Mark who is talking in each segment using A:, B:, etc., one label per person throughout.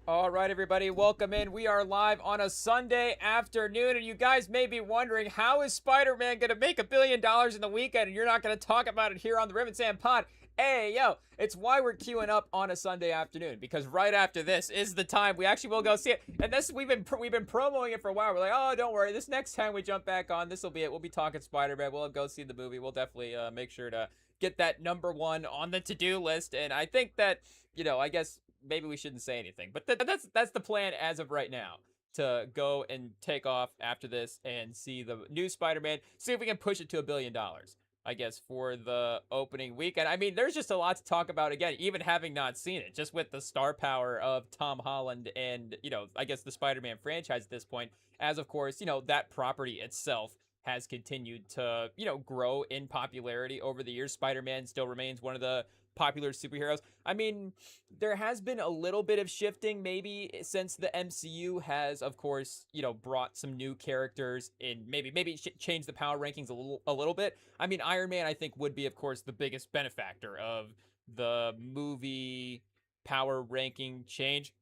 A: All right, everybody, welcome in. We are live on a Sunday afternoon, and you guys may be wondering, how is Spider-Man going to make $1 billion in the weekend, and you're not going to talk about it here on the REMINGTOM pod? Hey, yo, it's why we're queuing up on a Sunday afternoon, because right after this is the time we actually will go see it. And this, we've been promoting it for a while. We're like, oh, don't worry, this next time we jump back on, this will be it. We'll be talking Spider-Man. We'll go see the movie. We'll definitely make sure to get that #1 on the to-do list. And I think that, I guess maybe we shouldn't say anything, but that's the plan as of right now, to go and take off after this and see the new Spider-Man, see if we can push it to $1 billion, I guess, for the opening weekend. I mean, there's just a lot to talk about, again, even having not seen it, just with the star power of Tom Holland and, I guess the Spider-Man franchise at this point, as of course, that property itself has continued to, grow in popularity over the years. Spider-Man still remains one of the popular superheroes. I mean, there has been a little bit of shifting maybe since the MCU has, of course, brought some new characters in, maybe change the power rankings a little bit. I mean, Iron Man, I think, would be, of course, the biggest benefactor of the movie power ranking change.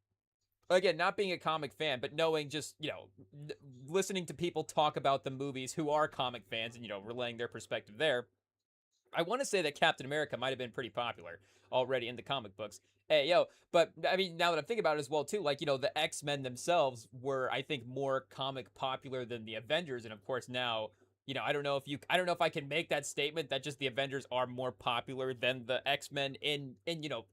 A: Again, not being a comic fan, but knowing just, listening to people talk about the movies who are comic fans and, relaying their perspective there. I want to say that Captain America might have been pretty popular already in the comic books. Hey, yo, but I mean, now that I'm thinking about it as well, too, like, the X-Men themselves were, I think, more comic popular than the Avengers. And of course, now, I don't know if I can make that statement that just the Avengers are more popular than the X-Men in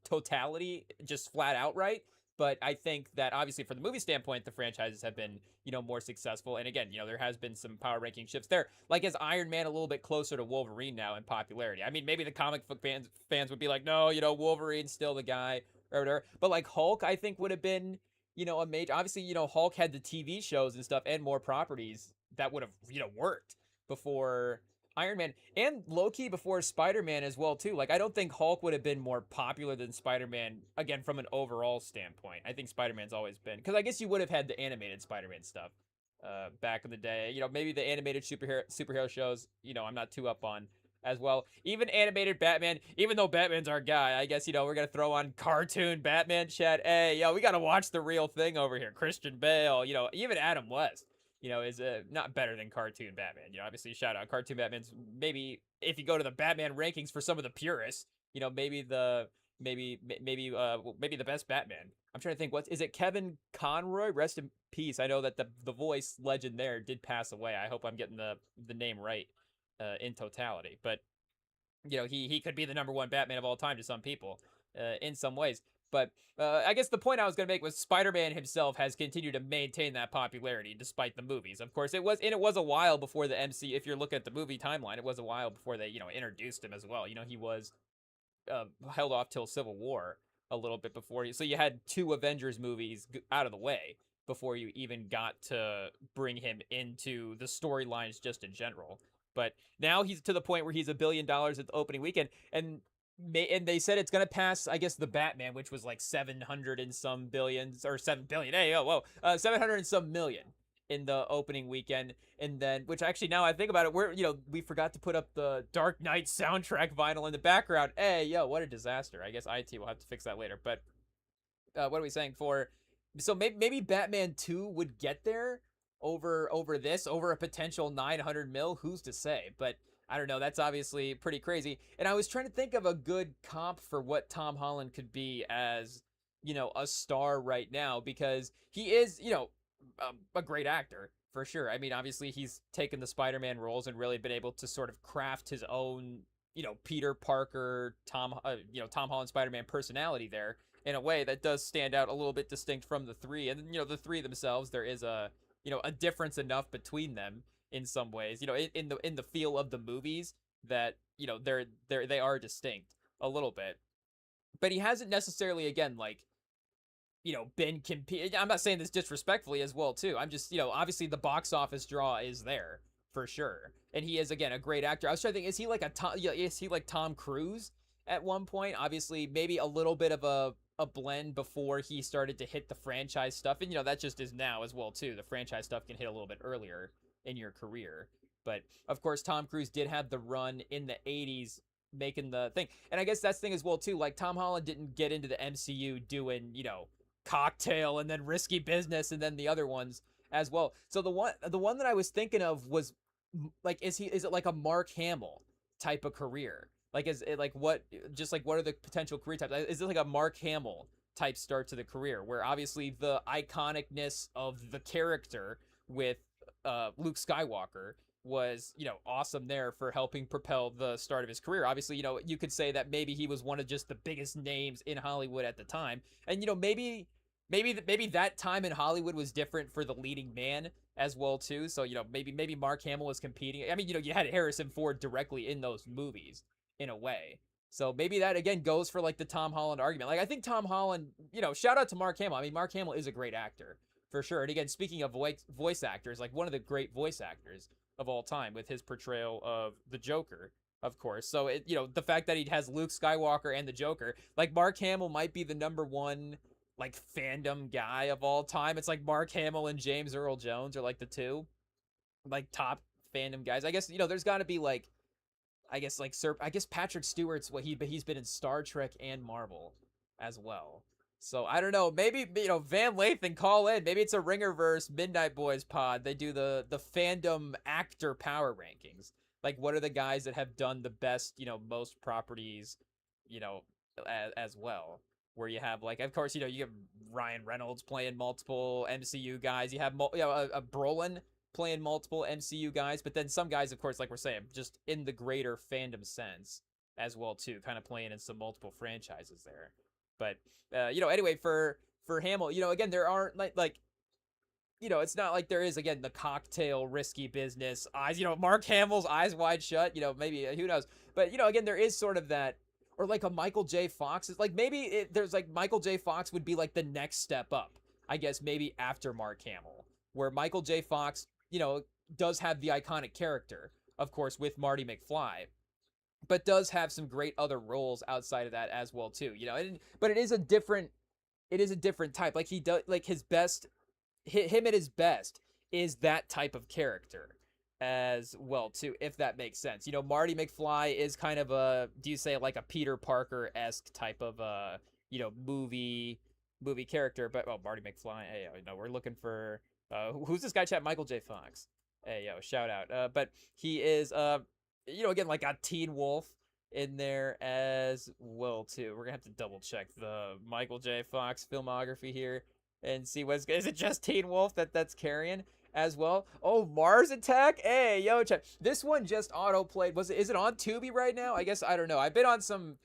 A: totality, just flat outright. But I think that obviously from the movie standpoint, the franchises have been, more successful. And again, there has been some power ranking shifts there. Like, is Iron Man a little bit closer to Wolverine now in popularity? I mean, maybe the comic book fans would be like, no, Wolverine's still the guy or whatever. But like Hulk, I think would have been, a major, obviously, Hulk had the TV shows and stuff and more properties that would have, worked before Iron Man, and low-key before Spider-Man as well, too. Like, I don't think Hulk would have been more popular than Spider-Man, again, from an overall standpoint. I think Spider-Man's always been, because I guess you would have had the animated Spider-Man stuff back in the day. Maybe the animated superhero shows, I'm not too up on as well. Even animated Batman, even though Batman's our guy, I guess, we're going to throw on cartoon Batman chat. Hey, we got to watch the real thing over here. Christian Bale, even Adam West, is not better than cartoon Batman. Obviously, shout out cartoon Batman's, maybe if you go to the Batman rankings for some of the purists, maybe the best Batman. I'm trying to think, is it Kevin Conroy? Rest in peace. I know that the voice legend there did pass away. I hope I'm getting the name right in totality. But he could be the #1 Batman of all time to some people in some ways. But I guess the point I was going to make was Spider-Man himself has continued to maintain that popularity despite the movies. Of course, it was a while before the MC. If you're looking at the movie timeline, it was a while before they, introduced him as well. He was held off till Civil War a little bit before. So you had 2 Avengers movies out of the way before you even got to bring him into the storylines just in general. But now he's to the point where he's $1 billion at the opening weekend, and they said it's gonna pass, I guess, the Batman, which was like 700 and some billions, or 7 billion. Hey, oh, whoa, 700 and some million in the opening weekend, and then, which actually, now I think about it, we forgot to put up the Dark Knight soundtrack vinyl in the background. Hey, yo, what a disaster! I guess IT will have to fix that later. But what are we saying for? So maybe Batman 2 would get there over a potential 900 mil. Who's to say? But I don't know. That's obviously pretty crazy. And I was trying to think of a good comp for what Tom Holland could be as, a star right now, because he is, a great actor for sure. I mean, obviously he's taken the Spider-Man roles and really been able to sort of craft his own, Peter Parker, Tom Holland Spider-Man personality there in a way that does stand out a little bit distinct from the 3. And, the 3 themselves, there is a difference enough between them in some ways, in the feel of the movies that, they are distinct a little bit. But he hasn't necessarily, again, like, been I'm not saying this disrespectfully as well, too. I'm just, obviously the box office draw is there for sure. And he is, again, a great actor. I was trying to think, is he like Tom Cruise at one point? Obviously, maybe a little bit of a blend before he started to hit the franchise stuff. And, that just is now as well, too. The franchise stuff can hit a little bit earlier in your career. But, of course, Tom Cruise did have the run in the 80s making the thing. And I guess that's the thing as well, too. Like, Tom Holland didn't get into the MCU doing, Cocktail and then Risky Business and then the other ones as well. So the one that I was thinking of was like is it like a Mark Hamill type of career? Like is it like what are the potential career types? Is it like a Mark Hamill type start to the career where obviously the iconicness of the character with Luke Skywalker was, awesome there for helping propel the start of his career. Obviously, you could say that maybe he was one of just the biggest names in Hollywood at the time. And, maybe that time in Hollywood was different for the leading man as well, too. So, maybe Mark Hamill was competing. I mean, you had Harrison Ford directly in those movies in a way. So maybe that again goes for like the Tom Holland argument. Like I think Tom Holland, shout out to Mark Hamill. I mean, Mark Hamill is a great actor for sure. And again, speaking of voice actors, like one of the great voice actors of all time with his portrayal of the Joker, of course. So the fact that he has Luke Skywalker and the Joker, like Mark Hamill might be the number one like fandom guy of all time. It's like Mark Hamill and James Earl Jones are like the two like top fandom guys. I guess there's got to be like I guess Patrick Stewart's he's been in Star Trek and Marvel as well. So I don't know. Maybe Van Lathan call in. Maybe it's a Ringerverse Midnight Boys pod. They do the fandom actor power rankings. Like what are the guys that have done the best, most properties, as well. Where you have like, of course, you have Ryan Reynolds playing multiple MCU guys. You have a Brolin playing multiple MCU guys, but then some guys, of course, like we're saying, just in the greater fandom sense as well too, kind of playing in some multiple franchises there. But anyway, for Hamill, again, there aren't like it's not like there is again the Cocktail, Risky Business, eyes, Mark Hamill's Eyes Wide Shut, maybe who knows, but again, there is sort of that, or like a Michael J. Fox is like maybe there's like Michael J. Fox would be like the next step up, I guess maybe after Mark Hamill, where Michael J. Fox does have the iconic character, of course, with Marty McFly, but does have some great other roles outside of that as well too. But it is a different type. Like he does, like his best, him at his best is that type of character as well too, if that makes sense. Marty McFly is kind of do you say like a Peter Parker-esque type of movie character, but Marty McFly, hey, we're looking for who's this guy chat? Michael J. Fox. Hey, shout out. But he is, again, like got Teen Wolf in there as well, too. We're going to have to double check the Michael J. Fox filmography here and see is it just Teen Wolf that's carrying as well? Oh, Mars Attack. Hey, chat. This one just auto-played. Is it on Tubi right now? I guess, I don't know. I've been on some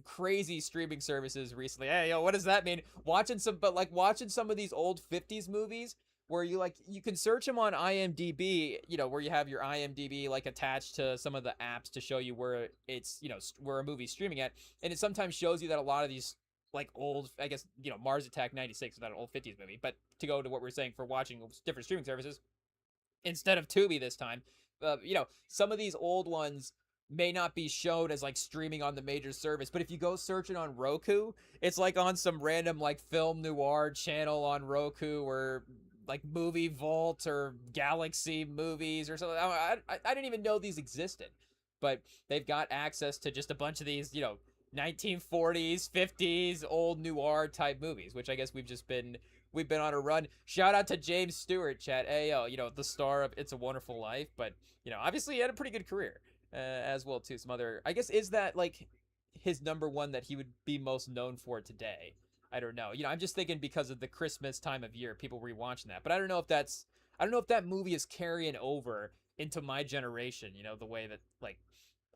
A: crazy streaming services recently. Hey, what does that mean? Watching some of these old 50s movies where you can search them on IMDb, where you have your IMDb like attached to some of the apps to show you where it's, where a movie's streaming at. And it sometimes shows you that a lot of these like old, I guess, Mars Attack 96 is not an old 50s movie, but to go to what we're saying for watching different streaming services instead of Tubi this time, some of these old ones may not be shown as like streaming on the major service, but if you go searching on Roku, it's like on some random like film noir channel on Roku or like Movie Vault or Galaxy Movies or something. I didn't even know these existed, but they've got access to just a bunch of these 1940s 50s old noir type movies, which I guess we've been on a run. Shout out to James Stewart, chat. Hey, the star of It's a Wonderful Life, but obviously he had a pretty good career as well too. Some other, I guess, is that like his number one that he would be most known for today? I don't know. I'm just thinking because of the Christmas time of year, people rewatching that. But I don't know if that movie is carrying over into my generation, the way that like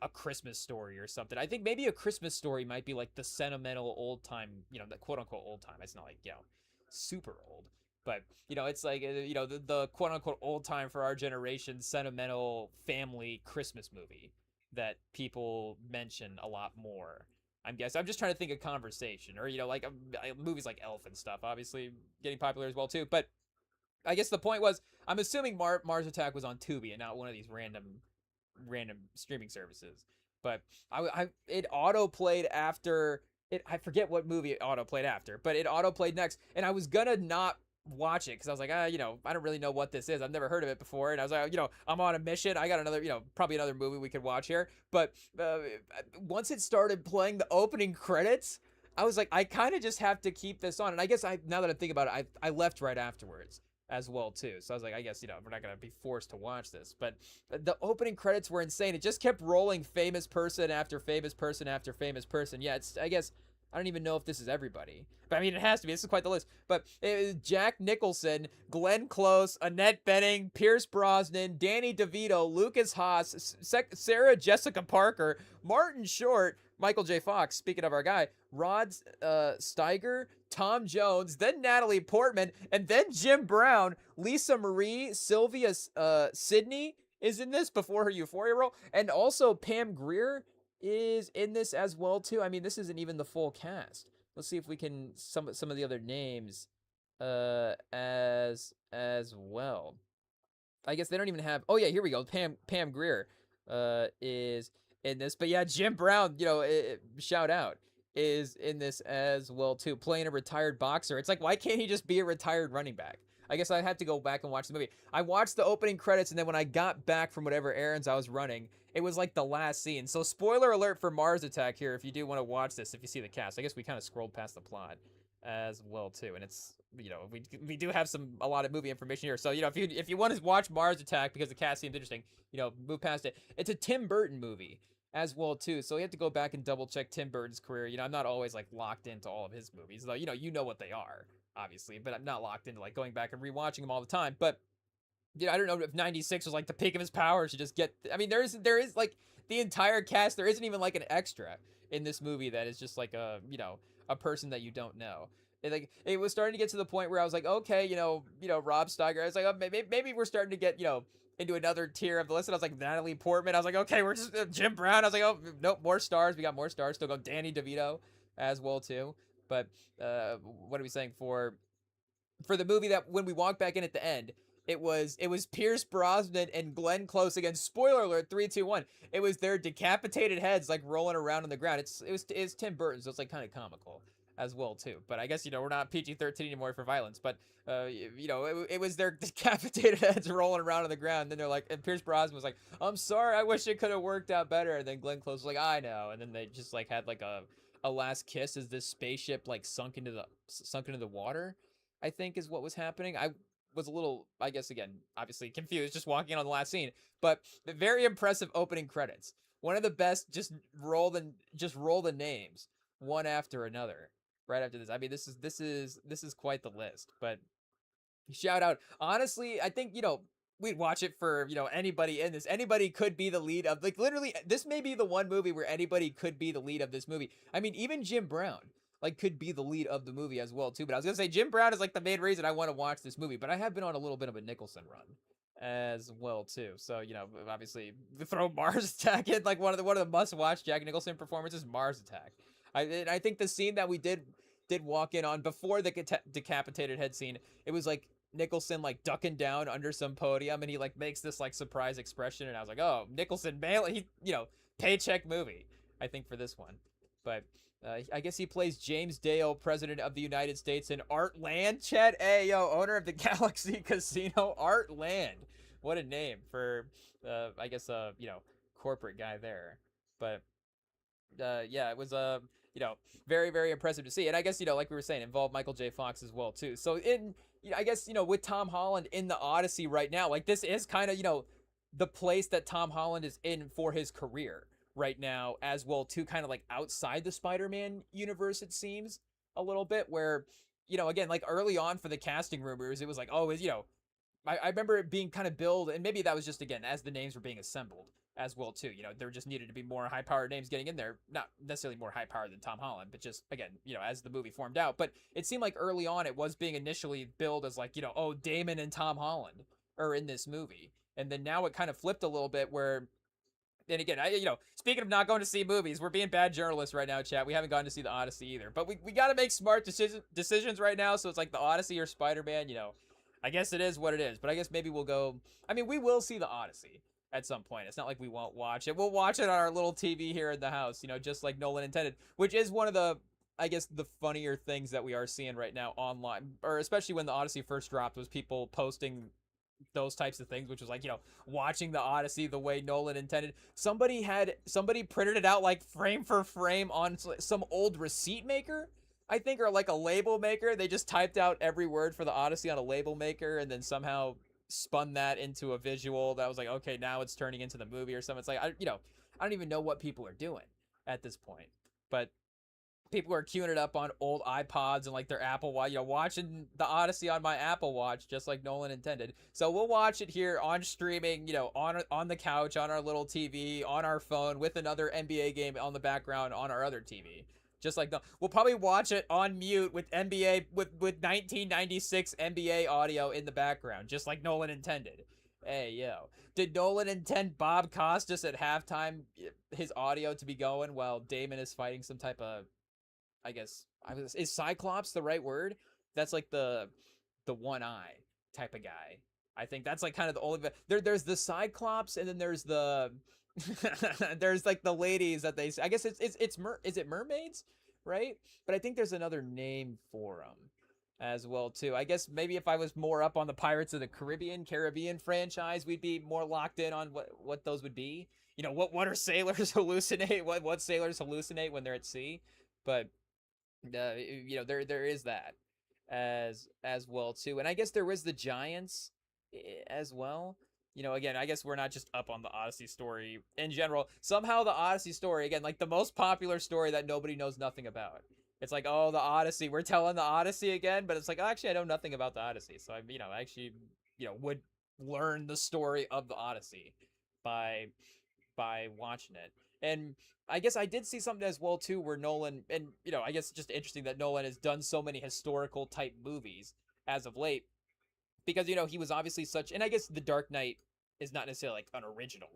A: A Christmas Story or something. I think maybe A Christmas Story might be like the sentimental old time, the quote unquote old time. It's not like, super old. But, it's like, the quote-unquote old-time for our generation sentimental family Christmas movie that people mention a lot more. I'm just trying to think of conversation. Or, like movies like Elf and stuff, obviously getting popular as well, too. But I guess the point was, I'm assuming Mars Attack was on Tubi and not one of these random streaming services. But it auto-played after... I forget what movie it auto-played after, but it auto-played next. And I was gonna not watch it because I was like, I don't really know what this is. I've never heard of it before. And I was like, I'm on a mission. I got another, probably another movie we could watch here. But once it started playing the opening credits, I was like, I kind of just have to keep this on. And I guess now that I'm thinking about it, I left right afterwards as well too. So I was like, I guess, we're not going to be forced to watch this. But the opening credits were insane. It just kept rolling famous person after famous person after famous person. Yeah, I guess I don't even know if this is everybody. But I mean, it has to be. This is quite the list. But it was Jack Nicholson, Glenn Close, Annette Bening, Pierce Brosnan, Danny DeVito, Lucas Haas, Sarah Jessica Parker, Martin Short, Michael J. Fox, speaking of our guy, Rod Steiger, Tom Jones, then Natalie Portman, and then Jim Brown, Lisa Marie, Sylvia Sidney is in this before her Euphoria role, and also Pam Grier is in this as well too. I mean, this isn't even the full cast. Let's see if we can some of the other names as well. I guess they don't even have. Oh yeah, here we go. Pam Grier is in this, but yeah, Jim Brown, shout out, is in this as well too, playing a retired boxer. It's like, why can't he just be a retired running back? I guess I had to go back and watch the movie. I watched the opening credits, and then when I got back from whatever errands I was running, it was like the last scene. So spoiler alert for Mars Attack here, if you do want to watch this, if you see the cast. I guess we kind of scrolled past the plot as well too, and it's, we do have a lot of movie information here. So if you want to watch Mars Attack because the cast seems interesting, move past it. It's a Tim Burton movie as well too, so you have to go back and double check Tim Burton's career. I'm not always like locked into all of his movies, though. You know what they are, obviously, but I'm not locked into like going back and rewatching them all the time. But I don't know if 96 was like the peak of his powers to just get. I mean, there is like the entire cast. There isn't even like an extra in this movie that is just like a person that you don't know. It was starting to get to the point where I was like, okay, Rob Steiger. I was like, oh, maybe we're starting to get into another tier of the list. And I was like, Natalie Portman. I was like, okay, we're just Jim Brown. I was like, oh nope, more stars. We got more stars. Still go Danny DeVito as well too. But what are we saying for the movie that when we walk back in at the end? It was Pierce Brosnan and Glenn Close against. Spoiler alert, 3, 2, 1. It was their decapitated heads like rolling around on the ground. It's Tim Burton, so it's like kind of comical as well too. But I guess we're not PG-13 anymore for violence. But it was their decapitated heads rolling around on the ground. And then they're like, and Pierce Brosnan was like, "I'm sorry, I wish it could have worked out better." And then Glenn Close was like, "I know." And then they just like had like a last kiss as this spaceship like sunk into the water, I think is what was happening. I was a little, I guess, again, obviously confused just walking in on the last scene, but the very impressive opening credits. One of the best. Just roll the names one after another right after this. I mean, this is quite the list. But shout out, honestly, I think we'd watch it for anybody in this. Anybody could be the lead of, like, literally, this may be the one movie where anybody could be the lead of this movie. I mean, even Jim Brown like could be the lead of the movie as well too. But I was gonna say Jim Brown is like the main reason I want to watch this movie. But I have been on a little bit of a Nicholson run as well too. So obviously throw Mars Attack in, like one of the must watch Jack Nicholson performances. Mars Attack. I think the scene that we did walk in on before the decapitated head scene, it was like Nicholson like ducking down under some podium, and he like makes this like surprise expression, and I was like, oh, Nicholson, man, he paycheck movie, I think, for this one. But I guess he plays James Dale, President of the United States, in Art Land. Chad, hey, yo, owner of the Galaxy Casino, Art Land. What a name for, I guess, corporate guy there. But yeah, it was very, very impressive to see. And I guess like we were saying, involved Michael J. Fox as well too. So I guess with Tom Holland in the Odyssey right now, like this is kind of the place that Tom Holland is in for his career right now as well too, kind of like outside the Spider-Man universe, it seems a little bit, where again, like early on for the casting rumors, it was like, oh, I remember it being kind of billed, and maybe that was just again as the names were being assembled as well too, there just needed to be more high-powered names getting in there, not necessarily more high-powered than Tom Holland, but just again as the movie formed out. But it seemed like early on it was being initially billed as like oh, Damon and Tom Holland are in this movie, and then now it kind of flipped a little bit where. And again, speaking of not going to see movies, we're being bad journalists right now, chat. We haven't gone to see the Odyssey either. But we got to make smart decisions right now. So it's like the Odyssey or Spider-Man, I guess it is what it is. But I guess maybe we'll go. I mean, we will see the Odyssey at some point. It's not like we won't watch it. We'll watch it on our little TV here in the house, just like Nolan intended. Which is one of the, I guess, the funnier things that we are seeing right now online. Or especially when the Odyssey first dropped, was people posting those types of things, which was like, watching the Odyssey the way Nolan intended. Somebody printed it out like frame for frame on some old receipt maker, I think, or like a label maker. They just typed out every word for the Odyssey on a label maker and then somehow spun that into a visual that was like, okay, now it's turning into the movie or something. It's like, I don't even know what people are doing at this point, but people are queuing it up on old iPods and like their Apple Watch, watching the Odyssey on my Apple Watch, just like Nolan intended. So we'll watch it here on streaming, on the couch, on our little TV, on our phone, with another NBA game on the background on our other TV. Just like we'll probably watch it on mute with NBA with 1996 NBA audio in the background, just like Nolan intended. Hey, yo. Did Nolan intend Bob Costas at halftime, his audio to be going while Damon is fighting some type of, is Cyclops the right word? That's like the one eye type of guy. I think that's like kind of the only there's the Cyclops, and then there's the there's like the ladies that they, I guess is it mermaids, right? But I think there's another name for them as well too. I guess maybe if I was more up on the Pirates of the Caribbean franchise, we'd be more locked in on what those would be. What are sailors hallucinate? What sailors hallucinate when they're at sea? But there is that as well too. And I guess there was the Giants as well. Again, I guess we're not just up on the Odyssey story in general. Somehow the Odyssey story, again, like the most popular story that nobody knows nothing about. It's like, oh, the Odyssey, we're telling the Odyssey again, but it's like, oh, actually, I know nothing about the Odyssey. So I, actually, would learn the story of the Odyssey by watching it. And I guess I did see something as well too, where Nolan, and I guess it's just interesting that Nolan has done so many historical type movies as of late, because he was obviously such, and I guess The Dark Knight is not necessarily like an original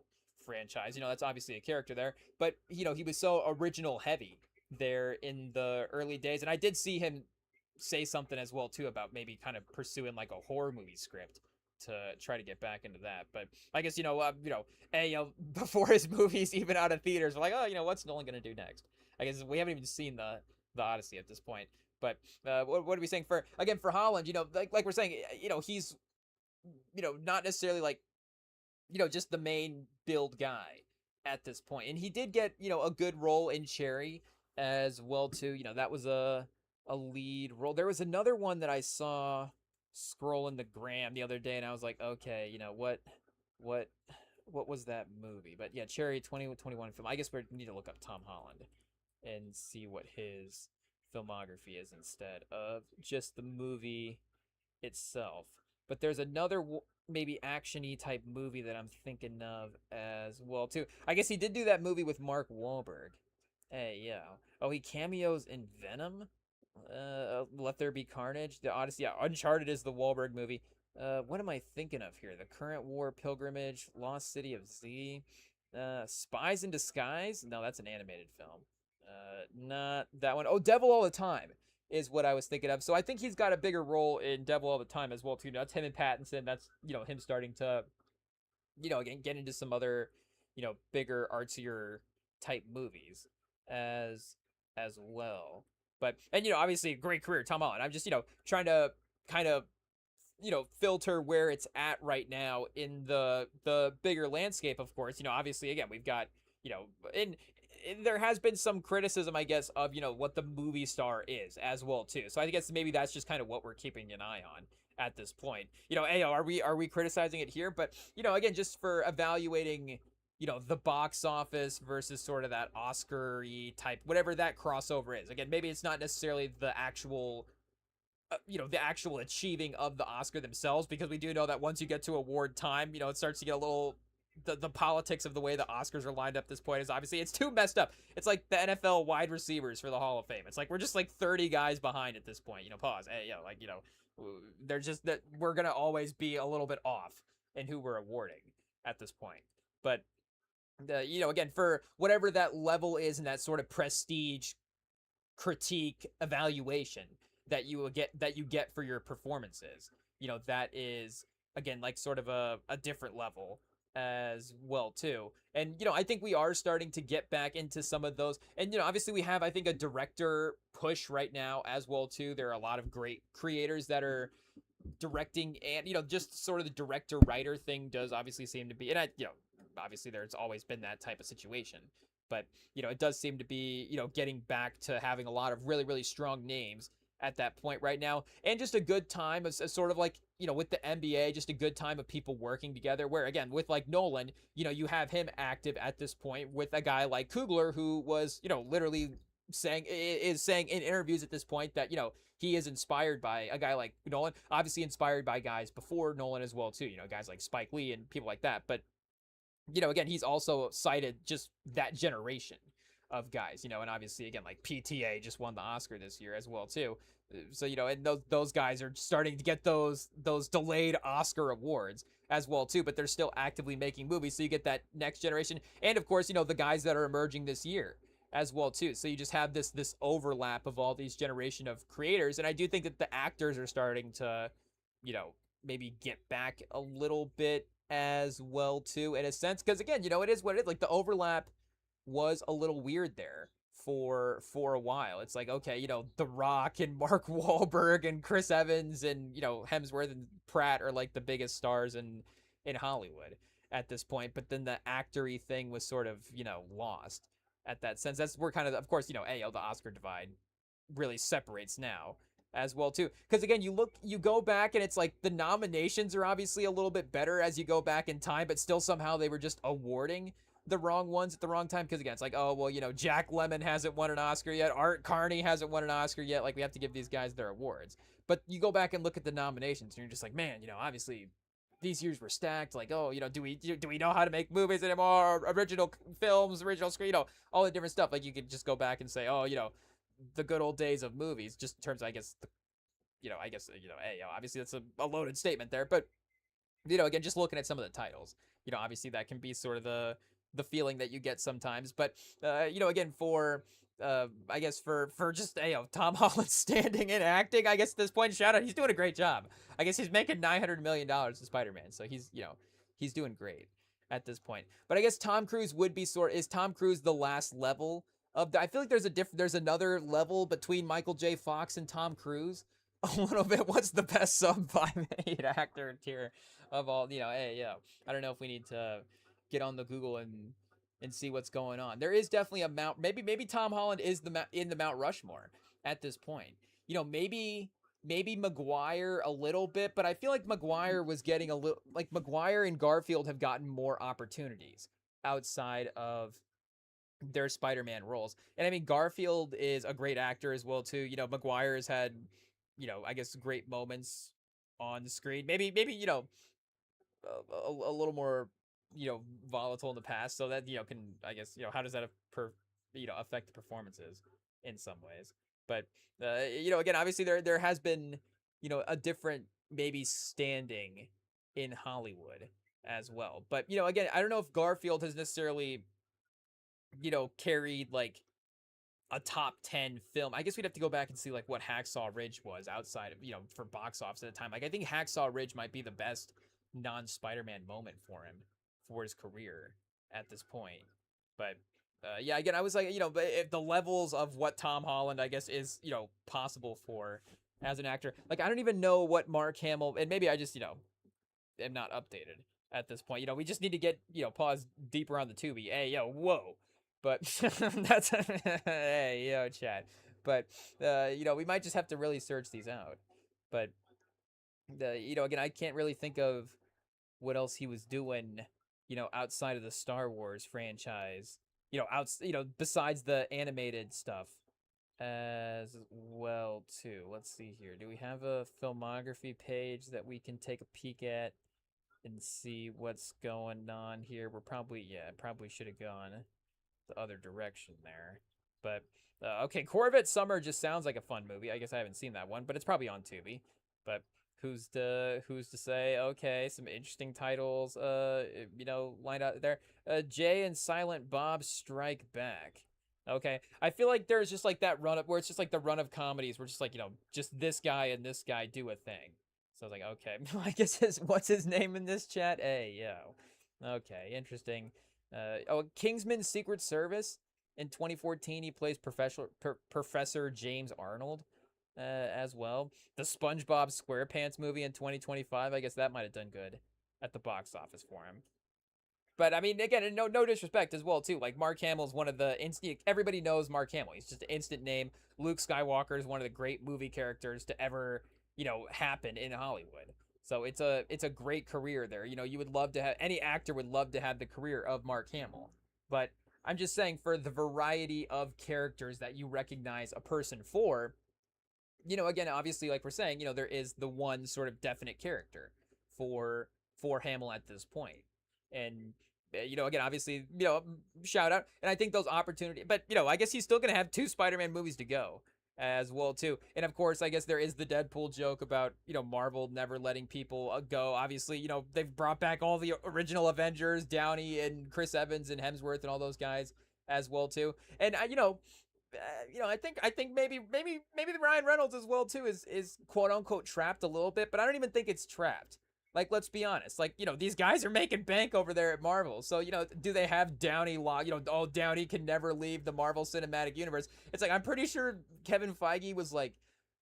A: franchise. That's obviously a character there, but he was so original heavy there in the early days. And I did see him say something as well too about maybe kind of pursuing like a horror movie script to try to get back into that. But I guess before his movie's even out of theaters, we're like, oh, what's Nolan gonna do next? I guess we haven't even seen the Odyssey at this point. But what are we saying for Holland? Like we're saying, he's not necessarily like just the main build guy at this point, and he did get a good role in Cherry as well too. That was a lead role. There was another one that I saw scrolling the gram the other day, and I was like, okay, what was that movie? But yeah, Cherry 2021 film. I guess we need to look up Tom Holland and see what his filmography is instead of just the movie itself. But there's another maybe action-y type movie that I'm thinking of as well too. I guess he did do that movie with Mark Wahlberg. Hey, yeah. Oh, he cameos in Venom. Let There Be Carnage. The Odyssey. Yeah, Uncharted is the Wahlberg movie. What am I thinking of here? The Current War Pilgrimage, Lost City of Z, Spies in Disguise. No, that's an animated film. Not that one. Oh, Devil All the Time is what I was thinking of. So I think he's got a bigger role in Devil All the Time as well too. That's him and Pattinson. That's him starting to again get into some other bigger artsier type movies as well. But and obviously a great career, Tom Holland. I'm just trying to kind of filter where it's at right now in the bigger landscape. Of course, obviously again we've got in there has been some criticism, I guess, of what the movie star is as well too. So I guess maybe that's just kind of what we're keeping an eye on at this point. Are we criticizing it here? But again, just for evaluating the box office versus sort of that Oscar-y type, whatever that crossover is. Again, maybe it's not necessarily the actual the actual achieving of the Oscar themselves, because we do know that once you get to award time, it starts to get a little, the politics of the way the Oscars are lined up at this point is obviously it's too messed up. It's like the NFL wide receivers for the Hall of Fame. It's like we're just like 30 guys behind at this point. Pause. Hey, they're just that we're gonna always be a little bit off in who we're awarding at this point. But again, for whatever that level is and that sort of prestige critique evaluation that you get for your performances, that is again like sort of a different level as well too. And I think we are starting to get back into some of those, and obviously we have, I think, a director push right now as well too. There are a lot of great creators that are directing and, just sort of the director writer thing does obviously seem to be, and obviously there's always been that type of situation, but, it does seem to be, getting back to having a lot of really, really strong names at that point right now, and just a good time as sort of like, with the NBA, just a good time of people working together, where again, with like Nolan, you have him active at this point with a guy like Coogler, who was, literally saying in interviews at this point that, he is inspired by a guy like Nolan, obviously inspired by guys before Nolan as well too, guys like Spike Lee and people like that, but again, he's also cited just that generation of guys, and obviously again, like PTA just won the Oscar this year as well too. So, and those guys are starting to get those delayed Oscar awards as well too, but they're still actively making movies. So you get that next generation, and of course, the guys that are emerging this year as well too. So you just have this overlap of all these generation of creators, and I do think that the actors are starting to, maybe get back a little bit as well too, in a sense, because again, it is what it is. Like the overlap was a little weird there for a while. It's like, okay, The Rock and Mark Wahlberg and Chris Evans and Hemsworth and Pratt are like the biggest stars in Hollywood at this point, but then the actory thing was sort of lost at that sense. That's where kind of course, the Oscar divide really separates now as well too, because again, you go back and it's like the nominations are obviously a little bit better as you go back in time, but still somehow they were just awarding the wrong ones at the wrong time, because again, it's like, oh well, Jack Lemmon hasn't won an Oscar yet, Art Carney hasn't won an Oscar yet, like we have to give these guys their awards. But you go back and look at the nominations and you're just like, man, obviously these years were stacked. Like, oh, do we know how to make movies anymore, original films, original screen, all the different stuff. Like you could just go back and say, oh, the good old days of movies, just in terms of, I guess, hey, obviously that's a loaded statement there, but again, just looking at some of the titles, obviously that can be sort of the feeling that you get sometimes. But again, for I guess for just Tom Holland standing and acting, I guess at this point, shout out, he's doing a great job. I guess he's making $900 million to Spider-Man, so he's doing great at this point. But I guess Tom Cruise would be is Tom Cruise the last level of I feel like there's another level between Michael J. Fox and Tom Cruise a little bit. What's the best sub 5'8" actor tier of all? Hey, I don't know if we need to get on the Google and see what's going on. There is definitely a Mount. Maybe Tom Holland is in the Mount Rushmore at this point. Maybe Maguire a little bit, but I feel like Maguire was getting a little, like Maguire and Garfield have gotten more opportunities outside of their Spider-Man roles. And I mean, Garfield is a great actor as well too. Maguire has had, I guess, great moments on the screen. Maybe a little more, volatile in the past. So that, can, I guess, how does that affect the performances in some ways? But, again, obviously there has been, a different maybe standing in Hollywood as well. But, again, I don't know if Garfield has necessarily, carried like a top 10 film. I guess we'd have to go back and see like what Hacksaw Ridge was outside of, for box office at the time. Like I think Hacksaw Ridge might be the best non-Spider-Man moment for him for his career at this point. But yeah, again, I was like, but if the levels of what Tom Holland, I guess, is, possible for as an actor, like I don't even know what Mark Hamill, and maybe I just, am not updated at this point. We just need to get, pause deeper on the Tubi. Hey, whoa. But that's hey, chat. But we might just have to really search these out. But again, I can't really think of what else he was doing, outside of the Star Wars franchise, besides the animated stuff as well too. Let's see here. Do we have a filmography page that we can take a peek at and see what's going on here? We're probably should have gone the other direction there. But okay, Corvette Summer just sounds like a fun movie. I guess I haven't seen that one, but it's probably on Tubi. But who's to say? Okay, some interesting titles lined out there. Jay and Silent Bob Strike Back. Okay, I feel like there's just like that run up where it's just like the run of comedies where just like, just this guy and this guy do a thing. So I was like, okay, I guess what's his name in this chat? Hey, okay, interesting. Kingsman Secret Service in 2014. He plays Professor James Arnold. as well. The SpongeBob SquarePants movie in 2025, I guess that might have done good at the box office for him. But I mean, again, no disrespect as well too. Like Mark Hamill's one of the instant. Everybody knows Mark Hamill. He's just an instant name. Luke Skywalker is one of the great movie characters to ever happen in Hollywood. So it's a great career there. You would love to have any actor would love to have the career of Mark Hamill. But I'm just saying for the variety of characters that you recognize a person for, again, obviously, like we're saying, there is the one sort of definite character for Hamill at this point, and again, obviously, shout out, and I think those opportunities, but I guess he's still gonna have two Spider-Man movies to go as well too, and of course, I guess there is the Deadpool joke about Marvel never letting people go. Obviously, they've brought back all the original Avengers, Downey and Chris Evans and Hemsworth and all those guys as well too, and I think maybe the Ryan Reynolds as well too is quote unquote trapped a little bit, but I don't even think it's trapped. Like, let's be honest. Like, these guys are making bank over there at Marvel. So, do they have Downey oh, Downey can never leave the Marvel Cinematic Universe. It's like, I'm pretty sure Kevin Feige was like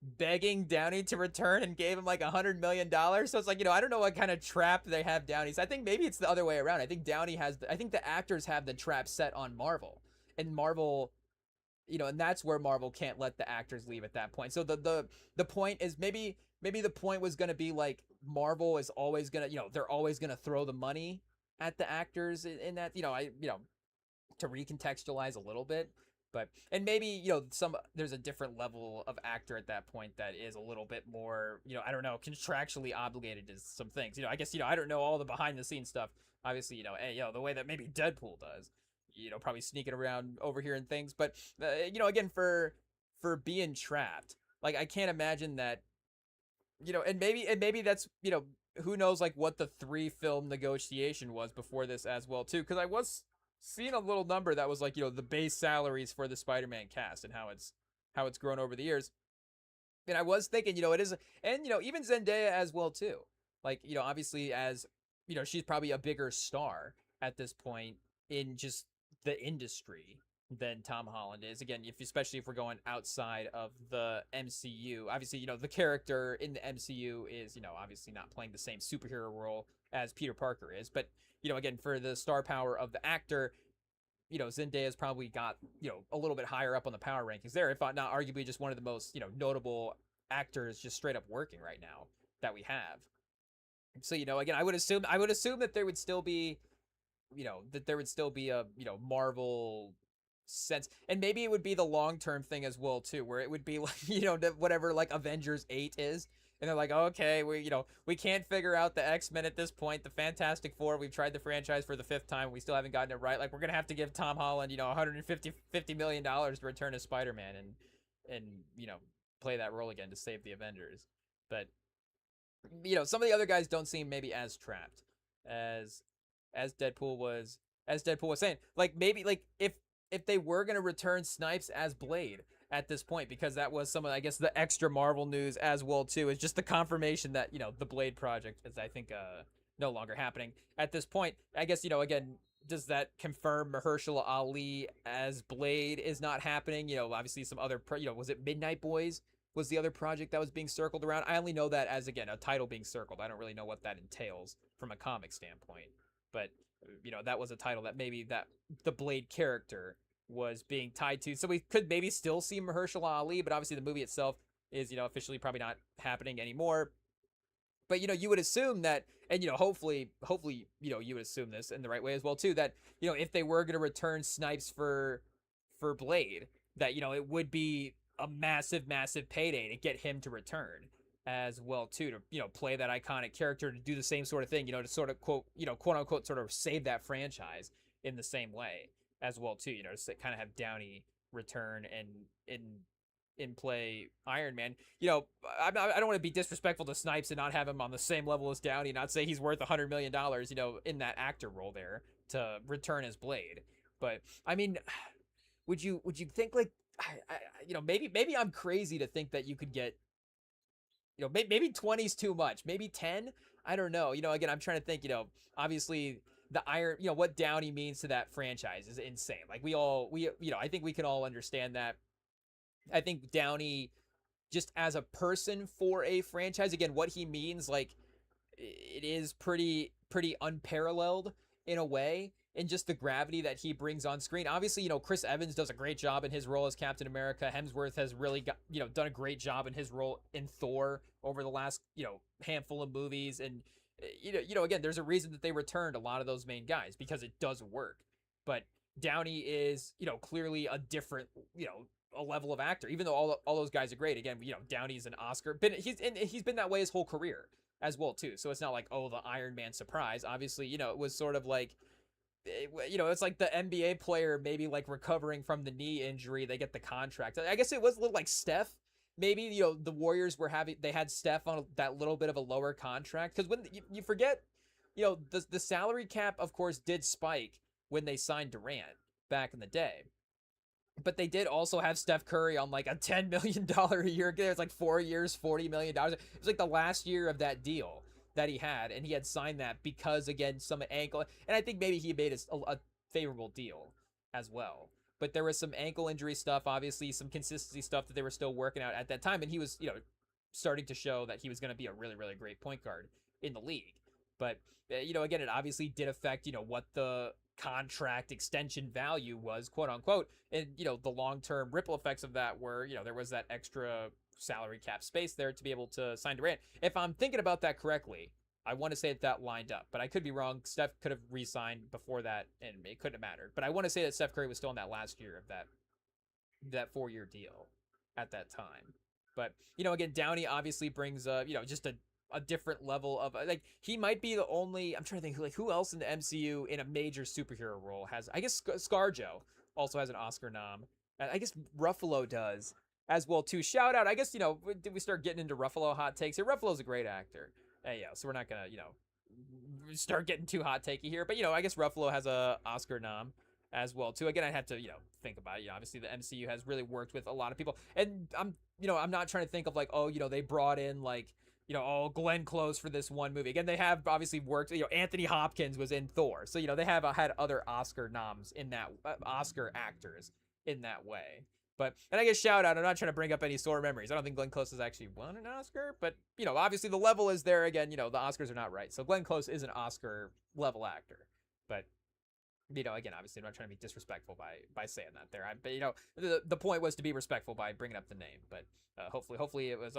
A: begging Downey to return and gave him like $100 million. So it's like, I don't know what kind of trap they have Downey. So I think maybe it's the other way around. I think I think the actors have the trap set on Marvel. And Marvel, and that's where Marvel can't let the actors leave at that point. So the point is maybe the point was going to be like Marvel is always going to, they're always going to throw the money at the actors in that, to recontextualize a little bit. But, and maybe, there's a different level of actor at that point that is a little bit more, I don't know, contractually obligated to some things. I guess, I don't know all the behind the scenes stuff. Obviously, the way that maybe Deadpool does. Probably sneaking around over here and things, but again, for being trapped, like I can't imagine that, and maybe that's, who knows, like what the 3-film negotiation was before this as well too, because I was seeing a little number that was like, the base salaries for the Spider-Man cast and how it's grown over the years, and I was thinking, it is, and even Zendaya as well too, like obviously as she's probably a bigger star at this point in just the industry than Tom Holland is. Again, especially if we're going outside of the MCU. Obviously, the character in the MCU is, obviously not playing the same superhero role as Peter Parker is. But, again, for the star power of the actor, Zendaya's probably got, a little bit higher up on the power rankings there, if not arguably just one of the most, notable actors just straight up working right now that we have. So, again, I would assume that there would still be a Marvel sense, and maybe it would be the long-term thing as well too, where it would be like whatever like Avengers 8 is, and they're like, okay, we can't figure out the X-Men at this point, the Fantastic Four, we've tried the franchise for the 5th time, we still haven't gotten it right, like we're gonna have to give Tom Holland $150 million to return as Spider-Man and play that role again to save the Avengers. But some of the other guys don't seem maybe as trapped as Deadpool was saying. Like maybe like if they were gonna return Snipes as Blade at this point, because that was some of, I guess, the extra Marvel news as well too, is just the confirmation that the Blade project is, I think, no longer happening at this point. I guess again, does that confirm Mahershala Ali as Blade is not happening? Obviously some other was it Midnight Boys was the other project that was being circled around. I only know that as, again, a title being circled. I don't really know what that entails from a comic standpoint. But, that was a title that maybe that the Blade character was being tied to. So we could maybe still see Mahershala Ali, but obviously the movie itself is, officially probably not happening anymore. But, you would assume that, and, hopefully, you would assume this in the right way as well, too, that, if they were going to return Snipes for Blade, that, it would be a massive, massive payday to get him to return as well too, to play that iconic character, to do the same sort of thing, to sort of quote unquote sort of save that franchise in the same way as well too, to kind of have Downey return and in play Iron Man. I don't want to be disrespectful to Snipes and not have him on the same level as Downey, not say he's worth $100 million, in that actor role there to return as Blade. But I mean, would you think like, maybe I'm crazy to think that you could get, maybe 20 is too much, maybe 10, I don't know. Again, I'm trying to think, obviously the Iron, what Downey means to that franchise is insane. Like we I think we can all understand that. I think Downey just as a person for a franchise. Again, what he means, like, it is pretty unparalleled in a way, and just the gravity that he brings on screen. Obviously, Chris Evans does a great job in his role as Captain America. Hemsworth has really got, done a great job in his role in Thor over the last, handful of movies. And again, there's a reason that they returned a lot of those main guys, because it does work. But Downey is, clearly a different, a level of actor, even though all those guys are great. Again, Downey's an Oscar, but he's been that way his whole career as well too. So it's not like, oh, the Iron Man surprise. Obviously, it was sort of like, it's like the NBA player maybe like recovering from the knee injury. They get the contract. I guess it was a little like Steph. Maybe, the Warriors they had Steph on that little bit of a lower contract. Because when you forget, the salary cap, of course, did spike when they signed Durant back in the day. But they did also have Steph Curry on like a $10 million a year. It's like 4 years, $40 million. It was like the last year of that deal that he had, and he had signed that because, again, some ankle, and I think maybe he made a favorable deal as well. But there was some ankle injury stuff, obviously some consistency stuff that they were still working out at that time, and he was, starting to show that he was going to be a really, really great point guard in the league. But, again, it obviously did affect, what the contract extension value was, quote unquote, and, the long-term ripple effects of that were, there was that extra salary cap space there to be able to sign Durant. If I'm thinking about that correctly, I want to say that lined up, but I could be wrong. Steph could have re-signed before that, and it couldn't have mattered. But I want to say that Steph Curry was still in that last year of that 4-year deal at that time. But, again, Downey obviously brings, just a different level of, like, he might be the only, I'm trying to think, like, who else in the MCU in a major superhero role has, I guess ScarJo also has an Oscar nom. I guess Ruffalo does as well too. Shout out, I guess, did we start getting into Ruffalo hot takes here? Ruffalo's a great actor. So we're not gonna, start getting too hot takey here. But, I guess Ruffalo has a Oscar nom as well too. Again, I'd have to, think about it. Obviously the MCU has really worked with a lot of people. And I'm not trying to think of like, oh, they brought in like, Glenn Close for this one movie. Again, they have obviously worked, Anthony Hopkins was in Thor. So, they have had other Oscar noms in that, Oscar actors in that way. But, and I guess shout out, I'm not trying to bring up any sore memories. I don't think Glenn Close has actually won an Oscar, but, obviously the level is there again, the Oscars are not right. So Glenn Close is an Oscar level actor. But, again, obviously I'm not trying to be disrespectful by saying that there. But, the point was to be respectful by bringing up the name. But hopefully it was,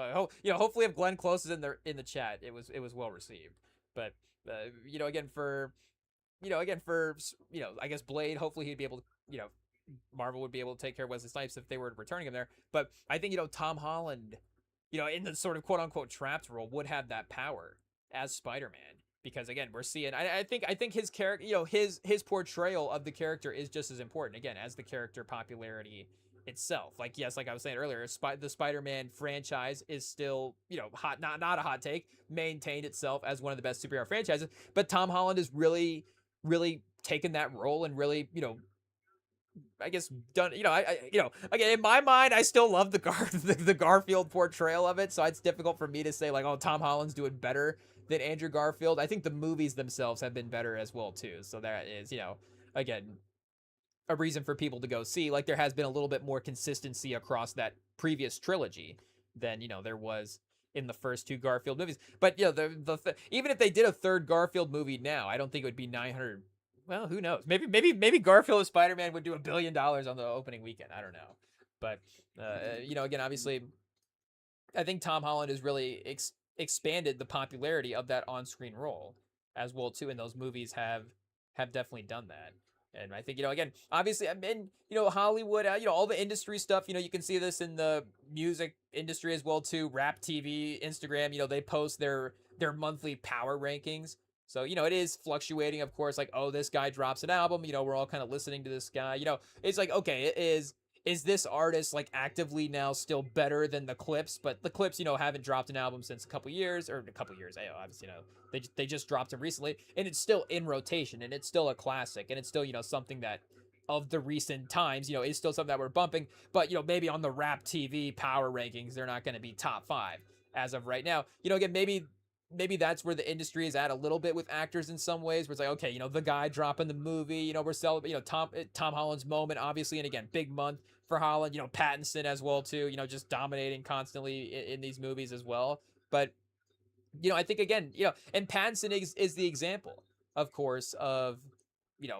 A: hopefully if Glenn Close is in the chat, it was well received. But, again, I guess Blade, hopefully he'd be able to, Marvel would be able to take care of Wesley Snipes if they were returning him there. But I think, Tom Holland, in the sort of quote unquote trapped role would have that power as Spider-Man. Because again, we're seeing, I think his character, his portrayal of the character is just as important, again, as the character popularity itself. Like, yes, like I was saying earlier, the Spider-Man franchise is still, hot, not a hot take, maintained itself as one of the best superhero franchises. But Tom Holland is really, really taken that role and really, I guess done, again, in my mind, I still love the Garfield portrayal of it. So it's difficult for me to say like, oh, Tom Holland's doing better than Andrew Garfield. I think the movies themselves have been better as well too. So that is, again, a reason for people to go see. Like there has been a little bit more consistency across that previous trilogy than, there was in the first two Garfield movies. But, even if they did a third Garfield movie now, I don't think it would be 900. Well, who knows? Maybe Garfield and Spider-Man would do $1 billion on the opening weekend. I don't know. But, again, obviously, I think Tom Holland has really expanded the popularity of that on-screen role as well, too. And those movies have definitely done that. And I think, again, obviously, I mean, Hollywood, all the industry stuff, you can see this in the music industry as well, too. Rap TV, Instagram, they post their monthly power rankings. So, it is fluctuating, of course, like, oh, this guy drops an album, we're all kind of listening to this guy, it's like, okay, is this artist like actively now still better than the Clips? But the Clips, haven't dropped an album since a couple years, obviously, they just dropped it recently, and it's still in rotation, and it's still a classic, and it's still, something that of the recent times, is still something that we're bumping, but, maybe on the Rap TV power rankings, they're not going to be top 5 as of right now. Again, maybe maybe that's where the industry is at a little bit with actors in some ways, where it's like, okay, the guy dropping the movie, we're celebrating, Tom Holland's moment, obviously, and again, big month for Holland, Pattinson as well too, just dominating constantly in these movies as well. But I think again, and Pattinson is the example, of course, of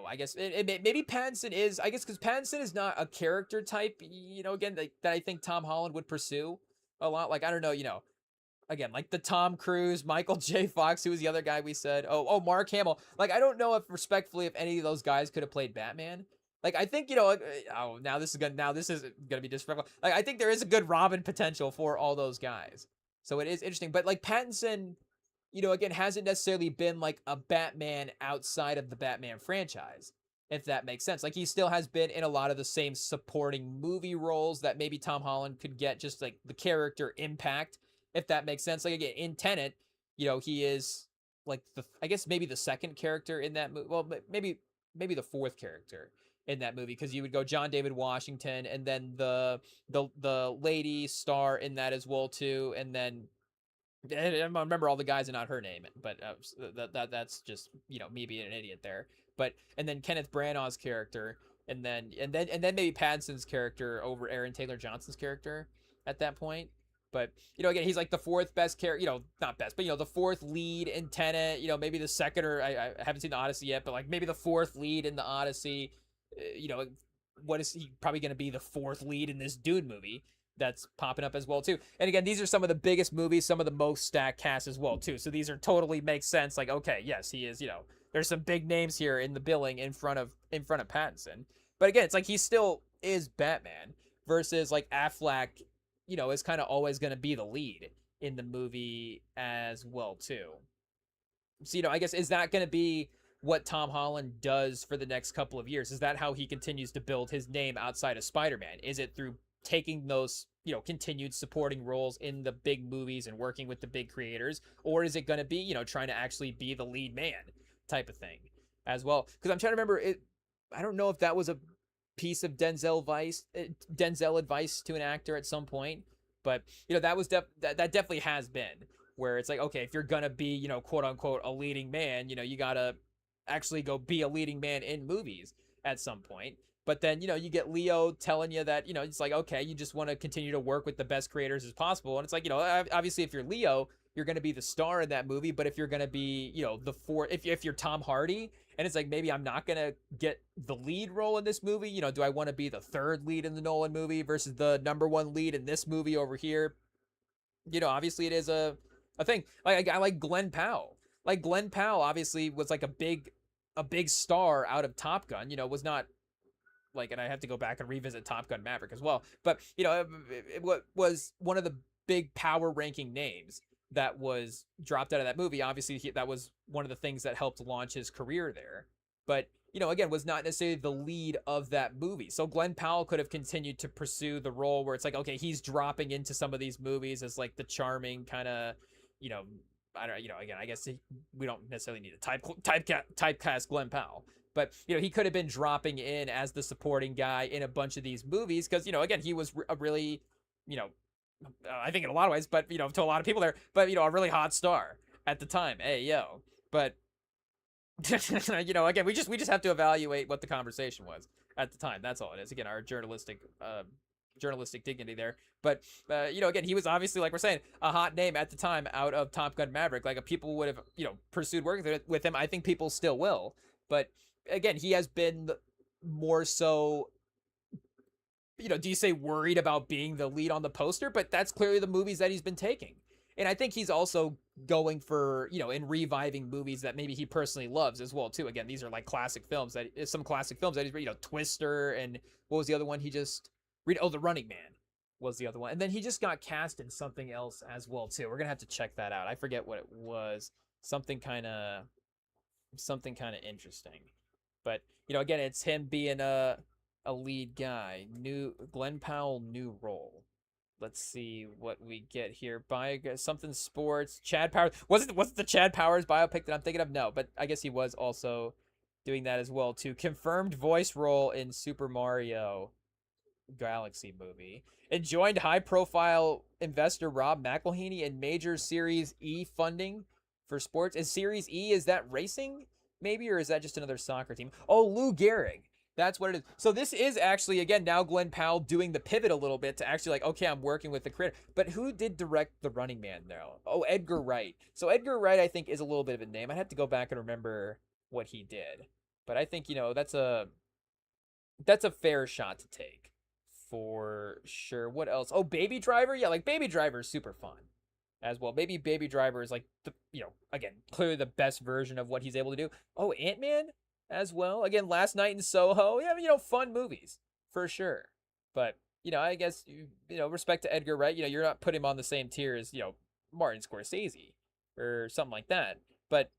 A: I guess maybe Pattinson is, I guess, because Pattinson is not a character type, again, that I think Tom Holland would pursue a lot. Like, I don't know, again, like the Tom Cruise, Michael J. Fox, who was the other guy we said. Oh, Mark Hamill. Like, I don't know if respectfully if any of those guys could have played Batman. Like, I think now this is gonna be disrespectful. Like, I think there is a good Robin potential for all those guys. So it is interesting, but like Pattinson, again, hasn't necessarily been like a Batman outside of the Batman franchise, if that makes sense. Like, he still has been in a lot of the same supporting movie roles that maybe Tom Holland could get, just like the character impact, if that makes sense. Like, again, in Tenet, he is like I guess maybe the second character in that movie. Well, maybe the fourth character in that movie, because you would go John David Washington, and then the lady star in that as well too, and then I remember all the guys and not her name, but that's just me being an idiot there. But and then Kenneth Branagh's character, and then maybe Pattinson's character over Aaron Taylor Johnson's character at that point. But again, he's like the fourth best character, not best, but the fourth lead in Tenet. Maybe the second, or I haven't seen the Odyssey yet, but like maybe the fourth lead in the Odyssey. What is he probably going to be the fourth lead in this Dune movie that's popping up as well too? And again, these are some of the biggest movies, some of the most stacked casts as well too. So these are totally make sense. Like, okay, yes, he is. There's some big names here in the billing in front of Pattinson. But again, it's like he still is Batman versus like Affleck. Is kind of always going to be the lead in the movie as well too. So I guess, is that going to be what Tom Holland does for the next couple of years? Is that how he continues to build his name outside of Spider-Man? Is it through taking those, continued supporting roles in the big movies and working with the big creators? Or is it going to be, trying to actually be the lead man type of thing as well? Because I'm trying to remember it. I don't know if that was a piece of Denzel advice to an actor at some point, but that was that definitely has been, where it's like, okay, if you're going to be, quote unquote, a leading man, you got to actually go be a leading man in movies at some point. But then, you get Leo telling you that, it's like, okay, you just want to continue to work with the best creators as possible. And it's like, obviously if you're Leo, you're going to be the star in that movie. But if you're going to be, the fourth, if you're Tom Hardy, and it's like, maybe I'm not going to get the lead role in this movie, do I want to be the third lead in the Nolan movie versus the number one lead in this movie over here? Obviously it is a thing. Like a guy like Glenn Powell. Like Glenn Powell obviously was like a big star out of Top Gun, was not like, and I have to go back and revisit Top Gun Maverick as well. But, it was one of the big power ranking names that was dropped out of that movie. Obviously, that was one of the things that helped launch his career there. But, again, was not necessarily the lead of that movie. So Glenn Powell could have continued to pursue the role where it's like, okay, he's dropping into some of these movies as like the charming kind of, I don't, again, I guess we don't necessarily need to typecast Glenn Powell. But, he could have been dropping in as the supporting guy in a bunch of these movies because, again, he was a really, I think in a lot of ways, but, to a lot of people there, but, a really hot star at the time. Hey, yo. But, again, we just have to evaluate what the conversation was at the time. That's all it is. Again, our journalistic dignity there. But, again, he was obviously, like we're saying, a hot name at the time out of Top Gun Maverick. Like, people would have, pursued working with him. I think people still will. But, again, he has been more so, do you say worried about being the lead on the poster? But that's clearly the movies that he's been taking. And I think he's also going for, in reviving movies that maybe he personally loves as well, too. Again, these are like classic films some classic films that he's, Twister, and what was the other one he just read? Oh, The Running Man was the other one. And then he just got cast in something else as well, too. We're going to have to check that out. I forget what it was. Something kind of interesting. But, again, it's him being a lead guy. Glenn Powell, new role. Let's see what we get here. Something sports. Chad Powers. Was it the Chad Powers biopic that I'm thinking of? No, but I guess he was also doing that as well too. Confirmed voice role in Super Mario Galaxy movie. And joined high-profile investor Rob McElhenney in major Series E funding for sports. Is Series E, is that racing maybe, or is that just another soccer team? Oh, Lou Gehrig. That's what it is. So this is actually, again, now Glenn Powell doing the pivot a little bit to actually like, okay, I'm working with the creator. But who did direct The Running Man though? Oh, Edgar Wright. So Edgar Wright, I think, is a little bit of a name. I'd have to go back and remember what he did. But I think, that's a fair shot to take for sure. What else? Oh, Baby Driver. Yeah, like Baby Driver is super fun as well. Maybe Baby Driver is like again, clearly the best version of what he's able to do. Oh, Ant-Man as well. Again, Last Night in Soho. Yeah, fun movies for sure. But, I guess respect to Edgar Wright, you're not putting him on the same tier as, Martin Scorsese or something like that. But,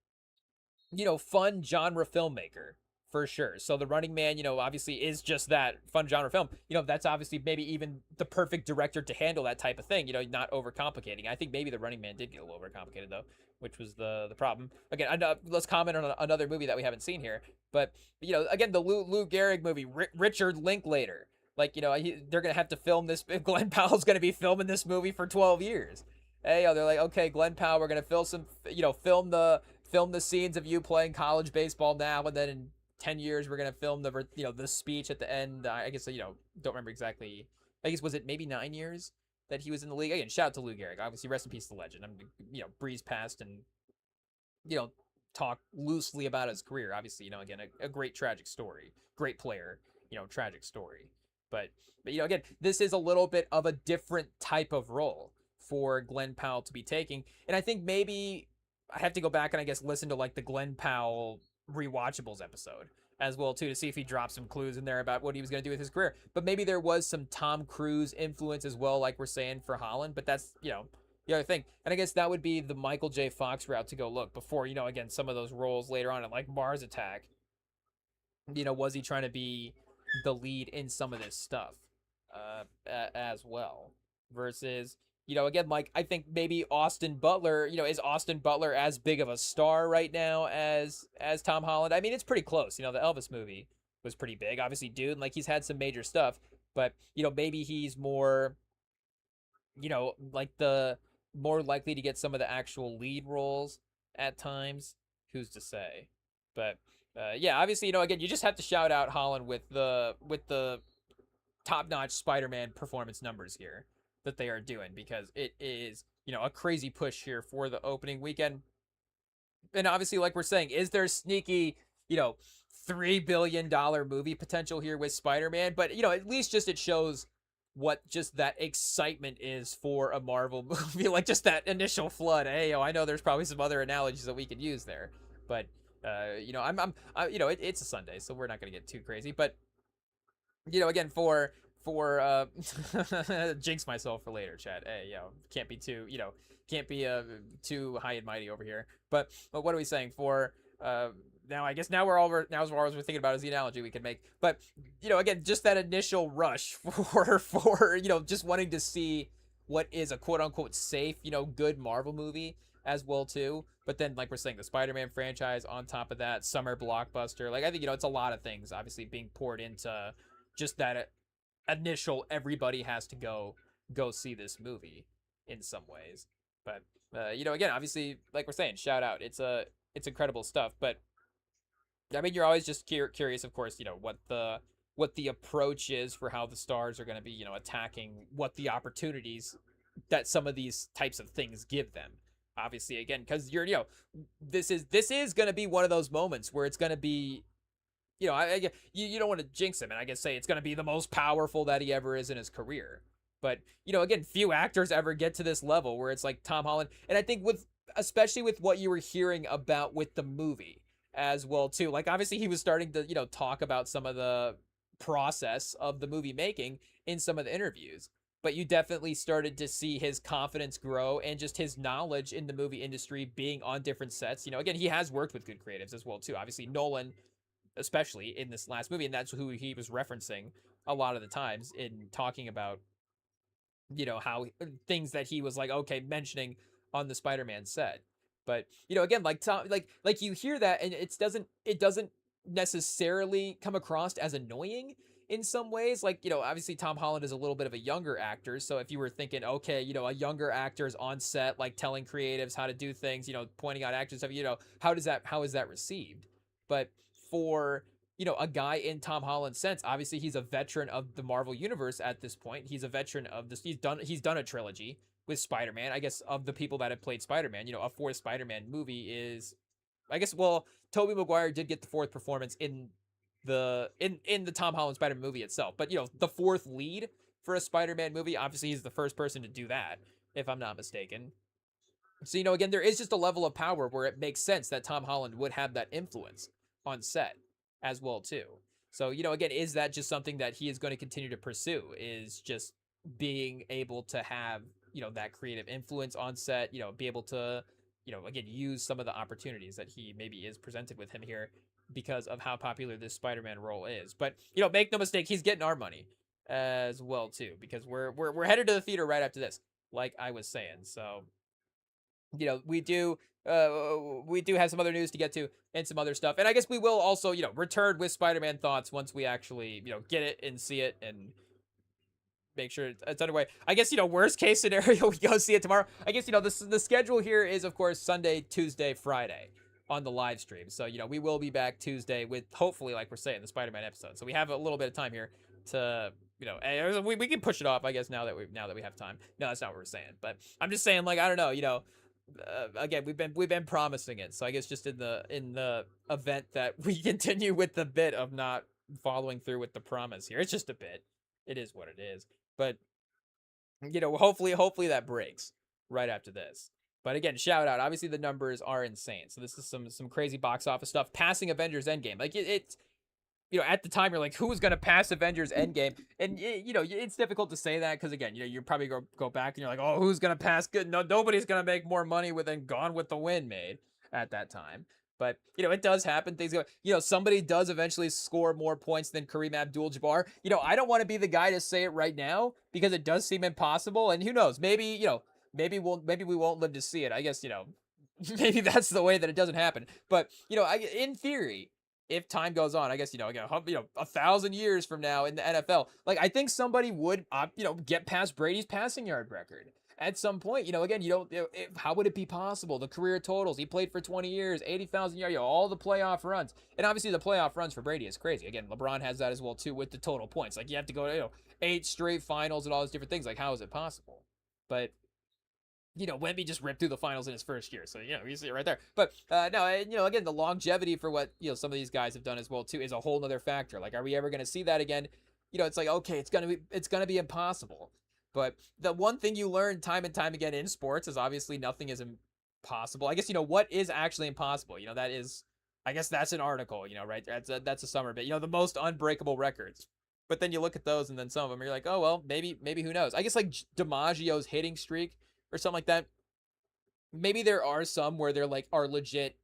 A: fun genre filmmaker for sure. So The Running Man, obviously is just that fun genre film. That's obviously maybe even the perfect director to handle that type of thing, not overcomplicating. I think maybe The Running Man did get a little overcomplicated though, which was the problem. Again, let's comment on another movie that we haven't seen here. But, again, the Lou Gehrig movie, Richard Linklater. Like, they're going to have to film this. Glenn Powell's going to be filming this movie for 12 years. Hey, they're like, okay, Glenn Powell, we're going to film the scenes of you playing college baseball now, and then in 10 years we're gonna film the speech at the end. I guess don't remember exactly. I guess was it maybe 9 years that he was in the league. Again, shout out to Lou Gehrig, obviously, rest in peace to the legend. I'm breeze past and talk loosely about his career. Obviously, again, a great tragic story, great player, tragic story. But again, this is a little bit of a different type of role for Glenn Powell to be taking, and I think maybe I have to go back and I guess listen to like the Glenn Powell rewatchables episode as well too, to see if he dropped some clues in there about what he was going to do with his career. But maybe there was some Tom Cruise influence as well, like we're saying for Holland. But that's the other thing. And I guess that would be the Michael J. Fox route to go look before again, some of those roles later on in like Mars Attack. Was he trying to be the lead in some of this stuff as well versus again, like I think maybe Austin Butler, is Austin Butler as big of a star right now as Tom Holland? I mean, it's pretty close. The Elvis movie was pretty big. Obviously, dude, like he's had some major stuff, but maybe he's more, like the more likely to get some of the actual lead roles at times. Who's to say? But yeah, obviously, again, you just have to shout out Holland with the top-notch Spider-Man performance numbers here that they are doing, because it is a crazy push here for the opening weekend. And obviously, like we're saying, is there sneaky $3 billion movie potential here with Spider-Man? But at least just it shows what just that excitement is for a Marvel movie, like just that initial flood. Hey, I know there's probably some other analogies that we could use there, but it's a Sunday, so we're not gonna get too crazy. But again, for jinx myself for later, Chad. Hey, can't be too too high and mighty over here. But what are we saying for now? I guess now we're thinking about is the analogy we can make. But again, just that initial rush for just wanting to see what is a quote unquote safe good Marvel movie as well too. But then, like we're saying, the Spider-Man franchise on top of that, summer blockbuster. Like I think it's a lot of things obviously being poured into just that initial everybody has to go see this movie in some ways. But again, obviously, like we're saying, shout out, it's incredible stuff. But I mean, you're always just curious, of course, what the approach is for how the stars are going to be attacking what the opportunities that some of these types of things give them. Obviously, again, because this is going to be one of those moments where it's going to be you don't want to jinx him, and I guess say it's going to be the most powerful that he ever is in his career. But, again, few actors ever get to this level where it's like Tom Holland. And I think especially with what you were hearing about with the movie as well, too. Like, obviously, he was starting to, talk about some of the process of the movie making in some of the interviews. But you definitely started to see his confidence grow and just his knowledge in the movie industry being on different sets. Again, he has worked with good creatives as well, too. Obviously, Nolan, especially in this last movie, and that's who he was referencing a lot of the times in talking about how things that he was like okay mentioning on the Spider-Man set. But again, like Tom, like you hear that and it doesn't necessarily come across as annoying. in some ways. Like, obviously Tom Holland is a little bit of a younger actor. So if you were thinking, okay, a younger actor is on set, like telling creatives how to do things, pointing out actors, stuff, how is that received? But for, a guy in Tom Holland's sense, obviously he's a veteran of the Marvel universe at this point. He's a veteran of this. He's done a trilogy with Spider-Man. I guess of the people that have played Spider-Man, a fourth Spider-Man movie is, I guess, well, Tobey Maguire did get the fourth performance in the Tom Holland Spider-Man movie itself. But, the fourth lead for a Spider-Man movie, obviously he's the first person to do that, if I'm not mistaken. So, again, there is just a level of power where it makes sense that Tom Holland would have that influence on set as well, too. So, again, is that just something that he is going to continue to pursue, is just being able to have, that creative influence on set, be able to, again, use some of the opportunities that he maybe is presented with him here because of how popular this Spider-Man role is. But, make no mistake, he's getting our money as well, too, because we're headed to the theater right after this, like I was saying. So, we do have some other news to get to and some other stuff. And I guess we will also, return with Spider-Man thoughts once we actually, get it and see it and make sure it's underway. I guess, worst case scenario, we go see it tomorrow. I guess, the schedule here is, of course, Sunday, Tuesday, Friday on the live stream. So, we will be back Tuesday with, hopefully, like we're saying, the Spider-Man episode. So we have a little bit of time here to, we can push it off, I guess, now that we have time. No, that's not what we're saying. But I'm just saying, like, I don't know, again, we've been promising it. So I guess just in the event that we continue with the bit of not following through with the promise here, it's just a bit. It is what it is. But hopefully that breaks right after this. But again, shout out. Obviously the numbers are insane. So this is some crazy box office stuff. Passing Avengers Endgame. Like it's at the time you're like, who's gonna pass Avengers Endgame? And it's difficult to say that because again, you're probably go back and you're like, oh, who's gonna pass? Good, no, nobody's gonna make more money than Gone with the Wind made at that time. But it does happen. Things go. Somebody does eventually score more points than Kareem Abdul-Jabbar. I don't want to be the guy to say it right now because it does seem impossible. And who knows? Maybe maybe we won't live to see it. I guess maybe that's the way that it doesn't happen. But in theory, if time goes on, I guess, again, 1,000 years from now in the NFL, like I think somebody would, get past Brady's passing yard record at some point. Again, how would it be possible? The career totals, he played for 20 years, 80,000 yards, all the playoff runs. And obviously the playoff runs for Brady is crazy. Again, LeBron has that as well too with the total points. Like you have to go to, 8 straight finals and all those different things. Like how is it possible? But Wemby just ripped through the finals in his first year. So, you see it right there. But, no, again, the longevity for what, some of these guys have done as well, too, is a whole nother factor. Like, are we ever going to see that again? It's like, okay, it's going to be impossible. But the one thing you learn time and time again in sports is obviously nothing is impossible. I guess, what is actually impossible? That is, I guess that's an article, right? That's a summer bit, the most unbreakable records. But then you look at those and then some of them, you're like, oh, well, maybe who knows? I guess like DiMaggio's hitting streak or something like that. Maybe there are some where there are legit,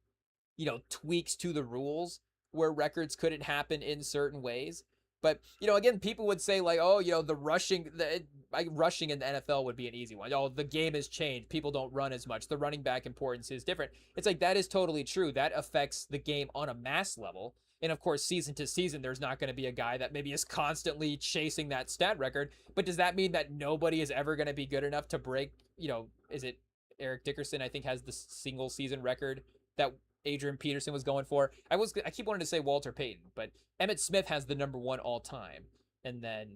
A: tweaks to the rules where records couldn't happen in certain ways. But, again, people would say like, oh, the rushing in the NFL would be an easy one. Oh, the game has changed. People don't run as much. The running back importance is different. It's like, that is totally true. That affects the game on a mass level. And of course, season to season, there's not going to be a guy that maybe is constantly chasing that stat record. But does that mean that nobody is ever going to be good enough to break, is it Eric Dickerson, I think, has the single season record that Adrian Peterson was going for? I keep wanting to say Walter Payton, but Emmitt Smith has the number one all time. And then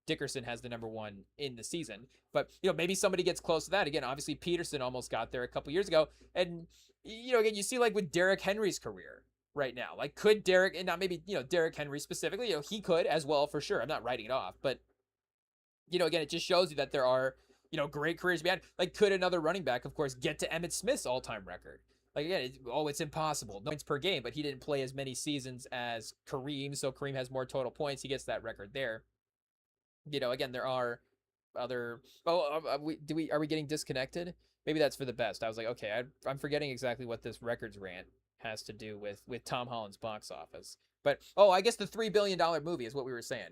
A: Dickerson has the number one in the season. But, maybe somebody gets close to that. Again, obviously Peterson almost got there a couple years ago. And, again, you see like with Derrick Henry's career right now, like could Derrick, and not maybe, Derrick Henry specifically, he could as well for sure. I'm not writing it off, but, again, it just shows you that there are, great careers behind. Like could another running back, of course, get to Emmitt Smith's all-time record? Like again, it's impossible. No points per game, but he didn't play as many seasons as Kareem, so Kareem has more total points. He gets that record there. Again, there are other. Oh, are we getting disconnected? Maybe that's for the best. I was like, okay, I'm forgetting exactly what this records rant has to do with Tom Holland's box office. But I guess the $3 billion movie is what we were saying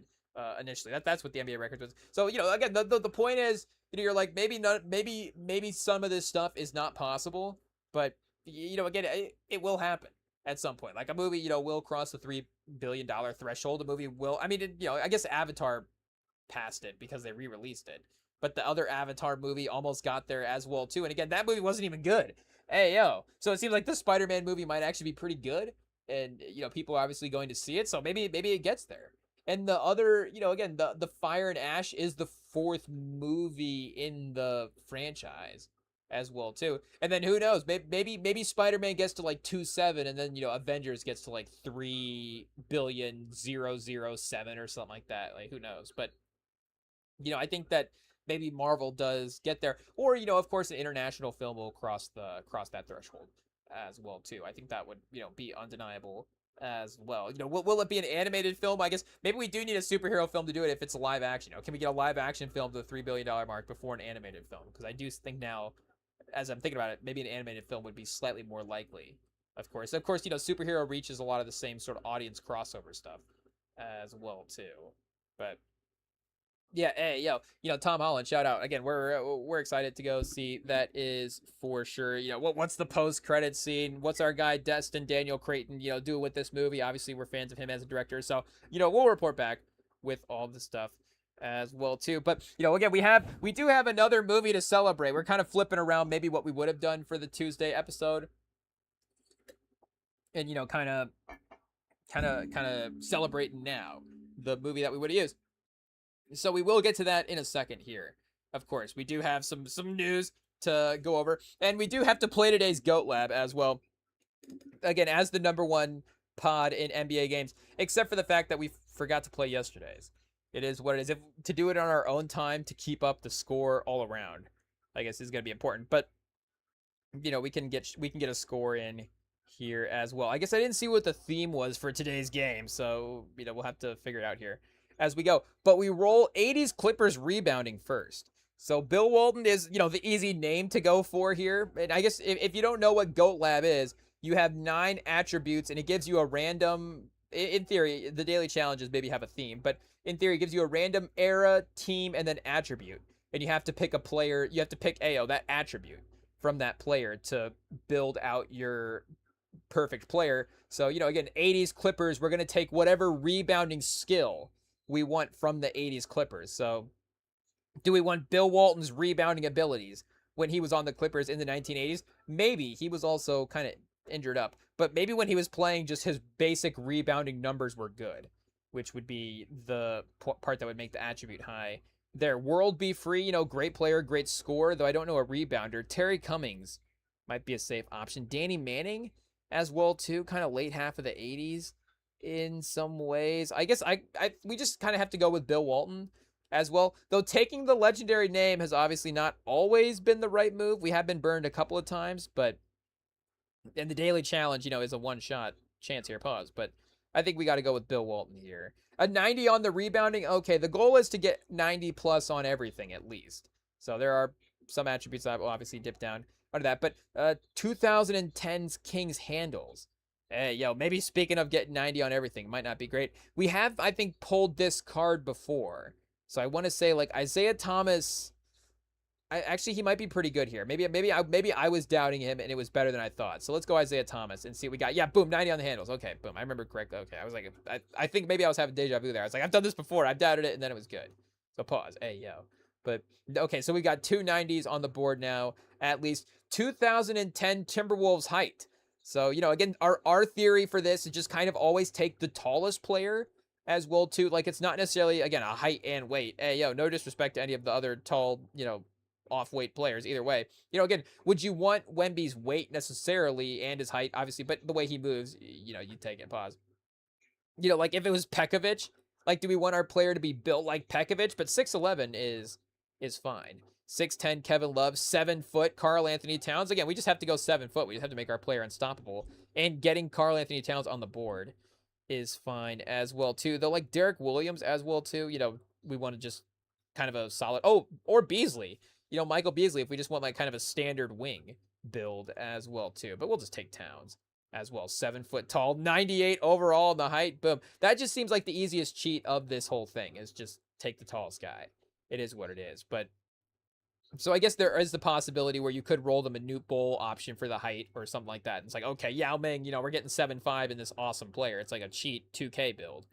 A: initially. That's what the NBA record was. So again, the point is, you're like maybe some of this stuff is not possible, but again, it will happen at some point. Like a movie, will cross the $3 billion threshold. A movie will, I mean, I guess Avatar passed it because they re-released it. But the other Avatar movie almost got there as well too. And again, that movie wasn't even good. Hey yo. So it seems like the Spider-Man movie might actually be pretty good. And people are obviously going to see it. So maybe it gets there. And the other, again, the Fire and Ash is the fourth movie in the franchise as well too. And then who knows? Maybe Spider-Man gets to like 2.7, and then Avengers gets to like 3,000,007 or something like that. Like who knows? But I think that maybe Marvel does get there, or of course, an international film will cross that threshold as well too. I think that would be undeniable as well. Will it be an animated film? I guess maybe we do need a superhero film to do it if it's a live action. Can we get a live action film to the $3 billion mark before an animated film? Because I do think now, as I'm thinking about it, maybe an animated film would be slightly more likely. Of course, superhero reaches a lot of the same sort of audience crossover stuff as well too. But yeah, hey, Tom Holland, shout out again. We're excited to go see that is for sure. What's the post credit scene? What's our guy Destin Daniel Creighton do with this movie? Obviously, we're fans of him as a director, so we'll report back with all the stuff as well too. But again, we do have another movie to celebrate. We're kind of flipping around maybe what we would have done for the Tuesday episode, and kind of celebrating now the movie that we would have used. So we will get to that in a second here. Of course, we do have some news to go over, and we do have to play today's GOAT Lab as well. Again, as the number one pod in NBA games, except for the fact that we forgot to play yesterday's. It is what it is. If to do it on our own time to keep up the score all around, I guess is going to be important. But we can get a score in here as well. I guess I didn't see what the theme was for today's game, so we'll have to figure it out here as we go. But we roll 80s Clippers rebounding first. So Bill Walton is, the easy name to go for here. And I guess if you don't know what GOAT Lab is, you have 9 attributes, and it gives you a random, in theory, the daily challenges maybe have a theme, but in theory, it gives you a random era, team, and then attribute. And you have to pick a player, you have to pick that attribute from that player to build out your perfect player. So, again, 80s Clippers, we're going to take whatever rebounding skill we want from the 80s Clippers. So do we want Bill Walton's rebounding abilities when he was on the Clippers in the 1980s? Maybe. He was also kind of injured up. But maybe when he was playing, just his basic rebounding numbers were good, which would be the part that would make the attribute high there. World be free, great player, great scorer, though I don't know a rebounder. Terry Cummings might be a safe option. Danny Manning as well, too, kind of late half of the 80s. In some ways, I guess we just kind of have to go with Bill Walton as well. Though taking the legendary name has obviously not always been the right move. We have been burned a couple of times, but and the daily challenge, is a one-shot chance here. Pause. But I think we got to go with Bill Walton here. A 90 on the rebounding. Okay, the goal is to get 90 plus on everything at least. So there are some attributes that will obviously dip down under that. But 2010's Kings handles. Hey, maybe speaking of getting 90 on everything, might not be great. We have, I think, pulled this card before. So I want to say, like, Isaiah Thomas, actually, he might be pretty good here. Maybe I was doubting him, and it was better than I thought. So let's go Isaiah Thomas and see what we got. Yeah, boom, 90 on the handles. Okay, boom, I remember correctly. Okay, I was like, I think maybe I was having deja vu there. I was like, I've done this before. I've doubted it, and then it was good. So pause. Hey, But, okay, so we got 2 90s on the board now, at least. 2010 Timberwolves height. So, again, our theory for this is just kind of always take the tallest player as well, too. Like, it's not necessarily, again, a height and weight. Hey, no disrespect to any of the other tall, off-weight players. Either way, again, would you want Wemby's weight necessarily and his height, obviously, but the way he moves, you take it. Pause. Like if it was Pekovic, like, do we want our player to be built like Pekovic? But 6'11" is fine. 6'10" Kevin Love, 7 foot Karl Anthony Towns. Again, we just have to go 7 foot. We just have to make our player unstoppable. And getting Karl Anthony Towns on the board is fine as well, too. Though, like, Derek Williams as well, too. We want to just kind of a solid... Oh, or Beasley. Michael Beasley, if we just want, like, kind of a standard wing build as well, too. But we'll just take Towns as well. 7 foot tall, 98 overall in the height. Boom. That just seems like the easiest cheat of this whole thing is just take the tallest guy. It is what it is. But So I guess there is the possibility where you could roll the Manute Bowl option for the height or something like that. It's like, okay, Yao Ming, we're getting 7.5 in this awesome player. It's like a cheat 2K build.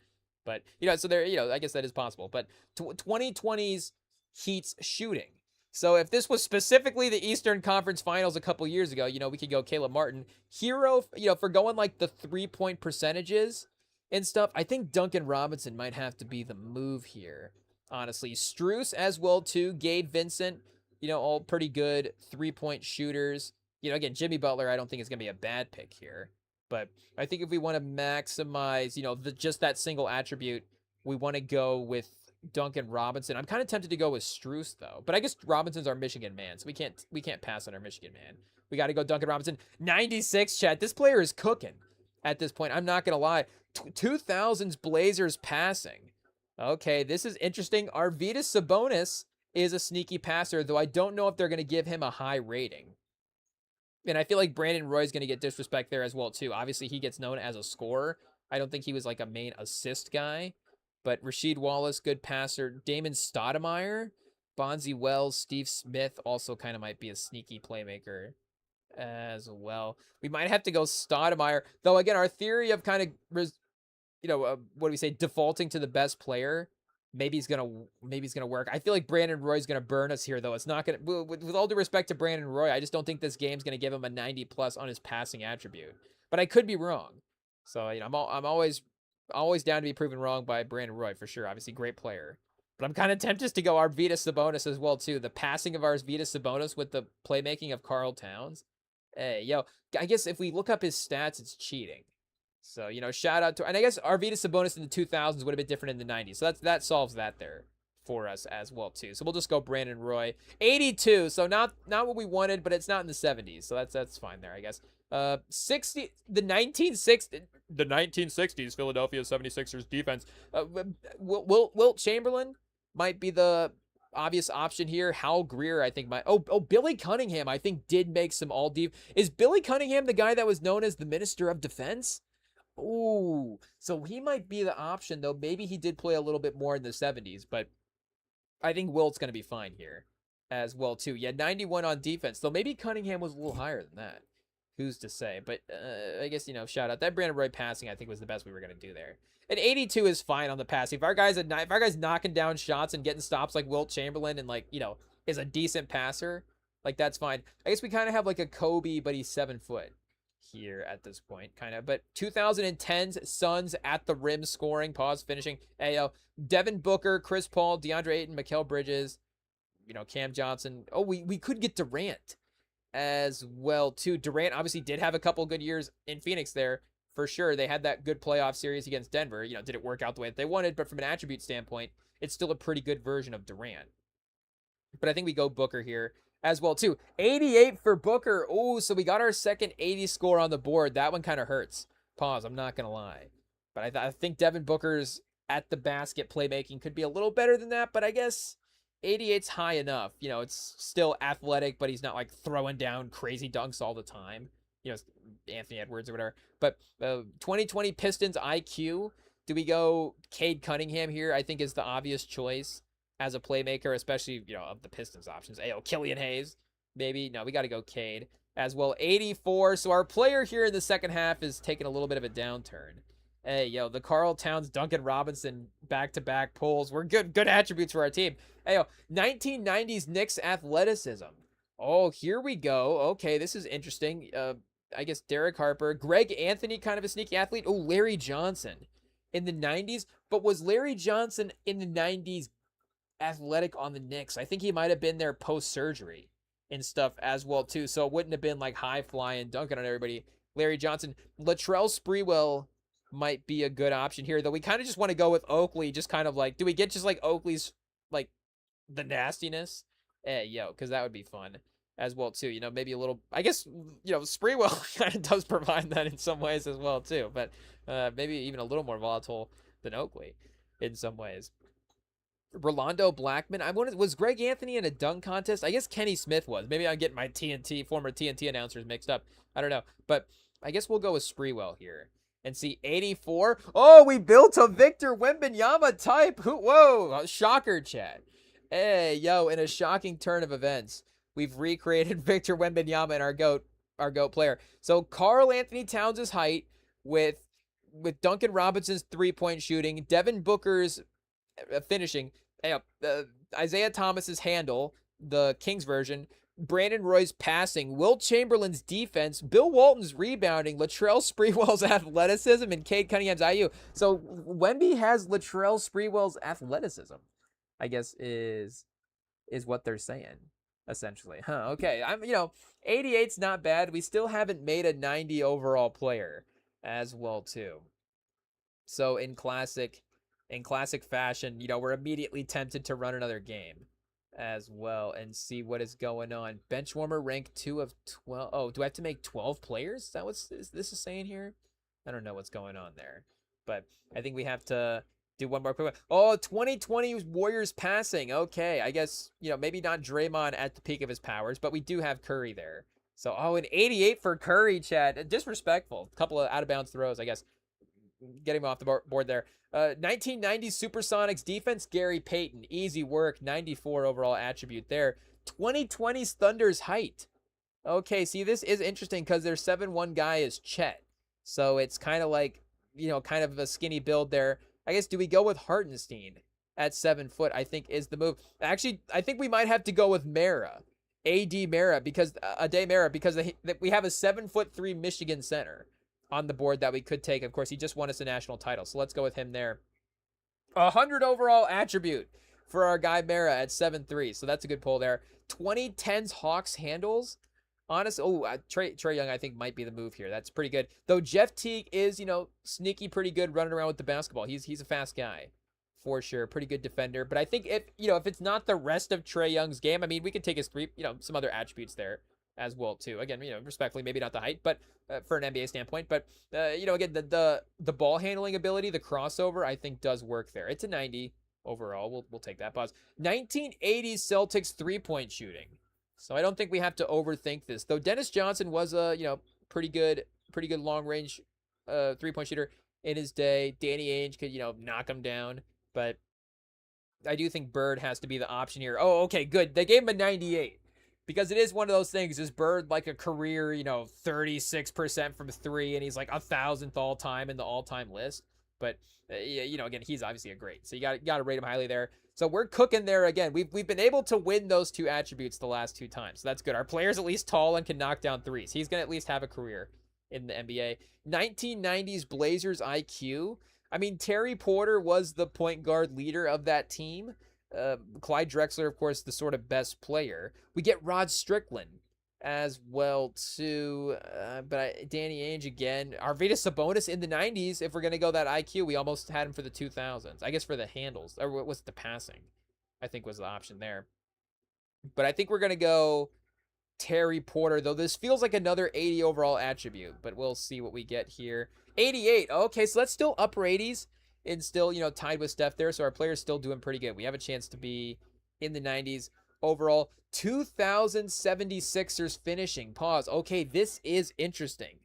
A: But, so there, I guess that is possible. But 2020's Heat's shooting. So if this was specifically the Eastern Conference Finals a couple years ago, we could go Caleb Martin. Hero, for going like the 3-point percentages and stuff, I think Duncan Robinson might have to be the move here. Honestly, Strus as well too. Gabe Vincent, all pretty good 3-point shooters. Again, Jimmy Butler, I don't think is going to be a bad pick here. But I think if we want to maximize, just that single attribute, we want to go with Duncan Robinson. I'm kind of tempted to go with Strus though, but I guess Robinson's our Michigan man, so we can't pass on our Michigan man. We got to go Duncan Robinson. 96, chat. This player is cooking at this point. I'm not gonna lie. 2000s Blazers passing. Okay, this is interesting. Arvydas Sabonis is a sneaky passer, though I don't know if they're gonna give him a high rating. And I feel like Brandon Roy's going to get disrespect there as well, too. Obviously, he gets known as a scorer. I don't think he was like a main assist guy. But Rasheed Wallace, good passer. Damon Stoudemire, Bonzi Wells, Steve Smith also kind of might be a sneaky playmaker as well. We might have to go Stoudemire. Though, again, our theory of kind of, what do we say, defaulting to the best player, maybe he's gonna work. I feel like Brandon Roy's gonna burn us here, though. It's not gonna. With all due respect to Brandon Roy, I just don't think this game's gonna give him a 90+ on his passing attribute. But I could be wrong. So I'm always down to be proven wrong by Brandon Roy for sure. Obviously, great player. But I'm kind of tempted to go Arvydas Sabonis as well too. The passing of Arvydas Sabonis with the playmaking of Karl Towns. Hey, I guess if we look up his stats, it's cheating. So, shout out to, and I guess Arvydas Sabonis in the 2000s would have been different in the 90s. So that solves that there for us as well too. So we'll just go Brandon Roy. 82. So not what we wanted, but it's not in the 70s. So that's fine there, I guess. 60, the 1960s Philadelphia 76ers defense. Wilt Chamberlain might be the obvious option here. Hal Greer, I think Billy Cunningham, I think did make some all deep. Is Billy Cunningham the guy that was known as the Minister of Defense? Ooh, so he might be the option, though. Maybe he did play a little bit more in the 70s, but I think Wilt's going to be fine here as well, too. Yeah, 91 on defense, though maybe Cunningham was a little higher than that. Who's to say? But I guess, shout out. That Brandon Roy passing, I think, was the best we were going to do there. And 82 is fine on the passing. If our guy's knocking down shots and getting stops like Wilt Chamberlain and, is a decent passer, that's fine. I guess we kind of have, a Kobe, but he's 7 foot here at this point, kind of. But 2010's Suns at the rim scoring, finishing. Devin Booker, Chris Paul, DeAndre Ayton, Mikal Bridges, Cam Johnson. Oh, we could get Durant as well too. Durant obviously did have a couple good years in Phoenix there for sure. They had that good playoff series against Denver. Did it work out the way that they wanted, but from an attribute standpoint, it's still a pretty good version of Durant. But I think we go Booker here as well too. 88 for Booker. Oh, so we got our second 80 score on the board. That one kind of hurts. I'm not gonna lie, but I think Devin Booker's at the basket playmaking could be a little better than that. But I guess 88's high enough. It's still athletic, but he's not throwing down crazy dunks all the time. Anthony Edwards or whatever. But 2020 Pistons IQ. Do we go Cade Cunningham here? I think is the obvious choice as a playmaker, especially, of the Pistons options. Killian Hayes, maybe. No, we got to go Cade as well. 84. So our player here in the second half is taking a little bit of a downturn. The Karl Towns, Duncan Robinson, back-to-back pulls. We're good attributes for our team. 1990s Knicks athleticism. Oh, here we go. Okay, this is interesting. I guess Derek Harper. Greg Anthony, kind of a sneaky athlete. Oh, Larry Johnson in the 90s. But was Larry Johnson in the 90s athletic on the Knicks? I think he might have been there post-surgery and stuff as well, too. So it wouldn't have been high-flying, dunking on everybody. Larry Johnson. Latrell Sprewell might be a good option here, though we kind of just want to go with Oakley, just kind of do we get just Oakley's, the nastiness? Because that would be fun as well, too. Maybe a little, I guess, Sprewell kind of does provide that in some ways as well, too, but maybe even a little more volatile than Oakley in some ways. Rolando Blackman. Was Greg Anthony in a dunk contest? I guess Kenny Smith was. Maybe I'm getting my former TNT announcers mixed up. I don't know, but I guess we'll go with Sprewell here. And see, 84. Oh, we built a Victor Wembanyama type. Whoa, shocker, chat. Hey, yo, in a shocking turn of events, we've recreated Victor Wembanyama and our GOAT player. So Karl Anthony Towns' height with Duncan Robinson's three-point shooting, Devin Booker's finishing, Isaiah Thomas's handle, the Kings version, Brandon Roy's passing, Will Chamberlain's defense, Bill Walton's rebounding, Latrell Sprewell's athleticism, and Cade Cunningham's IU. So Wemby has Latrell Sprewell's athleticism, I guess is what they're saying, essentially. Huh, okay. 88's not bad. We still haven't made a 90 overall player as well, too. So in classic fashion, we're immediately tempted to run another game as well and see what is going on. Benchwarmer rank 2 of 12. Oh, do I have to make 12 players? Is that what this is saying here? I don't know what's going on there. But I think we have to do one more quick one. Oh, 2020 Warriors passing. Okay, I guess, maybe not Draymond at the peak of his powers, but we do have Curry there. So, an 88 for Curry, Chad. Disrespectful. A couple of out-of-bounds throws, I guess. Getting him off the board there. 1990s Supersonics defense, Gary Payton. Easy work. 94 overall attribute there. 2020's Thunder's height. Okay, see, this is interesting because their 7'1" guy is Chet. So it's kind of like, kind of a skinny build there. I guess, do we go with Hartenstein at 7 foot? I think is the move. Actually, I think we might have to go with Mara. A.D. Mara, because we have a 7'3" Michigan center on the board that we could take. Of course, he just won us a national title, so let's go with him there. 100 overall attribute for our guy Mara at 7'3", so that's a good pull there. 2010's Hawks handles. Trae Young I think might be the move here. That's pretty good. Though Jeff Teague is, sneaky pretty good running around with the basketball. He's a fast guy for sure. Pretty good defender. But I think if it's not the rest of Trae Young's game, I mean, we could take his some other attributes there as well too. Again, respectfully, maybe not the height, but for an NBA standpoint, but again, the ball handling ability, the crossover, I think does work there. It's a 90 overall. We'll take that. Pause. 1980s Celtics 3-point shooting. So I don't think we have to overthink this. Though Dennis Johnson was a pretty good long range 3-point shooter in his day. Danny Ainge could knock him down, but I do think Bird has to be the option here. Oh, okay, good. They gave him a 98. Because it is one of those things. Is Bird like a career, 36% from 3, and he's like 1,000th all time in the all time list? But again, he's obviously a great. So you got to rate him highly there. So we're cooking there again. We've been able to win those 2 attributes the last 2 times. So that's good. Our player's at least tall and can knock down threes. He's gonna at least have a career in the NBA. 1990s Blazers IQ. I mean, Terry Porter was the point guard leader of that team. Clyde Drexler, of course, the sort of best player. We get Rod Strickland as well too, but Danny Ainge again. Arvydas Sabonis in the 90s. If we're gonna go that IQ, we almost had him for the 2000s. I guess for the handles, or what was the passing? I think was the option there. But I think we're gonna go Terry Porter, though this feels like another 80 overall attribute, but we'll see what we get here. 88. Okay, so that's still upper 80s. And still, tied with Steph there, so our player's still doing pretty good. We have a chance to be in the 90s overall. 2076ers finishing. Pause. Okay, this is interesting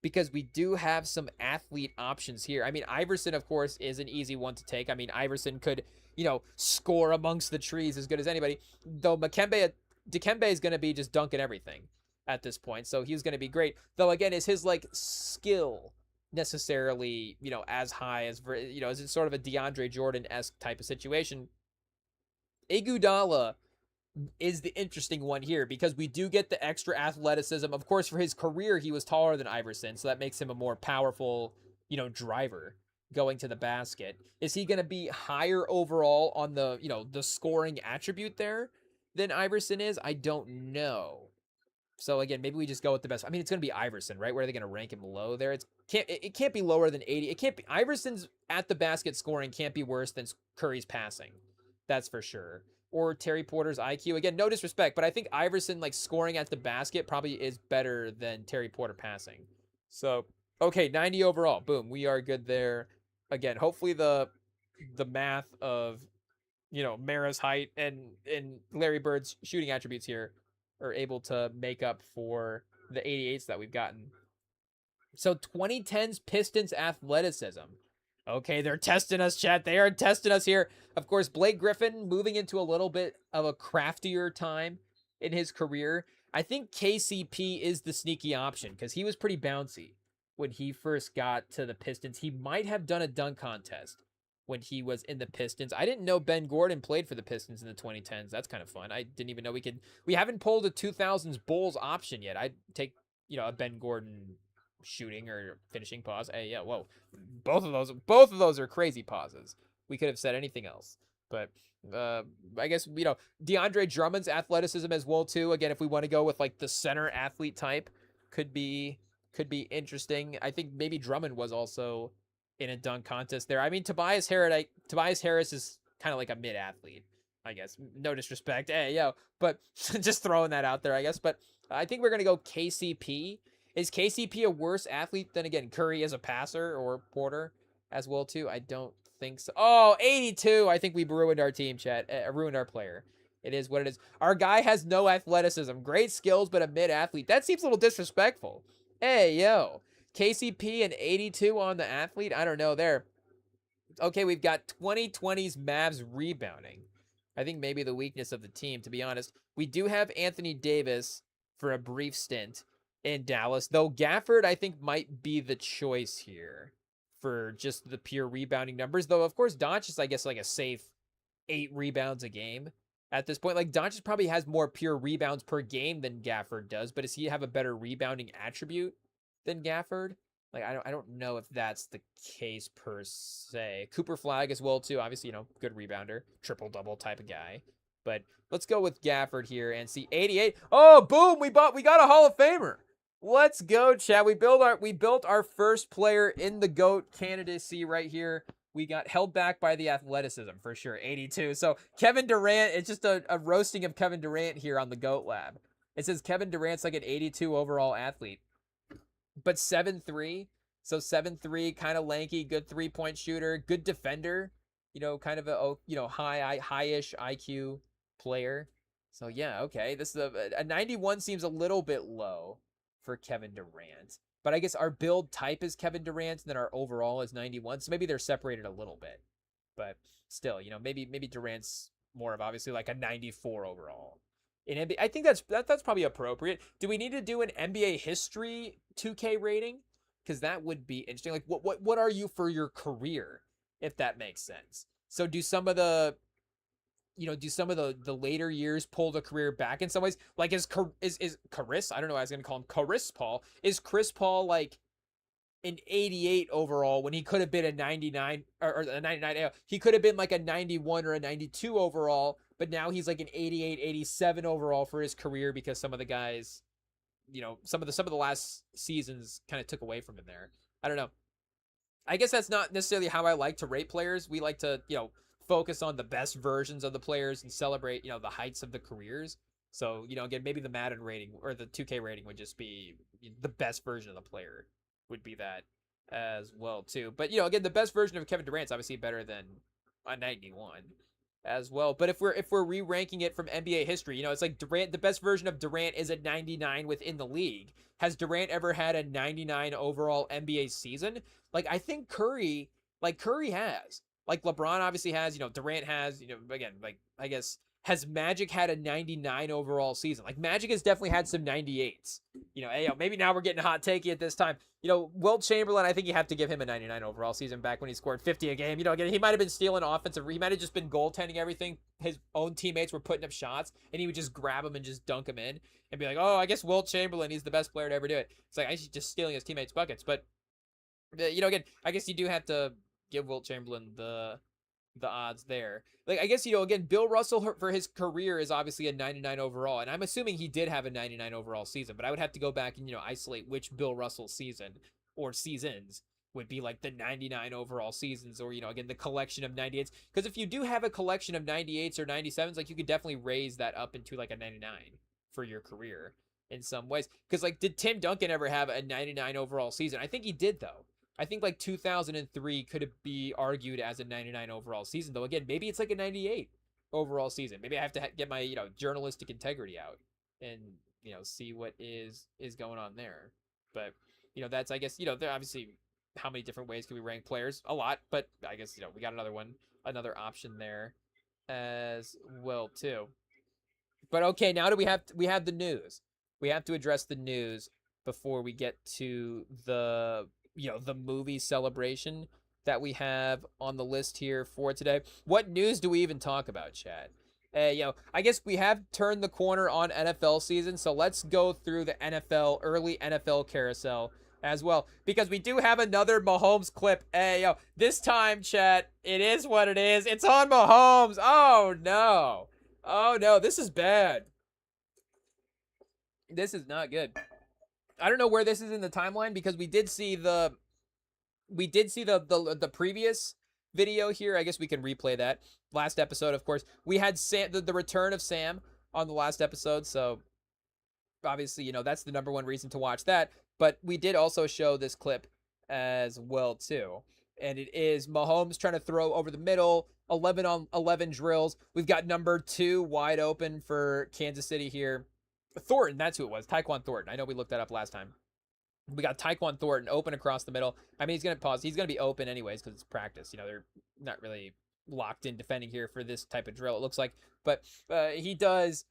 A: because we do have some athlete options here. I mean, Iverson, of course, is an easy one to take. I mean, Iverson could, score amongst the trees as good as anybody. Though Dikembe is going to be just dunking everything at this point, so he's going to be great. Though, again, is his, skill necessarily, as high as, is it sort of a DeAndre Jordan-esque type of situation? Iguodala is the interesting one here because we do get the extra athleticism. Of course, for his career, he was taller than Iverson, so that makes him a more powerful, driver going to the basket. Is he going to be higher overall on the, the scoring attribute there than Iverson is? I don't know. So again, maybe we just go with the best. I mean, it's going to be Iverson, right? Where are they going to rank him low there? It can't be lower than 80. It can't be. Iverson's at the basket scoring can't be worse than Curry's passing. That's for sure. Or Terry Porter's IQ. Again, no disrespect, but I think Iverson scoring at the basket probably is better than Terry Porter passing. So, okay, 90 overall. Boom. We are good there. Again, hopefully the math of, Mara's height and Larry Bird's shooting attributes here are able to make up for the 88s that we've gotten. So 2010's Pistons athleticism. Okay, they're testing us, chat. They are testing us here. Of course, Blake Griffin moving into a little bit of a craftier time in his career. I think KCP is the sneaky option because he was pretty bouncy when he first got to the Pistons. He might have done a dunk contest when he was in the Pistons. I didn't know Ben Gordon played for the Pistons in the 2010s. That's kind of fun. I didn't even know we could. We haven't pulled a 2000s Bulls option yet. I'd take, a Ben Gordon shooting or finishing pause. Hey, yeah, whoa. Both of those are crazy pauses. We could have said anything else. But I guess, DeAndre Drummond's athleticism as well too. Again, if we want to go with like the center athlete type, could be interesting. I think maybe Drummond was also in a dunk contest there. I mean, Tobias Harris is kind of like a mid athlete, I guess. No disrespect. Hey, but just throwing that out there, I guess. But I think we're going to go KCP. Is KCP a worse athlete than, again, Curry as a passer or Porter as well, too? I don't think so. Oh, 82. I think we ruined our team, chat. Ruined our player. It is what it is. Our guy has no athleticism. Great skills, but a mid-athlete. That seems a little disrespectful. Hey, yo. KCP and 82 on the athlete? I don't know there. Okay, we've got 2020's Mavs rebounding. I think maybe the weakness of the team, to be honest. We do have Anthony Davis for a brief stint in Dallas, though Gafford, I think, might be the choice here for just the pure rebounding numbers. Though, of course, Doncic, I guess, like a safe 8 rebounds a game at this point. Like, Doncic probably has more pure rebounds per game than Gafford does, but does he have a better rebounding attribute than Gafford? Like, I don't know if that's the case per se. Cooper Flag as well, too. Obviously, good rebounder, triple-double type of guy. But let's go with Gafford here and see 88. Oh, boom! We got a Hall of Famer. Let's go, Chad. We built our first player in the GOAT candidacy right here. We got held back by the athleticism for sure. 82. So Kevin Durant, it's just a roasting of Kevin Durant here on the GOAT lab. It says Kevin Durant's like an 82 overall athlete, but 7'3". So 7'3", kind of lanky, good 3-point shooter, good defender. Kind of a high-ish IQ player. So yeah, okay. This is a 91 seems a little bit low for Kevin Durant. But I guess our build type is Kevin Durant, and then our overall is 91. So maybe they're separated a little bit. But still, maybe Durant's more of obviously like a 94 overall. In NBA, I think that's probably appropriate. Do we need to do an NBA history 2K rating? Because that would be interesting. Like, what are you for your career, if that makes sense? So do some of the later years pull the career back in some ways? Like, is Chris, I don't know, I was going to call him Chris Paul. Is Chris Paul like an 88 overall when he could have been a 99 or a 99? He could have been like a 91 or a 92 overall, but now he's like an 88, 87 overall for his career because some of the guys, some of the last seasons kind of took away from him there. I don't know. I guess that's not necessarily how I like to rate players. We like to, focus on the best versions of the players and celebrate, the heights of the careers. So, again, maybe the Madden rating or the 2K rating would just be the best version of the player would be that as well, too. But, again, the best version of Kevin Durant's obviously better than a 91 as well. But if we're re-ranking it from NBA history, it's like Durant, the best version of Durant is a 99 within the league. Has Durant ever had a 99 overall NBA season? Like, I think Curry has. Like LeBron obviously has, Durant has, again, like, I guess, has Magic had a 99 overall season? Like, Magic has definitely had some 98s. Hey, maybe now we're getting hot takey at this time. Wilt Chamberlain, I think you have to give him a 99 overall season back when he scored 50 a game. Again, he might have been stealing offensive. He might have just been goaltending everything. His own teammates were putting up shots, and he would just grab them and just dunk them in and be like, oh, I guess Wilt Chamberlain, he's the best player to ever do it. It's like, he's just stealing his teammates' buckets. But, again, I guess you do have to give Wilt Chamberlain the odds there. Like, I guess, again, Bill Russell for his career is obviously a 99 overall, and I'm assuming he did have a 99 overall season, but I would have to go back and, isolate which Bill Russell season or seasons would be like the 99 overall seasons, or, again, the collection of 98s. Because if you do have a collection of 98s or 97s, like, you could definitely raise that up into like a 99 for your career in some ways. Because, like, did Tim Duncan ever have a 99 overall season? I think he did, though. I think like 2003 could be argued as a 99 overall season, though. Again, maybe it's like a 98 overall season. Maybe I have to get my journalistic integrity out and see what is going on there. But that's, I guess, they're obviously how many different ways can we rank players? A lot, but I guess, we got another option there as well too. But okay, now we have the news. We have to address the news before we get to the movie celebration that we have on the list here for today. What news do we even talk about, Chad? I guess we have turned the corner on NFL season, so let's go through the early NFL carousel as well, because we do have another Mahomes clip. This time, Chad, it is what it is. It's on Mahomes. Oh no. Oh no, this is bad. This is not good. I don't know where this is in the timeline, because we did see the previous video here. I guess we can replay that. Last episode, of course. We had the return of Sam on the last episode, so obviously, that's the number one reason to watch that. But we did also show this clip as well too. And it is Mahomes trying to throw over the middle, 11 on 11 drills. We've got number 2 wide open for Kansas City here. Thornton, that's who it was. Tyquan Thornton. I know we looked that up last time. We got Tyquan Thornton open across the middle. I mean, he's going to pause. He's going to be open anyways because it's practice. They're not really locked in defending here for this type of drill, it looks like. But he does,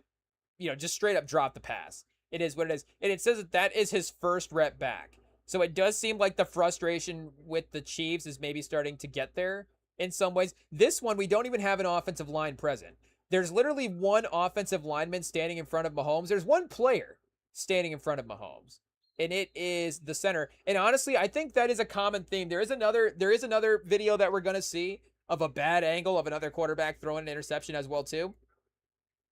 A: just straight up drop the pass. It is what it is. And it says that is his first rep back. So it does seem like the frustration with the Chiefs is maybe starting to get there in some ways. This one, we don't even have an offensive line present. There's literally one offensive lineman standing in front of Mahomes. There's one player standing in front of Mahomes, and it is the center. And honestly, I think that is a common theme. There is another video that we're going to see of a bad angle of another quarterback throwing an interception as well too.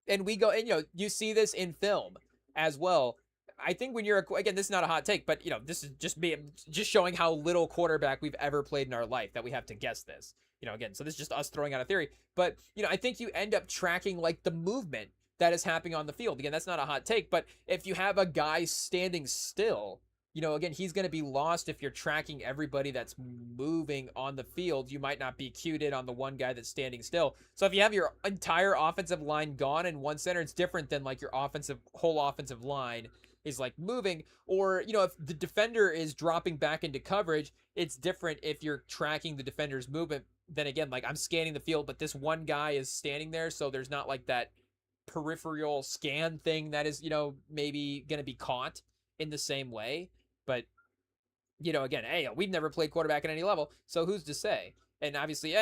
A: And we go, and you see this in film as well. I think when you're, again, this is not a hot take, but this is just me, just showing how little quarterback we've ever played in our life that we have to guess this. Again, so this is just us throwing out a theory. But, I think you end up tracking like the movement that is happening on the field. Again, that's not a hot take, but if you have a guy standing still, again, he's going to be lost if you're tracking everybody that's moving on the field. You might not be cued in on the one guy that's standing still. So if you have your entire offensive line gone in one center, it's different than like your whole offensive line is like moving, or if the defender is dropping back into coverage, it's different if you're tracking the defender's movement. Then again, like I'm scanning the field, but this one guy is standing there, so there's not like that peripheral scan thing that is maybe gonna be caught in the same way. But again, we've never played quarterback at any level, so who's to say? And obviously,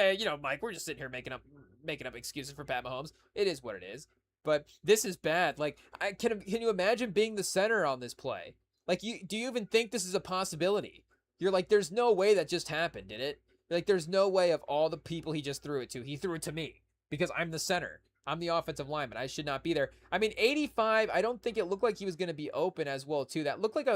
A: Mike, we're just sitting here making up excuses for Pat Mahomes. It is what it is. But this is bad. Like, can you imagine being the center on this play? Like, do you even think this is a possibility? You're like, there's no way that just happened, did it? Like, there's no way of all the people he just threw it to. He threw it to me because I'm the center. I'm the offensive lineman. I should not be there. I mean, 85, I don't think it looked like he was going to be open as well, too. That looked like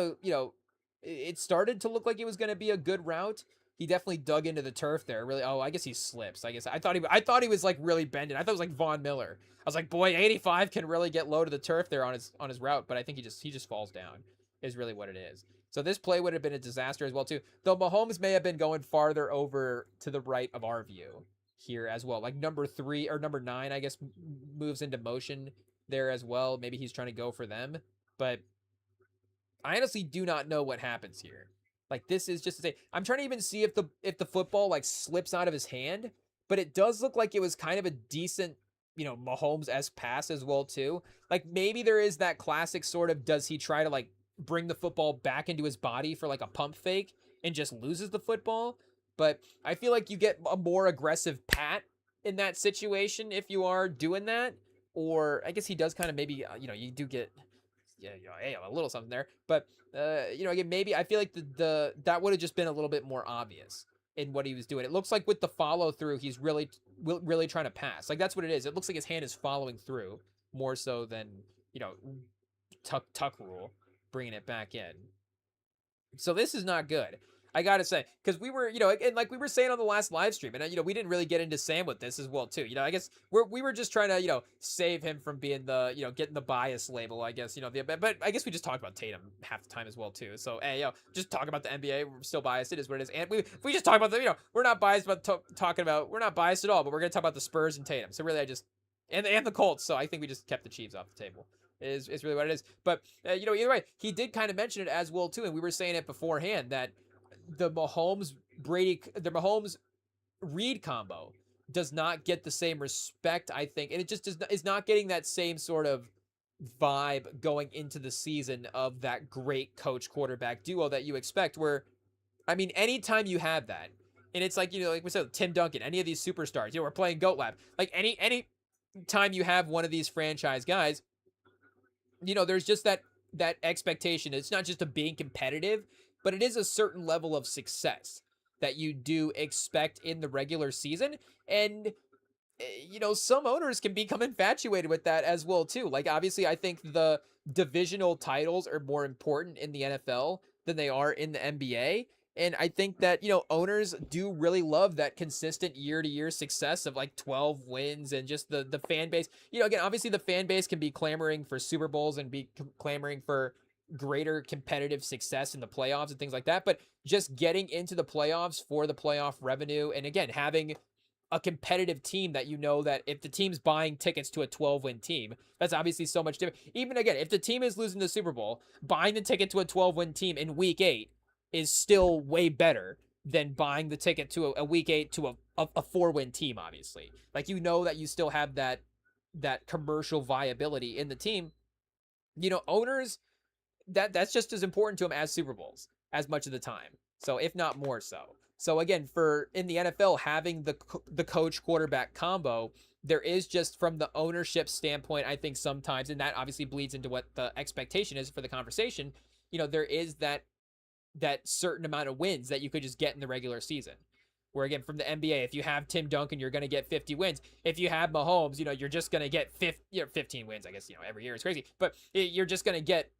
A: it started to look like it was going to be a good route. He definitely dug into the turf there. Really, I guess he slips. I thought he was like really bending. I thought it was like Von Miller. I was like, boy, 85 can really get low to the turf there on his route, but I think he just falls down is really what it is. So this play would have been a disaster as well too. Though Mahomes may have been going farther over to the right of our view here as well. Like number 3 or number 9, I guess, moves into motion there as well. Maybe he's trying to go for them, but I honestly do not know what happens here. Like, this is just to say, I'm trying to even see if the football like slips out of his hand, but it does look like it was kind of a decent, Mahomes-esque pass as well too. Like, maybe there is that classic sort of, does he try to like bring the football back into his body for like a pump fake and just loses the football? But I feel like you get a more aggressive pat in that situation if you are doing that. Or I guess he does kind of maybe, you do get a little something there. But, again, maybe I feel like that would have just been a little bit more obvious in what he was doing. It looks like with the follow through, he's really trying to pass. Like, that's what it is. It looks like his hand is following through more so than, tuck rule, bringing it back in. So this is not good, I gotta say, because we were, and like we were saying on the last live stream, and we didn't really get into Sam with this as well too. I guess we were just trying to, save him from being the, getting the bias label, I guess, but I guess we just talked about Tatum half the time as well too. So hey, just talk about the NBA. We're still biased. It is what it is. And we just talk about the, we're not biased about we're not biased at all, but we're gonna talk about the Spurs and Tatum. So really, and the Colts. So I think we just kept the Chiefs off the table. Is really what it is. But either way, he did kind of mention it as well too, and we were saying it beforehand that the Mahomes Reed combo does not get the same respect, I think, and it just is not getting that same sort of vibe going into the season of that great coach quarterback duo that you expect. Where, I mean, anytime you have that, and it's like, like we said, Tim Duncan, any of these superstars, we're playing Goat Lab, like any time you have one of these franchise guys, there's just that expectation. It's not just a being competitive, but it is a certain level of success that you do expect in the regular season. And some owners can become infatuated with that as well too. Like, obviously, I think the divisional titles are more important in the NFL than they are in the NBA. And I think that, owners do really love that consistent year to year success of like 12 wins, and just the fan base. Again, obviously the fan base can be clamoring for Super Bowls and be clamoring for greater competitive success in the playoffs and things like that. But just getting into the playoffs for the playoff revenue, and again, having a competitive team that that if the team's buying tickets to a 12-win team, that's obviously so much different. Even again, if the team is losing the Super Bowl, buying the ticket to a 12-win team in week 8 is still way better than buying the ticket to a week 8 to a 4-win team, obviously. Like, that you still have that commercial viability in the team. Owners, that's just as important to them as Super Bowls, as much of the time. So if not more so. So again, in the NFL, having the coach quarterback combo, there is, just from the ownership standpoint, I think sometimes, and that obviously bleeds into what the expectation is for the conversation, there is that certain amount of wins that you could just get in the regular season. Where again, from the NBA, if you have Tim Duncan, you're going to get 50 wins. If you have Mahomes, you're just going to get 15 wins, I guess, every year is crazy, but you're just going to get,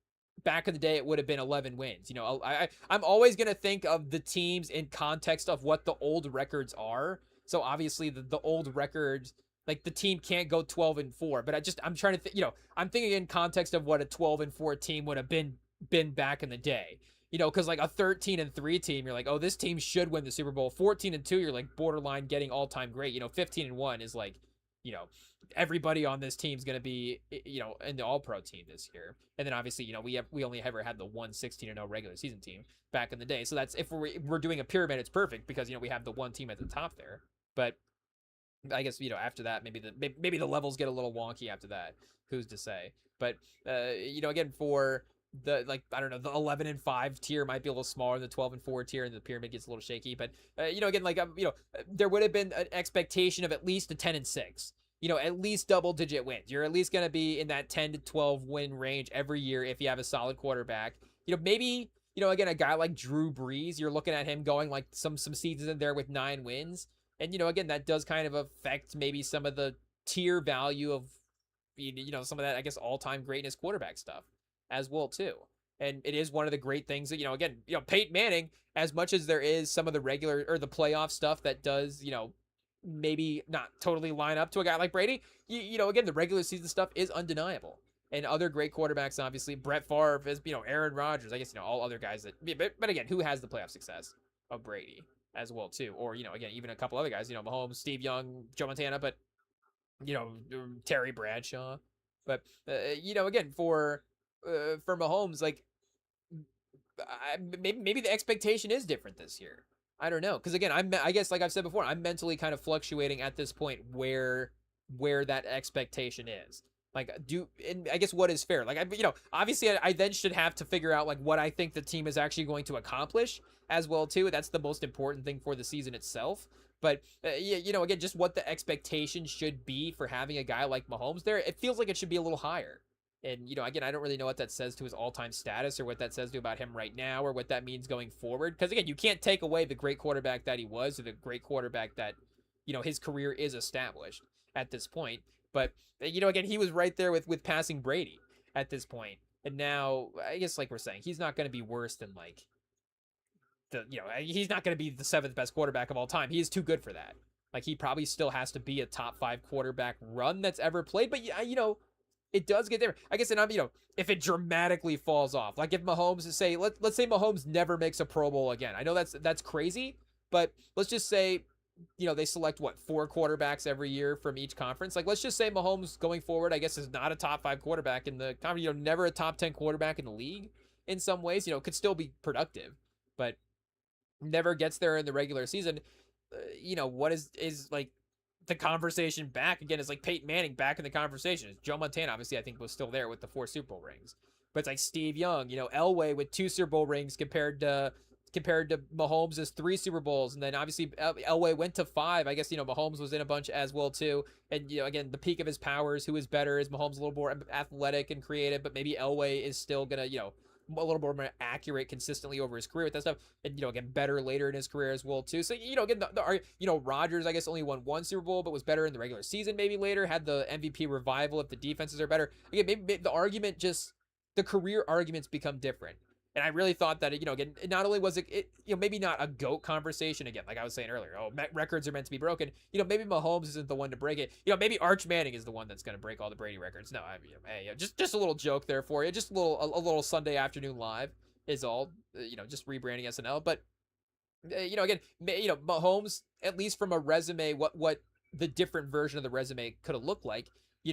A: back in the day, it would have been 11 wins. I'm always going to think of the teams in context of what the old records are. So obviously the old records, like the team can't go 12-4, but I'm trying to think, I'm thinking in context of what a 12-4 team would have been back in the day. Because like a 13-3 team, you're like, oh, this team should win the Super Bowl. 14-2, you're like borderline getting all-time great. 15-1 is like, everybody on this team's going to be, in the all-pro team this year. And then obviously, we only ever had the 16-0 regular season team back in the day. So that's, if we're doing a pyramid, it's perfect because, we have the one team at the top there. But I guess, after that, maybe the levels get a little wonky after that. Who's to say? But, again, for the, like, I don't know, the 11-5 tier might be a little smaller than the 12-4 tier, and the pyramid gets a little shaky. But, again, like, there would have been an expectation of at least a 10-6. At least double-digit wins. You're at least going to be in that 10 to 12 win range every year if you have a solid quarterback. Maybe, again, a guy like Drew Brees, you're looking at him going like some seasons in there with 9 wins. And, again, that does kind of affect maybe some of the tier value of, some of that, I guess, all-time greatness quarterback stuff as well, too. And it is one of the great things that, again, Peyton Manning, as much as there is some of the regular or the playoff stuff that does, maybe not totally line up to a guy like Brady, again, the regular season stuff is undeniable. And other great quarterbacks, obviously, Brett Favre, as Aaron Rodgers, I guess, all other guys that, but again, who has the playoff success of Brady as well, too? Or, again, even a couple other guys, Mahomes, Steve Young, Joe Montana, but, Terry Bradshaw. But, again, for Mahomes, like, maybe the expectation is different this year. I don't know, because again, I guess, like I've said before, I'm mentally kind of fluctuating at this point where that expectation is. Like, and I guess what is fair? Like, obviously, I then should have to figure out like what I think the team is actually going to accomplish as well too. That's the most important thing for the season itself. But again, just what the expectation should be for having a guy like Mahomes there, it feels like it should be a little higher. And, again, I don't really know what that says to his all-time status or what that says to about him right now or what that means going forward. Because, again, you can't take away the great quarterback that he was or the great quarterback that, his career is established at this point. But, again, he was right there with passing Brady at this point. And now, I guess, like we're saying, he's not going to be worse than, like, he's not going to be the 7th best quarterback of all time. He is too good for that. Like, he probably still has to be a top 5 quarterback run that's ever played. But, it does get there. I guess, and if it dramatically falls off, like if Mahomes let's say Mahomes never makes a Pro Bowl again. I know that's crazy, but let's just say, they select 4 quarterbacks every year from each conference. Like, let's just say Mahomes going forward, I guess, is not a top 5 quarterback in the conference. Never a top 10 quarterback in the league in some ways. Could still be productive, but never gets there in the regular season. What is like the conversation back again is like Peyton Manning back in the conversation. Joe Montana, obviously, I think was still there with the 4 Super Bowl rings, but it's like Steve Young, Elway with 2 Super Bowl rings compared to Mahomes' 3 Super Bowls, and then obviously Elway went to 5. I guess Mahomes was in a bunch as well too, and again the peak of his powers, who is better? Is Mahomes a little more athletic and creative, but maybe Elway is still gonna a little more accurate consistently over his career with that stuff, and again better later in his career as well too. So again Rodgers I guess only won 1 Super Bowl, but was better in the regular season. Maybe later had the MVP revival if the defenses are better. Again, maybe the career arguments become different. And I really thought that, again, not only was it maybe not a GOAT conversation, again, like I was saying earlier, records are meant to be broken. Maybe Mahomes isn't the one to break it. Maybe Arch Manning is the one that's going to break all the Brady records. No, hey, just a little joke there for you. Just a little Sunday afternoon live is all, just rebranding SNL. But, again, Mahomes, at least from a resume, what the different version of the resume could have looked like,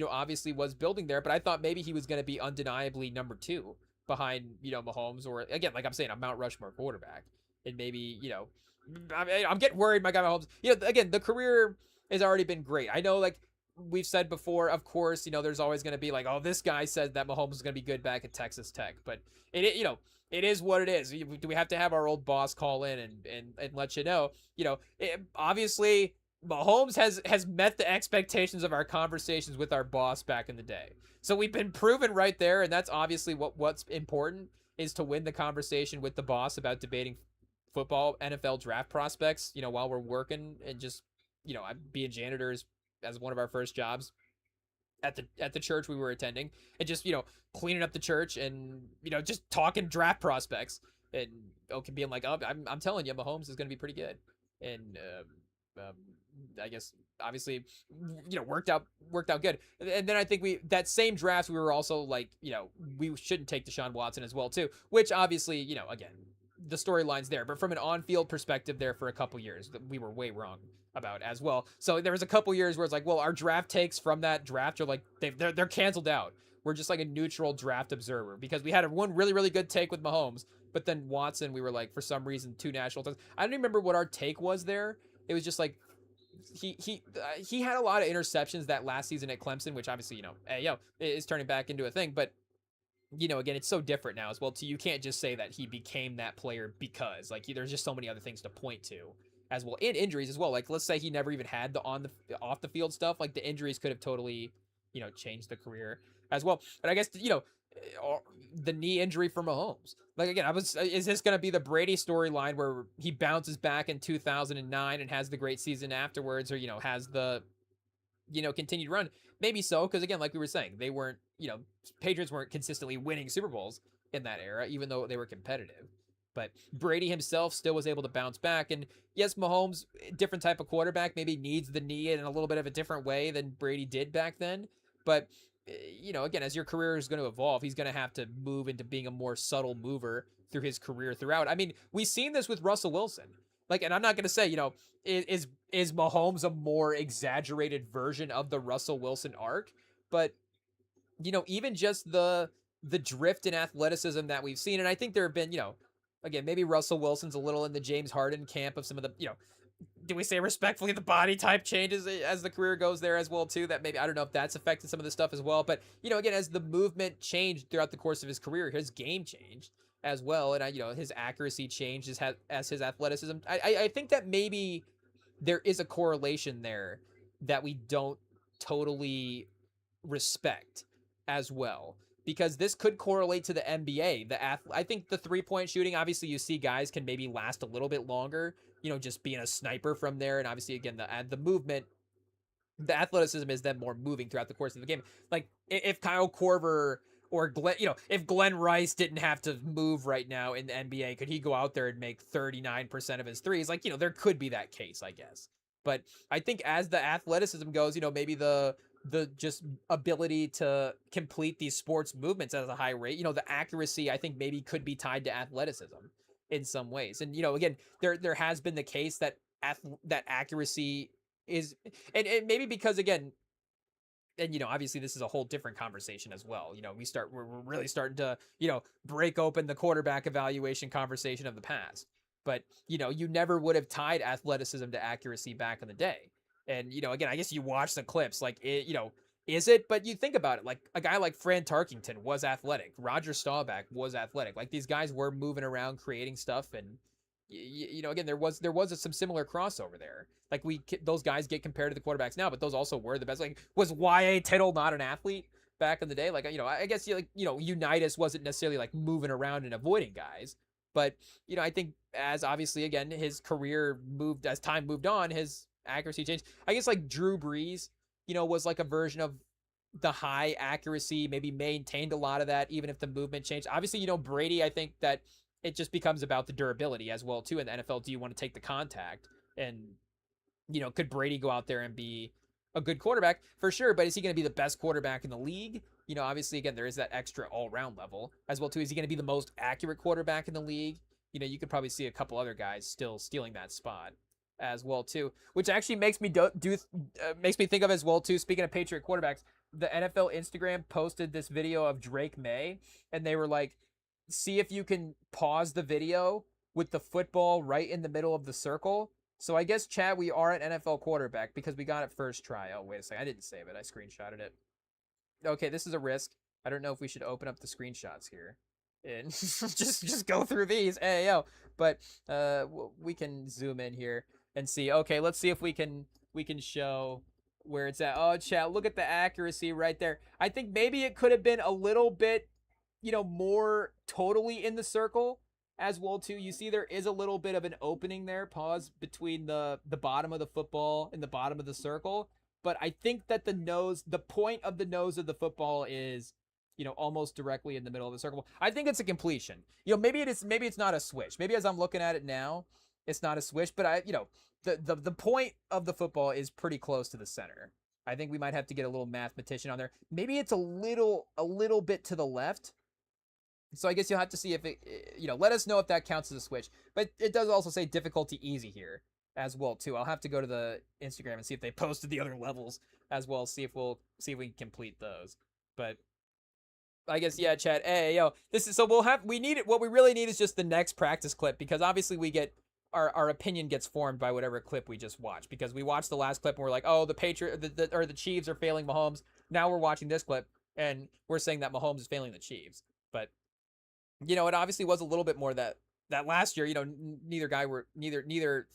A: obviously was building there. But I thought maybe he was going to be undeniably number 2. Behind Mahomes, or again, like I'm saying, a Mount Rushmore quarterback, and maybe I'm getting worried. My guy Mahomes, again, the career has already been great. I know, like we've said before, of course, there's always going to be like, oh, this guy said that Mahomes is going to be good back at Texas Tech, but it is what it is. Do we have to have our old boss call in and let you know? Obviously Mahomes has met the expectations of our conversations with our boss back in the day. So we've been proven right there, and that's obviously what's important, is to win the conversation with the boss about debating football, NFL draft prospects, while we're working, and just, being janitors as one of our first jobs at the church we were attending, and just, cleaning up the church and, just talking draft prospects, and being like, oh, I'm telling you, Mahomes is going to be pretty good. And I guess obviously worked out good. And then I think that same draft we were also like, we shouldn't take Deshaun Watson as well too, which obviously again, the storyline's there, but from an on-field perspective there for a couple years we were way wrong about as well. So there was a couple years where it's like, well, our draft takes from that draft are like they're canceled out. We're just like a neutral draft observer, because we had one really, really good take with Mahomes, but then Watson, we were like, for some reason, 2 national titles. I don't even remember what our take was there. It was just like he had a lot of interceptions that last season at Clemson, which obviously is turning back into a thing. But again, it's so different now as well too. You can't just say that he became that player because like there's just so many other things to point to as well, and injuries as well. Like let's say he never even had the off the field stuff. Like the injuries could have totally changed the career as well. And I guess the knee injury for Mahomes. Like again, is this going to be the Brady storyline where he bounces back in 2009 and has the great season afterwards, or has the continued run? Maybe so, because again, like we were saying, they weren't Patriots weren't consistently winning Super Bowls in that era, even though they were competitive. But Brady himself still was able to bounce back. And yes, Mahomes, different type of quarterback, maybe needs the knee in a little bit of a different way than Brady did back then. But again, as your career is going to evolve, he's going to have to move into being a more subtle mover through his career throughout. I mean, we've seen this with Russell Wilson. Like, and I'm not going to say, is Mahomes a more exaggerated version of the Russell Wilson arc? But, even just the drift in athleticism that we've seen, and I think there have been, again, maybe Russell Wilson's a little in the James Harden camp of some of the, do we say respectfully, the body type changes as the career goes there as well too, that maybe, I don't know if that's affected some of the stuff as well, but again, as the movement changed throughout the course of his career, his game changed as well, and his accuracy changed as his athleticism. I think that maybe there is a correlation there that we don't totally respect as well, because this could correlate to the NBA. I think the 3-point shooting, obviously you see guys can maybe last a little bit longer, just being a sniper from there. And obviously, again, the movement, the athleticism is then more moving throughout the course of the game. Like if Kyle Korver or Glenn, if Glenn Rice didn't have to move right now in the NBA, could he go out there and make 39% of his threes? Like, there could be that case, I guess. But I think as the athleticism goes, maybe the just ability to complete these sports movements at a high rate, the accuracy, I think maybe could be tied to athleticism in some ways. And, again, there has been the case that that accuracy is, and maybe because, again, and, obviously this is a whole different conversation as well. We're really starting to, break open the quarterback evaluation conversation of the past. but you never would have tied athleticism to accuracy back in the day. And again, I guess you watch the clips, like is it? But you think about it, like a guy like Fran Tarkington was athletic, Roger Staubach was athletic. Like these guys were moving around, creating stuff, and again, there was some similar crossover there. Like those guys get compared to the quarterbacks now, but those also were the best. Like was Y.A. Tittle not an athlete back in the day? Like I guess Unitas wasn't necessarily like moving around and avoiding guys, but I think as obviously again his career moved as time moved on, his accuracy changed. I guess like Drew Brees, was like a version of the high accuracy, maybe maintained a lot of that, even if the movement changed. Obviously, Brady, I think that it just becomes about the durability as well, too, in the NFL. Do you want to take the contact? And, could Brady go out there and be a good quarterback? For sure, but is he going to be the best quarterback in the league? Obviously, again, there is that extra all-round level as well, too. Is he going to be the most accurate quarterback in the league? You could probably see a couple other guys still stealing that spot as well, too, which actually makes me makes me think of as well, too, speaking of Patriot quarterbacks, the NFL Instagram posted this video of Drake May, and they were like, see if you can pause the video with the football right in the middle of the circle. So I guess, Chad, we are an NFL quarterback because we got it first try. Oh, wait a second. I didn't save it. I screenshotted it. Okay, this is a risk. I don't know if we should open up the screenshots here and just go through these. Hey, yo. But we can zoom in here and see. Okay, let's see if we can show where it's at. Oh, Chad, look at the accuracy right there. I think maybe it could have been a little bit more totally in the circle as well, too. You see there is a little bit of an opening there, pause between the bottom of the football and the bottom of the circle. But I think that the point of the nose of the football is, almost directly in the middle of the circle. I think it's a completion. Maybe it's not a switch. Maybe as I'm looking at it now, it's not a switch, but the point of the football is pretty close to the center. I think we might have to get a little mathematician on there. Maybe it's a little bit to the left. So I guess you'll have to see if it, let us know if that counts as a switch. But it does also say difficulty easy here as well, too. I'll have to go to the Instagram and see if they posted the other levels as well. See if we can complete those. But I guess, yeah, Chad. Hey, yo, we need it. What we really need is just the next practice clip, because obviously we get our opinion gets formed by whatever clip we just watched, because we watched the last clip and we're like, oh, the Chiefs are failing Mahomes. Now we're watching this clip and we're saying that Mahomes is failing the Chiefs. But it obviously was a little bit more that last year, neither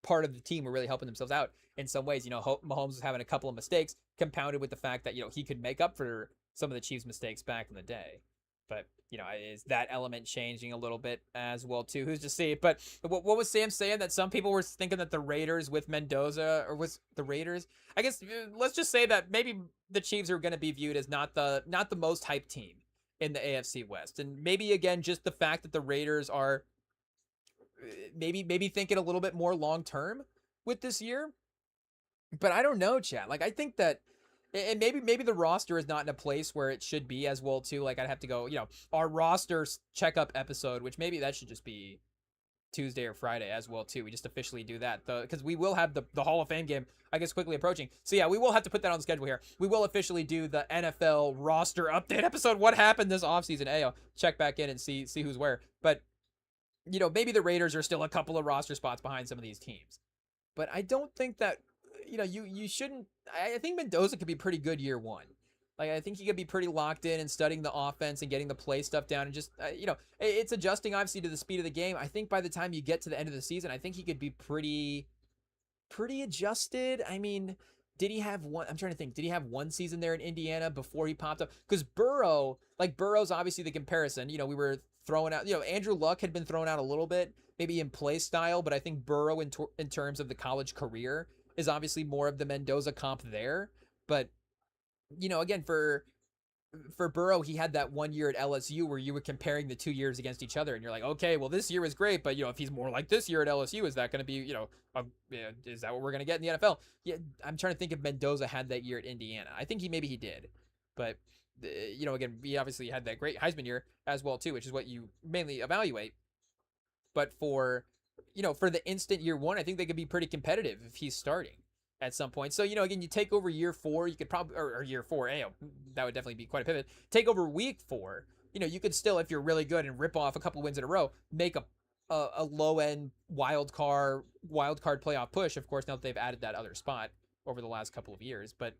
A: part of the team were really helping themselves out in some ways. Mahomes was having a couple of mistakes compounded with the fact that, he could make up for some of the Chiefs' mistakes back in the day. But, is that element changing a little bit as well, too? Who's to see? But what was Sam saying? That some people were thinking that the Raiders with Mendoza, or was the Raiders? I guess let's just say that maybe the Chiefs are going to be viewed as not the most hyped team in the AFC West. And maybe, again, just the fact that the Raiders are maybe thinking a little bit more long-term with this year. But I don't know, Chad. Like, I think that, and maybe the roster is not in a place where it should be as well, too. Like, I'd have to go, our roster checkup episode, which maybe that should just be Tuesday or Friday as well, too. We just officially do that, because we will have the Hall of Fame game, I guess, quickly approaching. So yeah, we will have to put that on the schedule here. We will officially do the NFL roster update episode. What happened this offseason? Ayo, check back in and see who's where. But maybe the Raiders are still a couple of roster spots behind some of these teams. But I don't think that you shouldn't. I think Mendoza could be pretty good year one. Like, I think he could be pretty locked in and studying the offense and getting the play stuff down, and just, it's adjusting, obviously, to the speed of the game. I think by the time you get to the end of the season, I think he could be pretty adjusted. I mean, did he have one? I'm trying to think. Did he have one season there in Indiana before he popped up? Because Burrow's obviously the comparison. We were throwing out, Andrew Luck had been thrown out a little bit, maybe in play style, but I think Burrow in terms of the college career is obviously more of the Mendoza comp there. But again, for Burrow, he had that 1 year at LSU where you were comparing the 2 years against each other, and you're like, okay, well, this year was great, but if he's more like this year at LSU, is that going to be, is that what we're going to get in the NFL? Yeah, I'm trying to think if Mendoza had that year at Indiana. I think maybe he did, but again, he obviously had that great Heisman year as well too, which is what you mainly evaluate. But for the instant year one, I think they could be pretty competitive if he's starting at some point. So, again, you take over year 4, you could probably, or year 4, that would definitely be quite a pivot. Take over week 4, you could still, if you're really good and rip off a couple wins in a row, make a a low end wild card playoff push. Of course, now that they've added that other spot over the last couple of years, but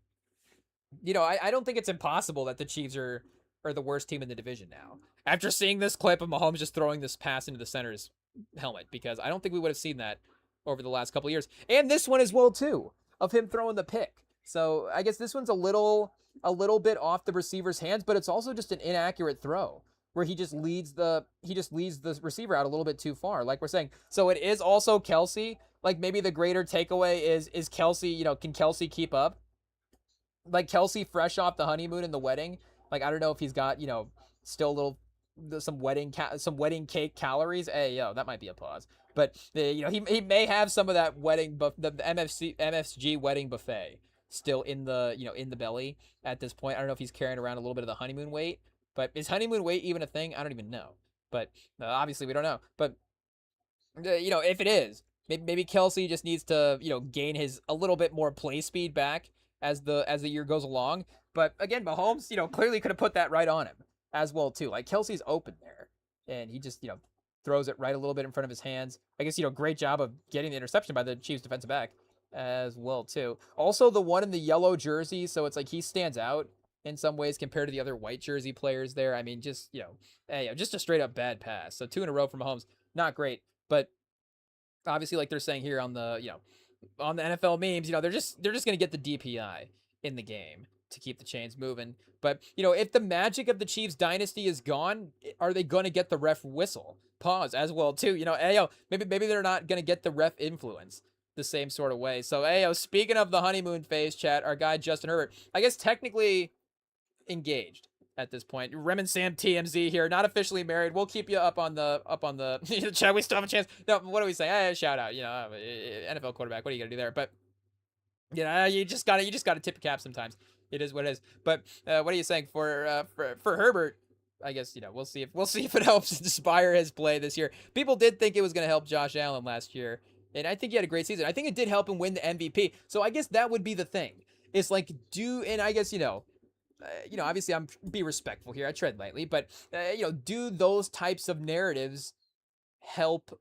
A: I don't think it's impossible that the Chiefs are the worst team in the division now. After seeing this clip of Mahomes just throwing this pass into the center's helmet, because I don't think we would have seen that over the last couple of years, and this one as well too, of him throwing the pick. So I guess this one's a little bit off the receiver's hands, but it's also just an inaccurate throw where he just leads the receiver out a little bit too far, like we're saying. So it is also Kelsey. Like maybe the greater takeaway is Kelsey. Can Kelsey keep up? Like Kelsey fresh off the honeymoon and the wedding. Like I don't know if he's got still a little some wedding cake calories. Hey that might be a pause. But he may have some of that the MFG wedding buffet still in the in the belly at this point. I don't know if he's carrying around a little bit of the honeymoon weight, but is honeymoon weight even a thing? I don't even know. But obviously we don't know. But if it is, maybe Kelsey just needs to gain his a little bit more play speed back as the year goes along. But again, Mahomes clearly could have put that right on him as well too. Like Kelsey's open there, and he just throws it right a little bit in front of his hands. I guess great job of getting the interception by the Chiefs defensive back as well too. Also the one in the yellow jersey, so it's like he stands out in some ways compared to the other white jersey players there. I mean, just just a straight up bad pass. So 2 in a row from Mahomes, not great. But obviously, like they're saying here on the on the NFL memes, they're just gonna get the DPI in the game to keep the chains moving. But if the magic of the Chiefs dynasty is gone, are they gonna get the ref whistle? Pause as well too. Maybe they're not gonna get the ref influence the same sort of way. So speaking of the honeymoon phase, chat, our guy Justin Herbert, I guess technically engaged at this point. Rem and Sam TMZ here, not officially married. We'll keep you up on the chat. We still have a chance. No, what do we say? Hey, shout out. NFL quarterback. What are you gonna do there? But you just gotta tip your cap sometimes. It is what it is. But what are you saying for Herbert? I guess we'll see if it helps inspire his play this year. People did think it was gonna help Josh Allen last year, and I think he had a great season. I think it did help him win the MVP. So I guess that would be the thing. It's like and I guess obviously I'm be respectful here. I tread lightly, but do those types of narratives help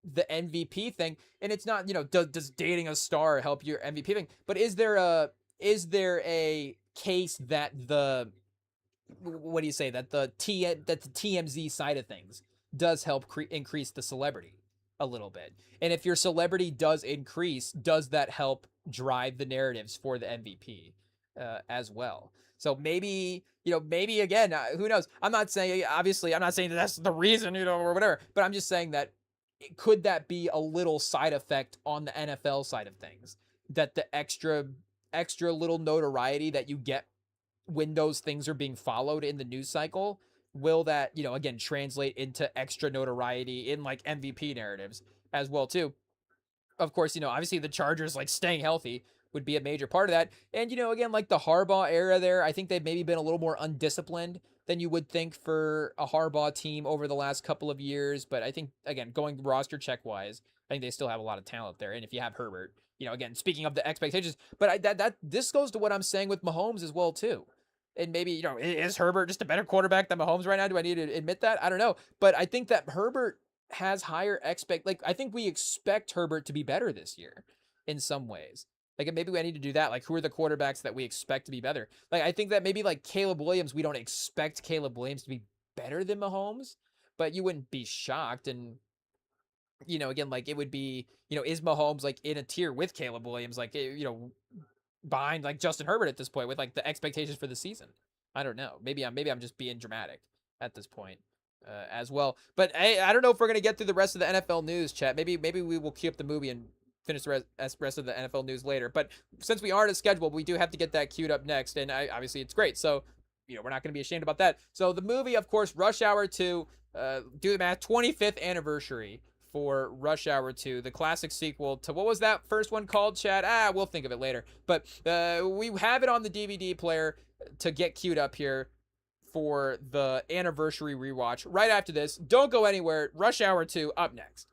A: the MVP thing? And it's not, does dating a star help your MVP thing? But is there a case that what do you say, that the TMZ side of things does help increase the celebrity a little bit? And if your celebrity does increase, does that help drive the narratives for the MVP as well? So maybe again, who knows? I'm not saying that that's the reason, or whatever, but I'm just saying that could that be a little side effect on the NFL side of things, that the extra little notoriety that you get when those things are being followed in the news cycle, will that, again, translate into extra notoriety in like MVP narratives as well too? Of course, obviously the Chargers like staying healthy would be a major part of that. And, again, like the Harbaugh era there, I think they've maybe been a little more undisciplined than you would think for a Harbaugh team over the last couple of years. But I think, again, going roster check wise, I think they still have a lot of talent there. And if you have Herbert, again, speaking of the expectations, but this goes to what I'm saying with Mahomes as well, too. And maybe, is Herbert just a better quarterback than Mahomes right now? Do I need to admit that? I don't know. But I think that Herbert has higher I think we expect Herbert to be better this year in some ways. Like maybe we need to do that. Like who are the quarterbacks that we expect to be better? Like I think that maybe like Caleb Williams, we don't expect Caleb Williams to be better than Mahomes, but you wouldn't be shocked. And again, like it would be, is Mahomes like in a tier with Caleb Williams, like behind like Justin Herbert at this point with like the expectations for the season? I don't know. Maybe I'm just being dramatic at this point. As well. But hey, I don't know if we're gonna get through the rest of the NFL news, chat. Maybe we will queue up the movie and finish the rest of the NFL news later. But since we aren't as scheduled, we do have to get that queued up next, and obviously it's great. So we're not gonna be ashamed about that. So the movie, of course, Rush Hour 2. Do the math. 25th anniversary for Rush Hour 2, the classic sequel to what was that first one called, chat? We'll think of it later. But we have it on the DVD player to get queued up here for the anniversary rewatch right after this. Don't go anywhere. Rush Hour 2 up next.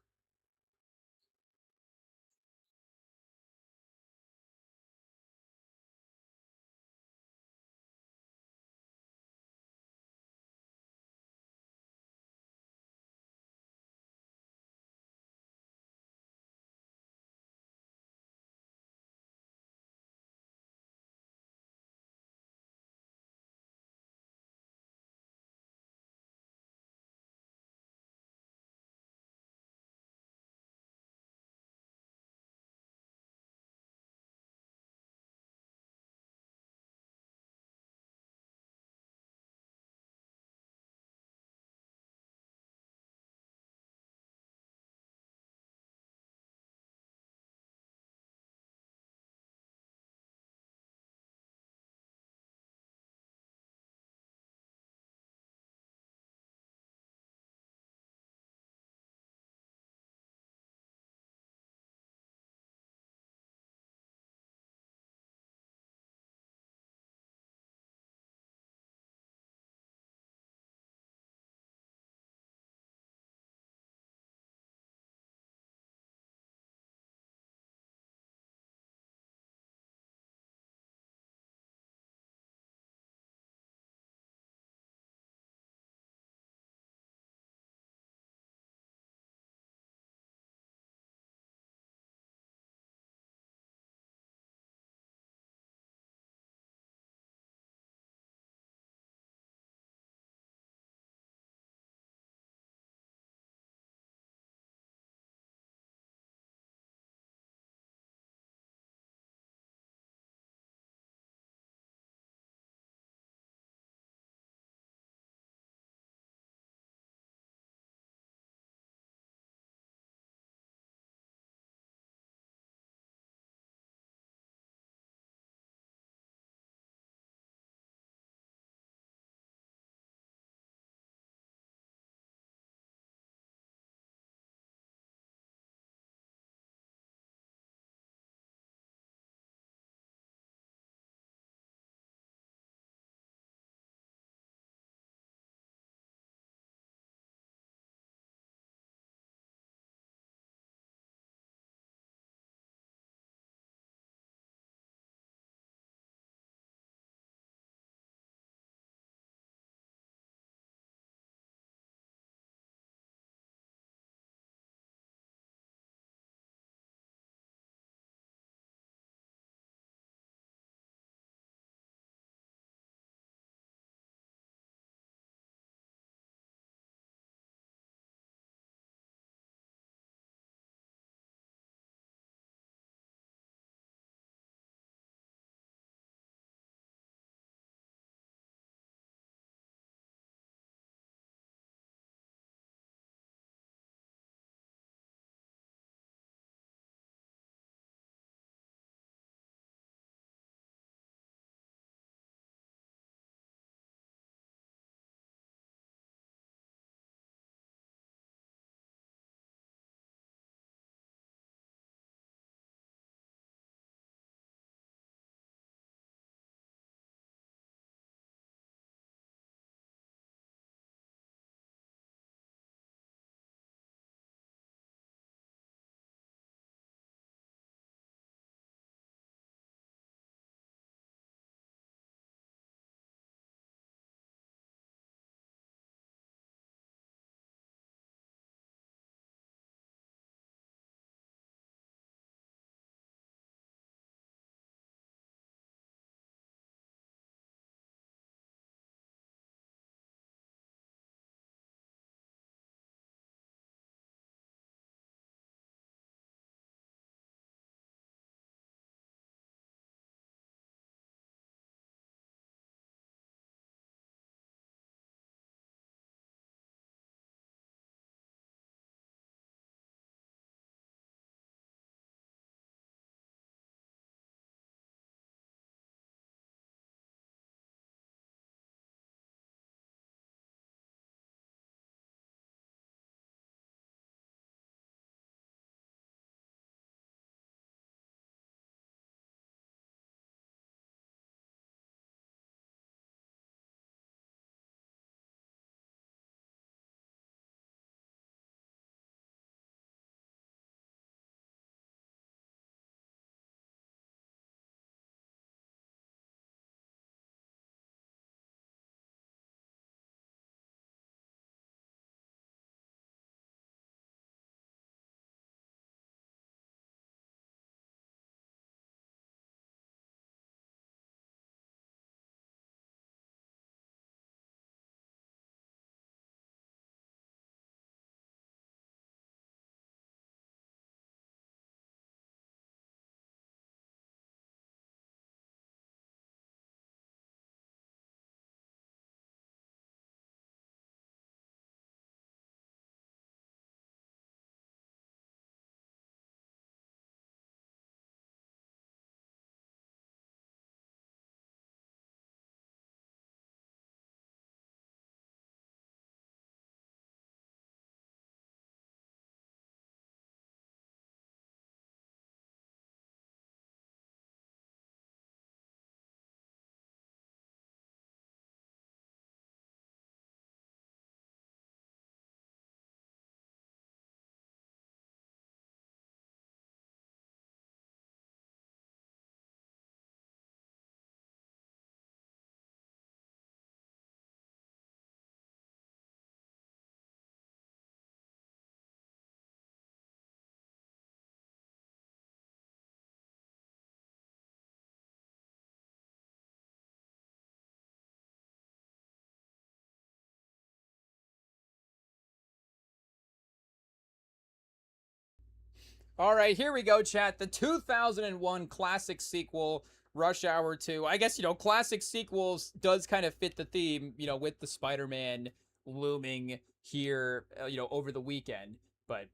A: All right, here we go, chat. The 2001 classic sequel, Rush Hour 2. I guess, classic sequels does kind of fit the theme, with the Spider-Man looming here, over the weekend. But,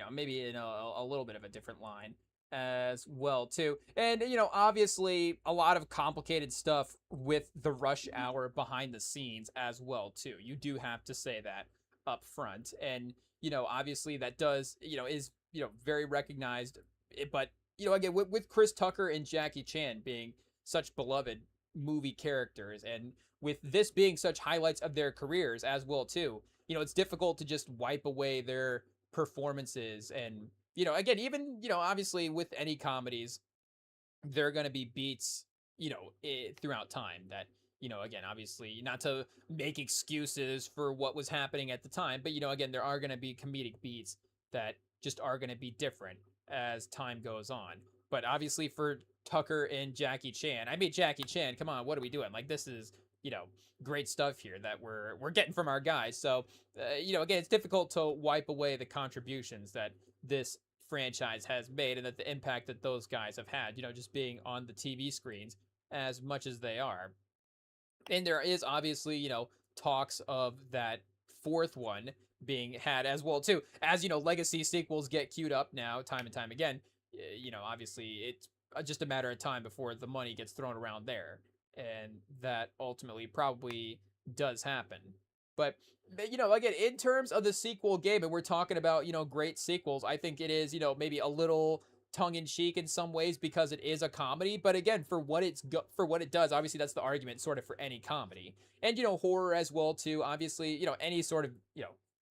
A: maybe in a little bit of a different line as well, too. And, obviously a lot of complicated stuff with the Rush Hour behind the scenes as well, too. You do have to say that up front. And, obviously that does, is very recognized. But, again, with Chris Tucker and Jackie Chan being such beloved movie characters, and with this being such highlights of their careers as well, too, it's difficult to just wipe away their performances. And, again, even, obviously with any comedies, there are going to be beats, throughout time that, again, obviously not to make excuses for what was happening at the time, but, again, there are going to be comedic beats that just are going to be different as time goes on. But obviously for Tucker and Jackie Chan, Jackie Chan, come on, what are we doing? Like, this is, great stuff here that we're getting from our guys. So, again, it's difficult to wipe away the contributions that this franchise has made and that the impact that those guys have had, just being on the TV screens as much as they are. And there is obviously, talks of that fourth one being had as well too. As legacy sequels get queued up now time and time again. Obviously it's just a matter of time before the money gets thrown around there, and that ultimately probably does happen. But again, in terms of the sequel game, and we're talking about great sequels, I think it is maybe a little tongue-in-cheek in some ways because it is a comedy, but again, for what for what it does, obviously that's the argument sort of for any comedy. And horror as well too, obviously, any sort of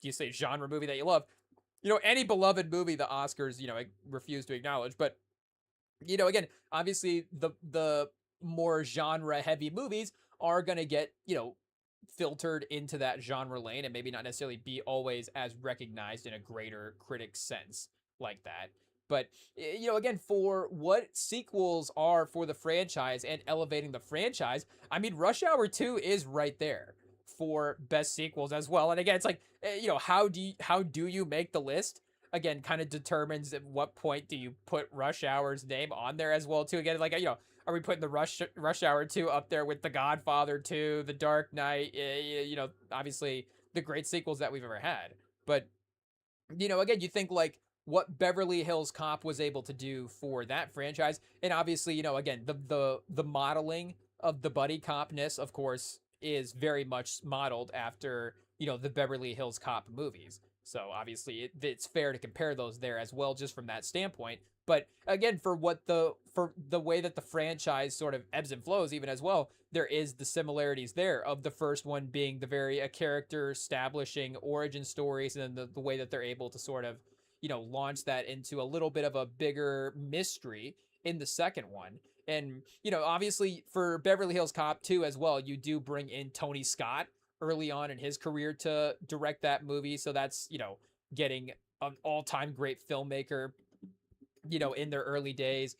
A: you say genre movie that you love, any beloved movie the Oscars refuse to acknowledge. But again, obviously the more genre heavy movies are going to get filtered into that genre lane and maybe not necessarily be always as recognized in a greater critic sense like that. But, again, for what sequels are for the franchise and elevating the franchise, Rush Hour 2 is right there for best sequels as well. And again, it's like, how do you make the list? Again, kind of determines at what point do you put Rush Hour's name on there as well, too. Again, like, are we putting the Rush Hour 2 up there with The Godfather 2, The Dark Knight, obviously the great sequels that we've ever had. But, again, you think like, what Beverly Hills Cop was able to do for that franchise. And obviously, again, the modeling of the buddy copness, of course, is very much modeled after, the Beverly Hills Cop movies. So obviously it's fair to compare those there as well, just from that standpoint. But again, for the way that the franchise sort of ebbs and flows even as well, there is the similarities there of the first one being the very character establishing origin stories, and then the way that they're able to sort of launch that into a little bit of a bigger mystery in the second one. And, obviously for Beverly Hills Cop 2 as well, you do bring in Tony Scott early on in his career to direct that movie. So that's, getting an all-time great filmmaker, in their early days,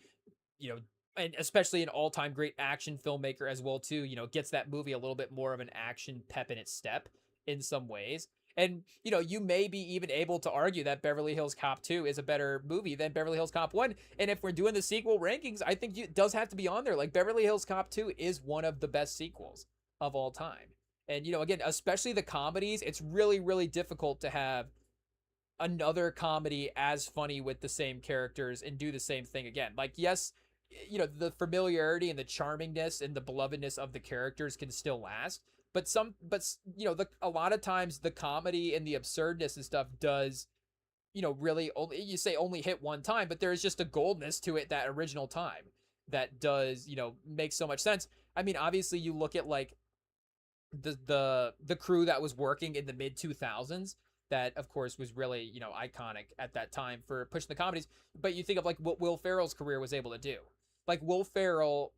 A: and especially an all-time great action filmmaker as well, too, gets that movie a little bit more of an action pep in its step in some ways. And, you may be even able to argue that Beverly Hills Cop 2 is a better movie than Beverly Hills Cop 1. And if we're doing the sequel rankings, I think it does have to be on there. Like, Beverly Hills Cop 2 is one of the best sequels of all time. And, again, especially the comedies, it's really, really difficult to have another comedy as funny with the same characters and do the same thing again. Like, yes, the familiarity and the charmingness and the belovedness of the characters can still last. But a lot of times the comedy and the absurdness and stuff does, really only hit one time, but there is just a goldness to it that original time that does, make so much sense. Obviously you look at like the crew that was working in the mid 2000s, that of course was really, iconic at that time for pushing the comedies. But you think of like what Will Ferrell's career was able to do. Like Will Ferrell,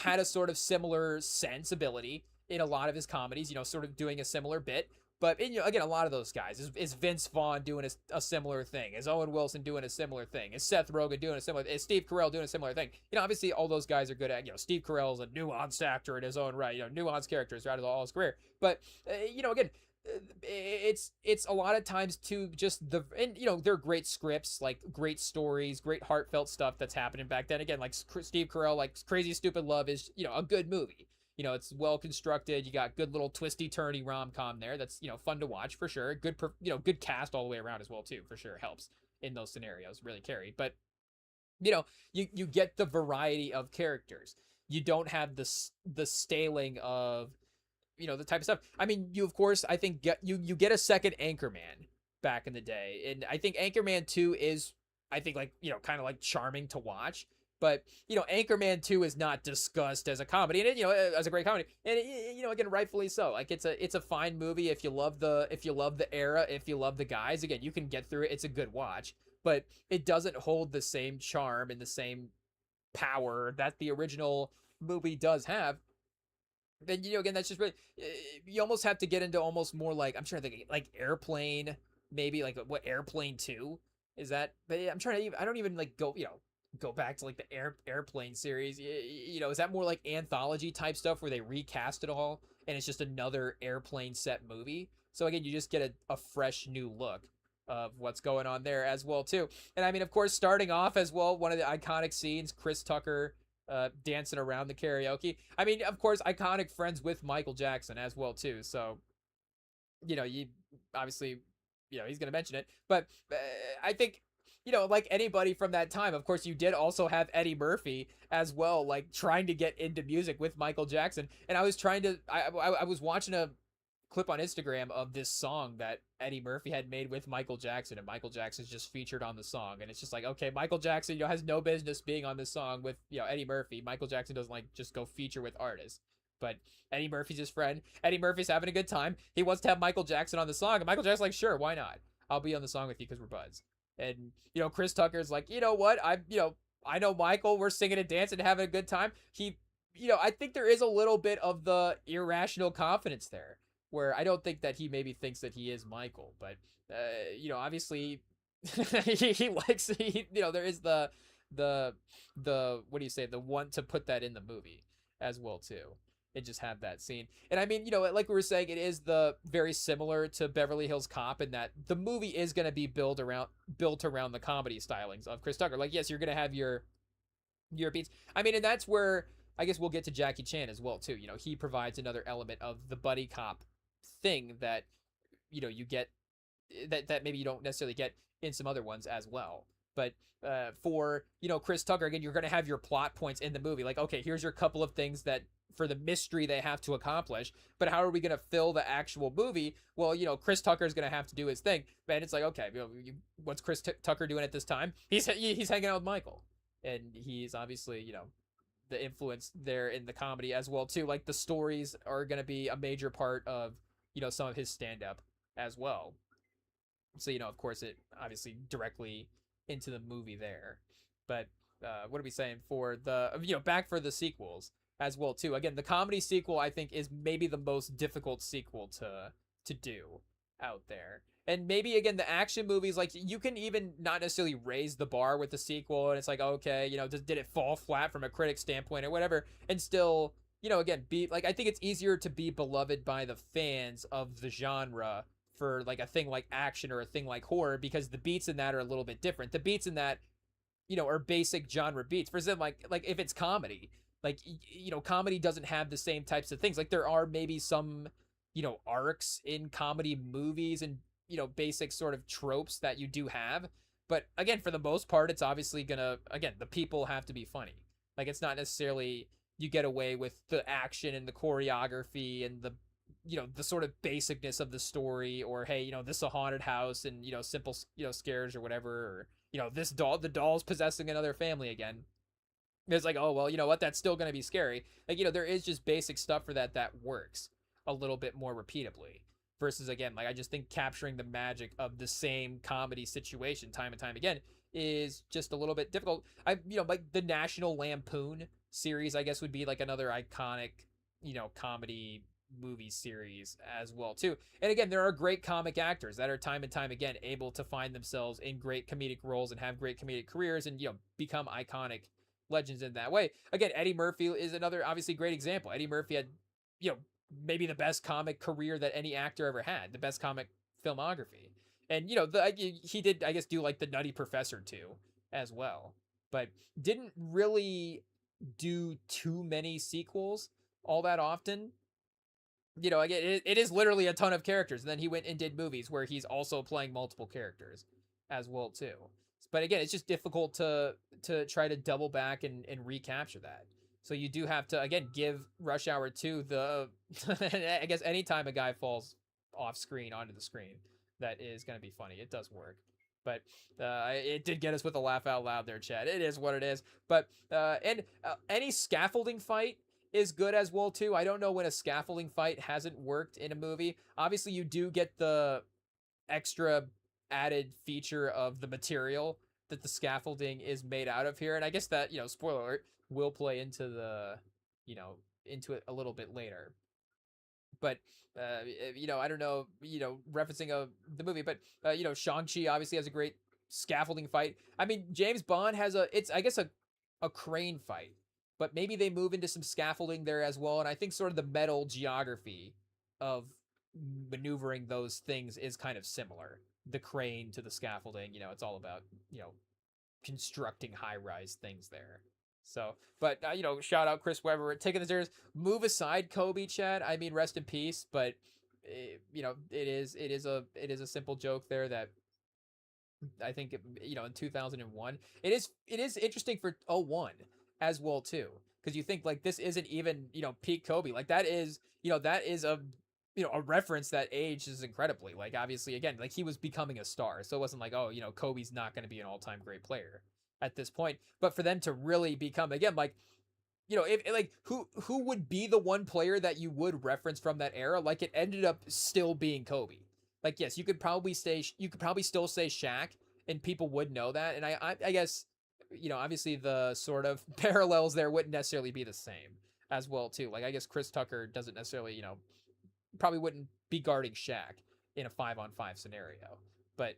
A: had a sort of similar sensibility in a lot of his comedies, sort of doing a similar bit. But, again, a lot of those guys. Is Vince Vaughn doing a similar thing? Is Owen Wilson doing a similar thing? Is Seth Rogen doing a similar thing? Is Steve Carell doing a similar thing? Obviously all those guys are good at, Steve Carell's a nuanced actor in his own right, nuanced characters throughout all his career. But, again, it's a lot of times too just the, and they're great scripts, like great stories, great heartfelt stuff that's happening back then. Again, like Steve Carell, like Crazy Stupid Love is a good movie. It's well constructed. You got good little twisty turny rom-com there that's fun to watch for sure. Good good cast all the way around as well too, for sure. Helps in those scenarios, really carry. But you get the variety of characters. You don't have the staling of the type of stuff. I mean, you of course, I think you get a second Anchorman back in the day, and I think Anchorman 2 is, I think, like kind of like charming to watch. But Anchorman 2 is not discussed as a comedy, and it, as a great comedy, and again, rightfully so. Like it's a fine movie if you love the era, if you love the guys. Again, you can get through it. It's a good watch, but it doesn't hold the same charm and the same power that the original movie does have. Then again, that's just really, you almost have to get into almost more like, I'm trying to think, like Airplane, maybe, like what, Airplane 2 is that? But I'm trying to even, I don't even like go back to like the Airplane series. Is that more like anthology type stuff where they recast it all and it's just another Airplane set movie? So again, you just get a fresh new look of what's going on there as well too. And I mean, of course, starting off as well, one of the iconic scenes, Chris Tucker dancing around the karaoke. I mean, of course, iconic friends with Michael Jackson as well too. So, you obviously, he's gonna mention it. But I think, like anybody from that time, of course, you did also have Eddie Murphy as well, like trying to get into music with Michael Jackson. And I was trying to, I was watching a clip on Instagram of this song that Eddie Murphy had made with Michael Jackson, and Michael Jackson's just featured on the song. And it's just like, okay, Michael Jackson, has no business being on this song with, Eddie Murphy. Michael Jackson doesn't like just go feature with artists. But Eddie Murphy's his friend. Eddie Murphy's having a good time. He wants to have Michael Jackson on the song, and Michael Jackson's like, sure, why not? I'll be on the song with you because we're buds. And, Chris Tucker's like, you know what? I know Michael, we're singing and dancing and having a good time. He, I think there is a little bit of the irrational confidence there, where I don't think that he maybe thinks that he is Michael, but obviously he likes, there is the what do you say, the one to put that in the movie as well too, and just have that scene. And I mean, like we were saying, it is the very similar to Beverly Hills Cop in that the movie is going to be built around the comedy stylings of Chris Tucker. Like, yes, you're going to have your beats. I mean, and that's where I guess we'll get to Jackie Chan as well too. He provides another element of the buddy cop thing that you get that maybe you don't necessarily get in some other ones as well. But for Chris Tucker, again, you're going to have your plot points in the movie, like, okay, here's your couple of things that for the mystery they have to accomplish, but how are we going to fill the actual movie? Well, Chris Tucker is going to have to do his thing, and it's like, okay, what's Chris Tucker doing at this time? He's hanging out with Michael, and he's obviously the influence there in the comedy as well too. Like, the stories are going to be a major part of some of his stand-up as well. So of course, it obviously directly into the movie there. But what are we saying for the back for the sequels as well too? Again, the comedy sequel, I think, is maybe the most difficult sequel to do out there. And maybe, again, the action movies, like, you can even not necessarily raise the bar with the sequel, and it's like, okay, did it fall flat from a critic standpoint or whatever, and still, again, be like, I think it's easier to be beloved by the fans of the genre for like a thing like action or a thing like horror, because the beats in that are a little bit different. The beats in that, are basic genre beats. For example, like if it's comedy, like, comedy doesn't have the same types of things. Like, there are maybe some, arcs in comedy movies and, basic sort of tropes that you do have. But again, for the most part, it's obviously gonna, again, the people have to be funny. Like, it's not necessarily you get away with the action and the choreography and the the sort of basicness of the story, or hey, this is a haunted house and simple scares or whatever, or the doll's possessing another family again. It's like, oh well, what, that's still going to be scary. Like, there is just basic stuff for that works a little bit more repeatably, versus, again, like, I just think capturing the magic of the same comedy situation time and time again is just a little bit difficult. Like the National Lampoon series, I guess, would be like another iconic comedy movie series as well too. And again, there are great comic actors that are time and time again able to find themselves in great comedic roles and have great comedic careers and become iconic legends in that way. Again, Eddie Murphy is another obviously great example. Eddie Murphy had maybe the best comic career that any actor ever had, the best comic filmography. And he did, I guess, do like the Nutty Professor too as well, but didn't really do too many sequels all that often. Again, it is literally a ton of characters, and then he went and did movies where he's also playing multiple characters as well too. But again, it's just difficult to try to double back and recapture that. So you do have to again give Rush Hour 2 the I guess anytime a guy falls off screen onto the screen, that is going to be funny. It does work. But it did get us with a laugh out loud there, Chad. It is what it is. But any scaffolding fight is good as well too. I don't know when a scaffolding fight hasn't worked in a movie. Obviously, you do get the extra added feature of the material that the scaffolding is made out of here, and I guess that spoiler alert, will play into into it a little bit later. But I don't know, referencing the movie, but Shang-Chi obviously has a great scaffolding fight. I mean, James Bond has it's I guess a crane fight, but maybe they move into some scaffolding there as well. And I think sort of the metal geography of maneuvering those things is kind of similar. The crane to the scaffolding, it's all about constructing high-rise things there. So, but shout out Chris Webber taking the stairs. Move aside, Kobe, Chad. I mean, rest in peace. But it is a simple joke there that I think in 2001 it is interesting for '01 as well too, because you think like this isn't even peak Kobe. Like that is a reference that ages incredibly. Like obviously again, like he was becoming a star, so it wasn't like Kobe's not going to be an all-time great player at this point. But for them to really become again like if like who would be the one player that you would reference from that era, like it ended up still being Kobe. Like yes, you could probably still say Shaq and people would know that. And I guess obviously the sort of parallels there wouldn't necessarily be the same as well too. Like I guess Chris Tucker doesn't necessarily probably wouldn't be guarding Shaq in a 5-on-5 scenario. But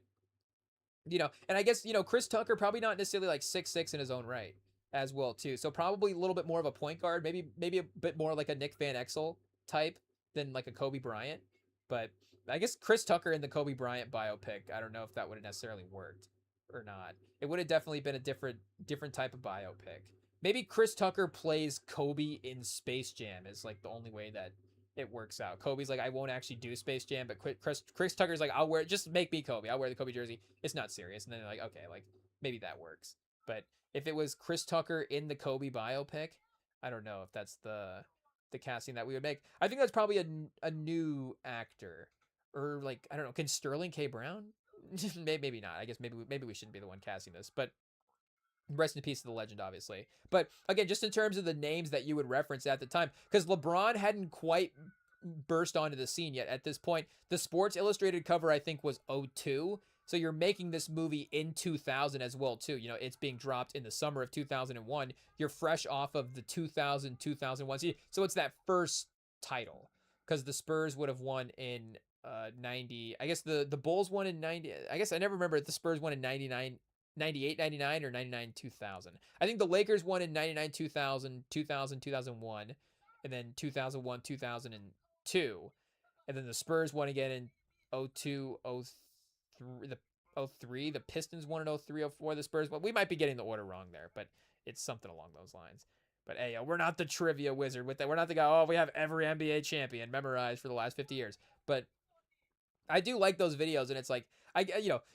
A: and I guess Chris Tucker probably not necessarily like 6'6" in his own right as well too. So probably a little bit more of a point guard, maybe a bit more like a Nick Van Exel type than like a Kobe Bryant. But I guess Chris Tucker in the Kobe Bryant biopic, I don't know if that would have necessarily worked or not. It would have definitely been a different type of biopic. Maybe Chris Tucker plays Kobe in Space Jam is like the only way that it works out. Kobe's like, I won't actually do Space Jam, but Chris Tucker's like, I'll wear, just make me Kobe. I'll wear the Kobe jersey. It's not serious. And then they're like, okay, like maybe that works. But if it was Chris Tucker in the Kobe biopic, I don't know if that's the casting that we would make. I think that's probably a new actor, or like I don't know. Can Sterling K. Brown? Maybe not. I guess maybe we shouldn't be the one casting this, but. Rest in peace to the legend, obviously. But again, just in terms of the names that you would reference at the time, because LeBron hadn't quite burst onto the scene yet at this point. The Sports Illustrated cover, I think, was '02. So you're making this movie in 2000 as well, too. It's being dropped in the summer of 2001. You're fresh off of the 2001 season. So it's that first title, because the Spurs would have won in 90. I guess the Bulls won in 90. I guess I never remember if the Spurs won in 98, 99, or 99, 2000. I think the Lakers won in 99, 2000, 2000, 2001, and then 2001, 2002. And then the Spurs won again in 02, 03. The Pistons won in 03, 04. The Spurs won. We might be getting the order wrong there, but it's something along those lines. But hey, we're not the trivia wizard with that. We're not the guy, we have every NBA champion memorized for the last 50 years. But I do like those videos, and it's like,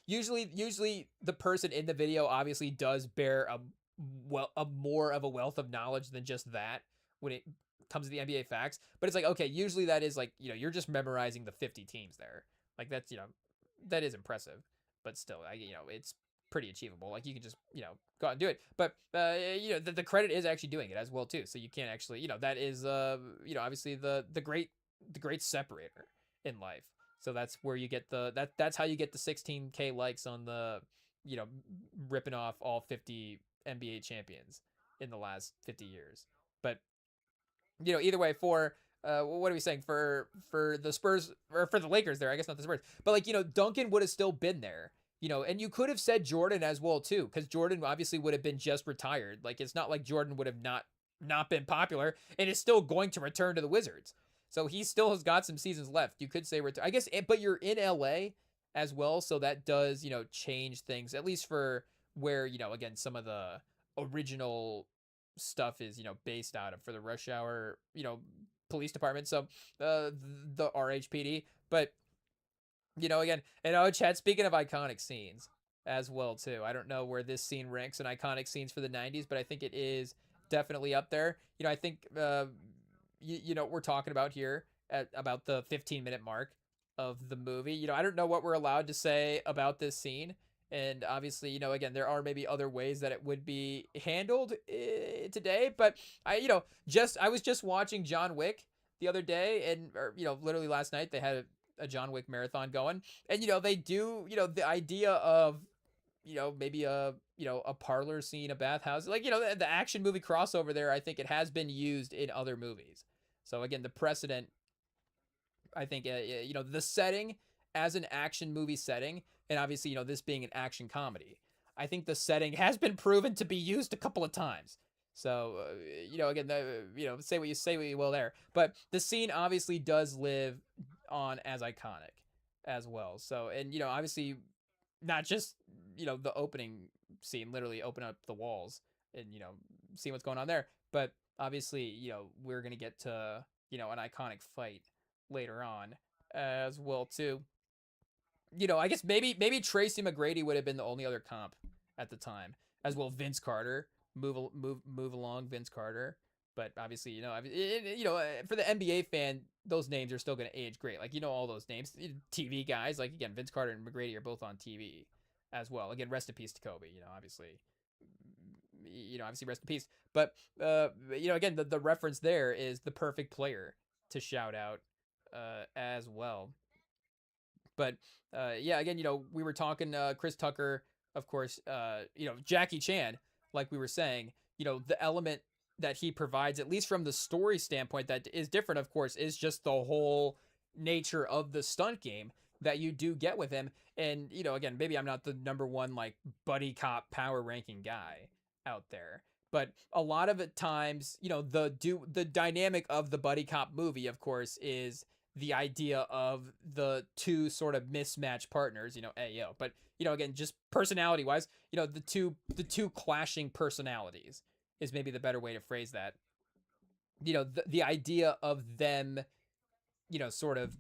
A: usually the person in the video obviously does bear a more of a wealth of knowledge than just that when it comes to the NBA facts. But it's like, okay, usually that is like, you're just memorizing the 50 teams there. Like that's, that is impressive, but still, it's pretty achievable. Like you can just, go out and do it. But, the credit is actually doing it as well too. So you can't actually, that is, obviously the great separator in life. So that's where you get that's how you get the 16K likes on the, ripping off all 50 NBA champions in the last 50 years. But, either way, for, what are we saying, for the Spurs, or for the Lakers there, I guess not the Spurs, but like, Duncan would have still been there, and you could have said Jordan as well too, because Jordan obviously would have been just retired. Like, it's not like Jordan would have not been popular and is still going to return to the Wizards. So he still has got some seasons left. You could say I guess, but you're in LA as well, so that does, change things, at least for where, again, some of the original stuff is, based out of for the Rush Hour, police department. So the RHPD. But again, and Chad, speaking of iconic scenes as well too. I don't know where this scene ranks in iconic scenes for the 90s, but I think it is definitely up there. I think we're talking about here at about the 15-minute mark of the movie. I don't know what we're allowed to say about this scene. And obviously, again, there are maybe other ways that it would be handled today. But I was just watching John Wick the other day, and literally last night they had a John Wick marathon going, and they do the idea of maybe a parlor scene, a bathhouse, like the action movie crossover there. I think it has been used in other movies. So again, the precedent, I think, the setting as an action movie setting, and obviously, this being an action comedy, I think the setting has been proven to be used a couple of times. So, again, say what you will there. But the scene obviously does live on as iconic as well. So, and, obviously, not just, the opening scene, literally open up the walls and, see what's going on there. But obviously, we're going to get to, an iconic fight later on as well, too. I guess maybe Tracy McGrady would have been the only other comp at the time, as well. Vince Carter, move along, Vince Carter. But obviously, for the NBA fan, those names are still going to age great. Like, all those names, TV guys, like, again, Vince Carter and McGrady are both on TV as well. Again, rest in peace to Kobe. Obviously, rest in peace. But again, the reference there is the perfect player to shout out as well. But yeah, again, we were talking Chris Tucker, of course, Jackie Chan, like we were saying, the element that he provides, at least from the story standpoint, that is different, of course, is just the whole nature of the stunt game that you do get with him. And, again, maybe I'm not the number one, like, buddy cop power ranking guy out there, but a lot of it times, the dynamic of the buddy cop movie, of course, is the idea of the two sort of mismatched partners, Ayo. But, again, just personality wise, the two clashing personalities is maybe the better way to phrase that. The idea of them, sort of,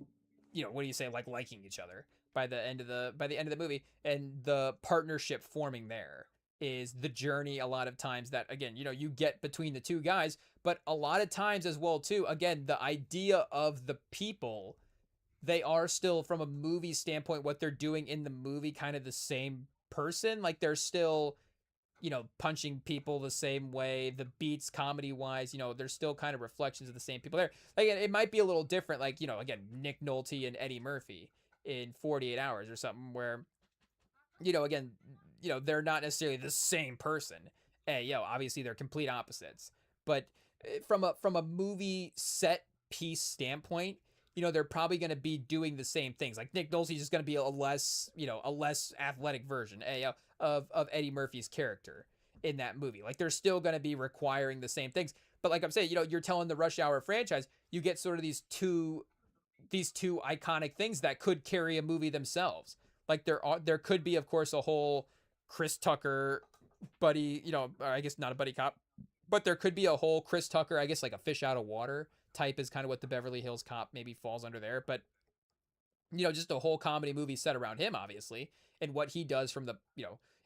A: what do you say, like liking each other by the end of the movie, and the partnership forming there is the journey a lot of times that, again, you get between the two guys, but a lot of times as well too, again, the idea of the people, they are still, from a movie standpoint, what they're doing in the movie, kind of the same person. Like, they're still, punching people the same way, the beats comedy wise, there's still kind of reflections of the same people there. Like, it might be a little different, like, again, Nick Nolte and Eddie Murphy in 48 Hours or something, where, again, they're not necessarily the same person. Obviously they're complete opposites. But from a movie set piece standpoint, they're probably going to be doing the same things. Like, Nick Nolte's just going to be a less athletic version of Eddie Murphy's character in that movie. Like, they're still going to be requiring the same things. But like I'm saying, you're telling the Rush Hour franchise, you get sort of these two iconic things that could carry a movie themselves. Like, there could be, of course, a whole Chris Tucker buddy, or I guess not a buddy cop, but there could be a whole Chris Tucker, I guess, like a fish out of water type is kind of what the Beverly Hills Cop maybe falls under there. But, just a whole comedy movie set around him, obviously, and what he does from the,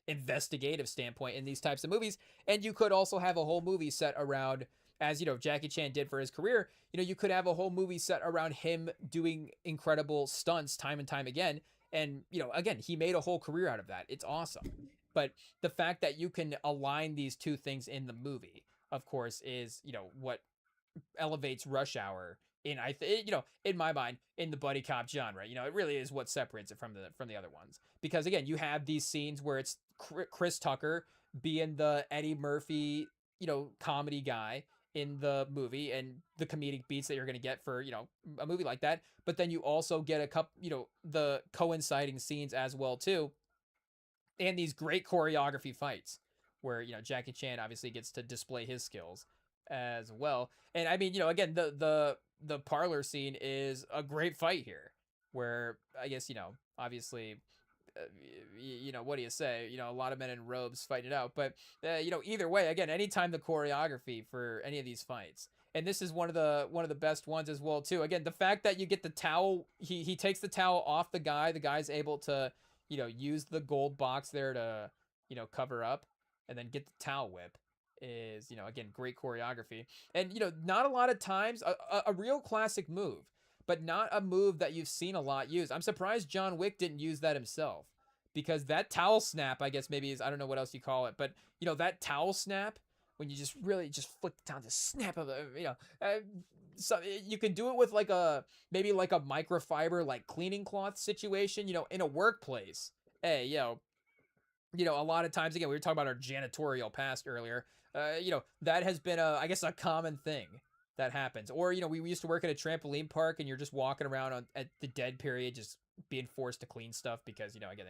A: investigative standpoint in these types of movies. And you could also have a whole movie set around, as, Jackie Chan did for his career, you could have a whole movie set around him doing incredible stunts time and time again. And, again, he made a whole career out of that. It's awesome. But the fact that you can align these two things in the movie, of course, is, what elevates Rush Hour in, in my mind, in the buddy cop genre. It really is what separates it from the other ones. Because, again, you have these scenes where it's Chris Tucker being the Eddie Murphy, comedy guy in the movie, and the comedic beats that you're going to get for, a movie like that. But then you also get a couple, the coinciding scenes as well too, and these great choreography fights where, Jackie Chan obviously gets to display his skills as well. And I mean, again, the parlor scene is a great fight here, where I guess, obviously, what do you say? A lot of men in robes fighting it out. But either way, again, anytime the choreography for any of these fights, and this is one of the best ones as well too. Again, the fact that you get the towel, he takes the towel off the guy. The guy's able to use the gold box there to cover up, and then get the towel whip is again, great choreography. And not a lot of times a real classic move, but not a move that you've seen a lot used. I'm surprised John Wick didn't use that himself, because that towel snap, I guess maybe is, I don't know what else you call it, but that towel snap, when you just really just flick the towel, the snap of the, so you can do it with maybe like a microfiber, like cleaning cloth situation, in a workplace. Hey, a lot of times, again, we were talking about our janitorial past earlier. That has been I guess a common thing that happens. Or we used to work at a trampoline park, and you're just walking around at the dead period, just being forced to clean stuff because again,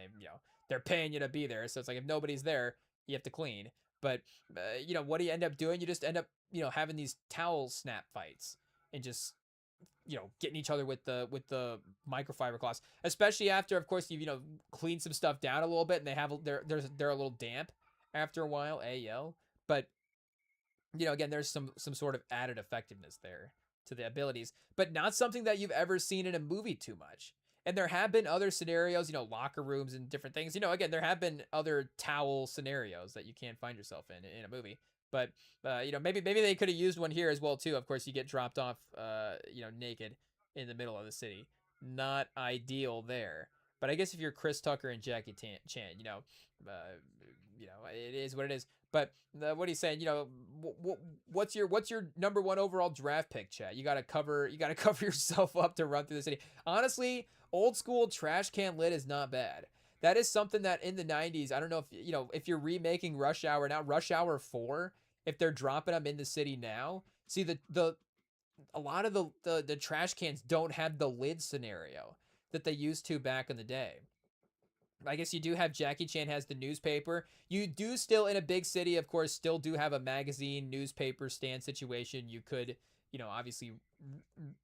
A: they're paying you to be there, so it's like, if nobody's there, you have to clean. But what do you end up doing? You just end up having these towel snap fights, and just getting each other with the microfiber cloths, especially after, of course, you've cleaned some stuff down a little bit, and they're a little damp after a while. But again, there's some sort of added effectiveness there to the abilities, but not something that you've ever seen in a movie too much. And there have been other scenarios, locker rooms and different things. Again, there have been other towel scenarios that you can't find yourself in a movie. But maybe they could have used one here as well too. Of course, you get dropped off, naked in the middle of the city. Not ideal there. But I guess if you're Chris Tucker and Jackie Chan, it is what it is. But what he's saying, what's your number one overall draft pick, chat? You gotta cover yourself up to run through the city. Honestly, old school trash can lid is not bad. That is something that in the 90s, I don't know if you're remaking Rush Hour now, Rush Hour 4, if they're dropping them in the city now. See, a lot of the trash cans don't have the lid scenario that they used to back in the day. I guess you do have Jackie Chan has the newspaper. You do still, in a big city, of course, still do have a magazine, newspaper stand situation. You could, obviously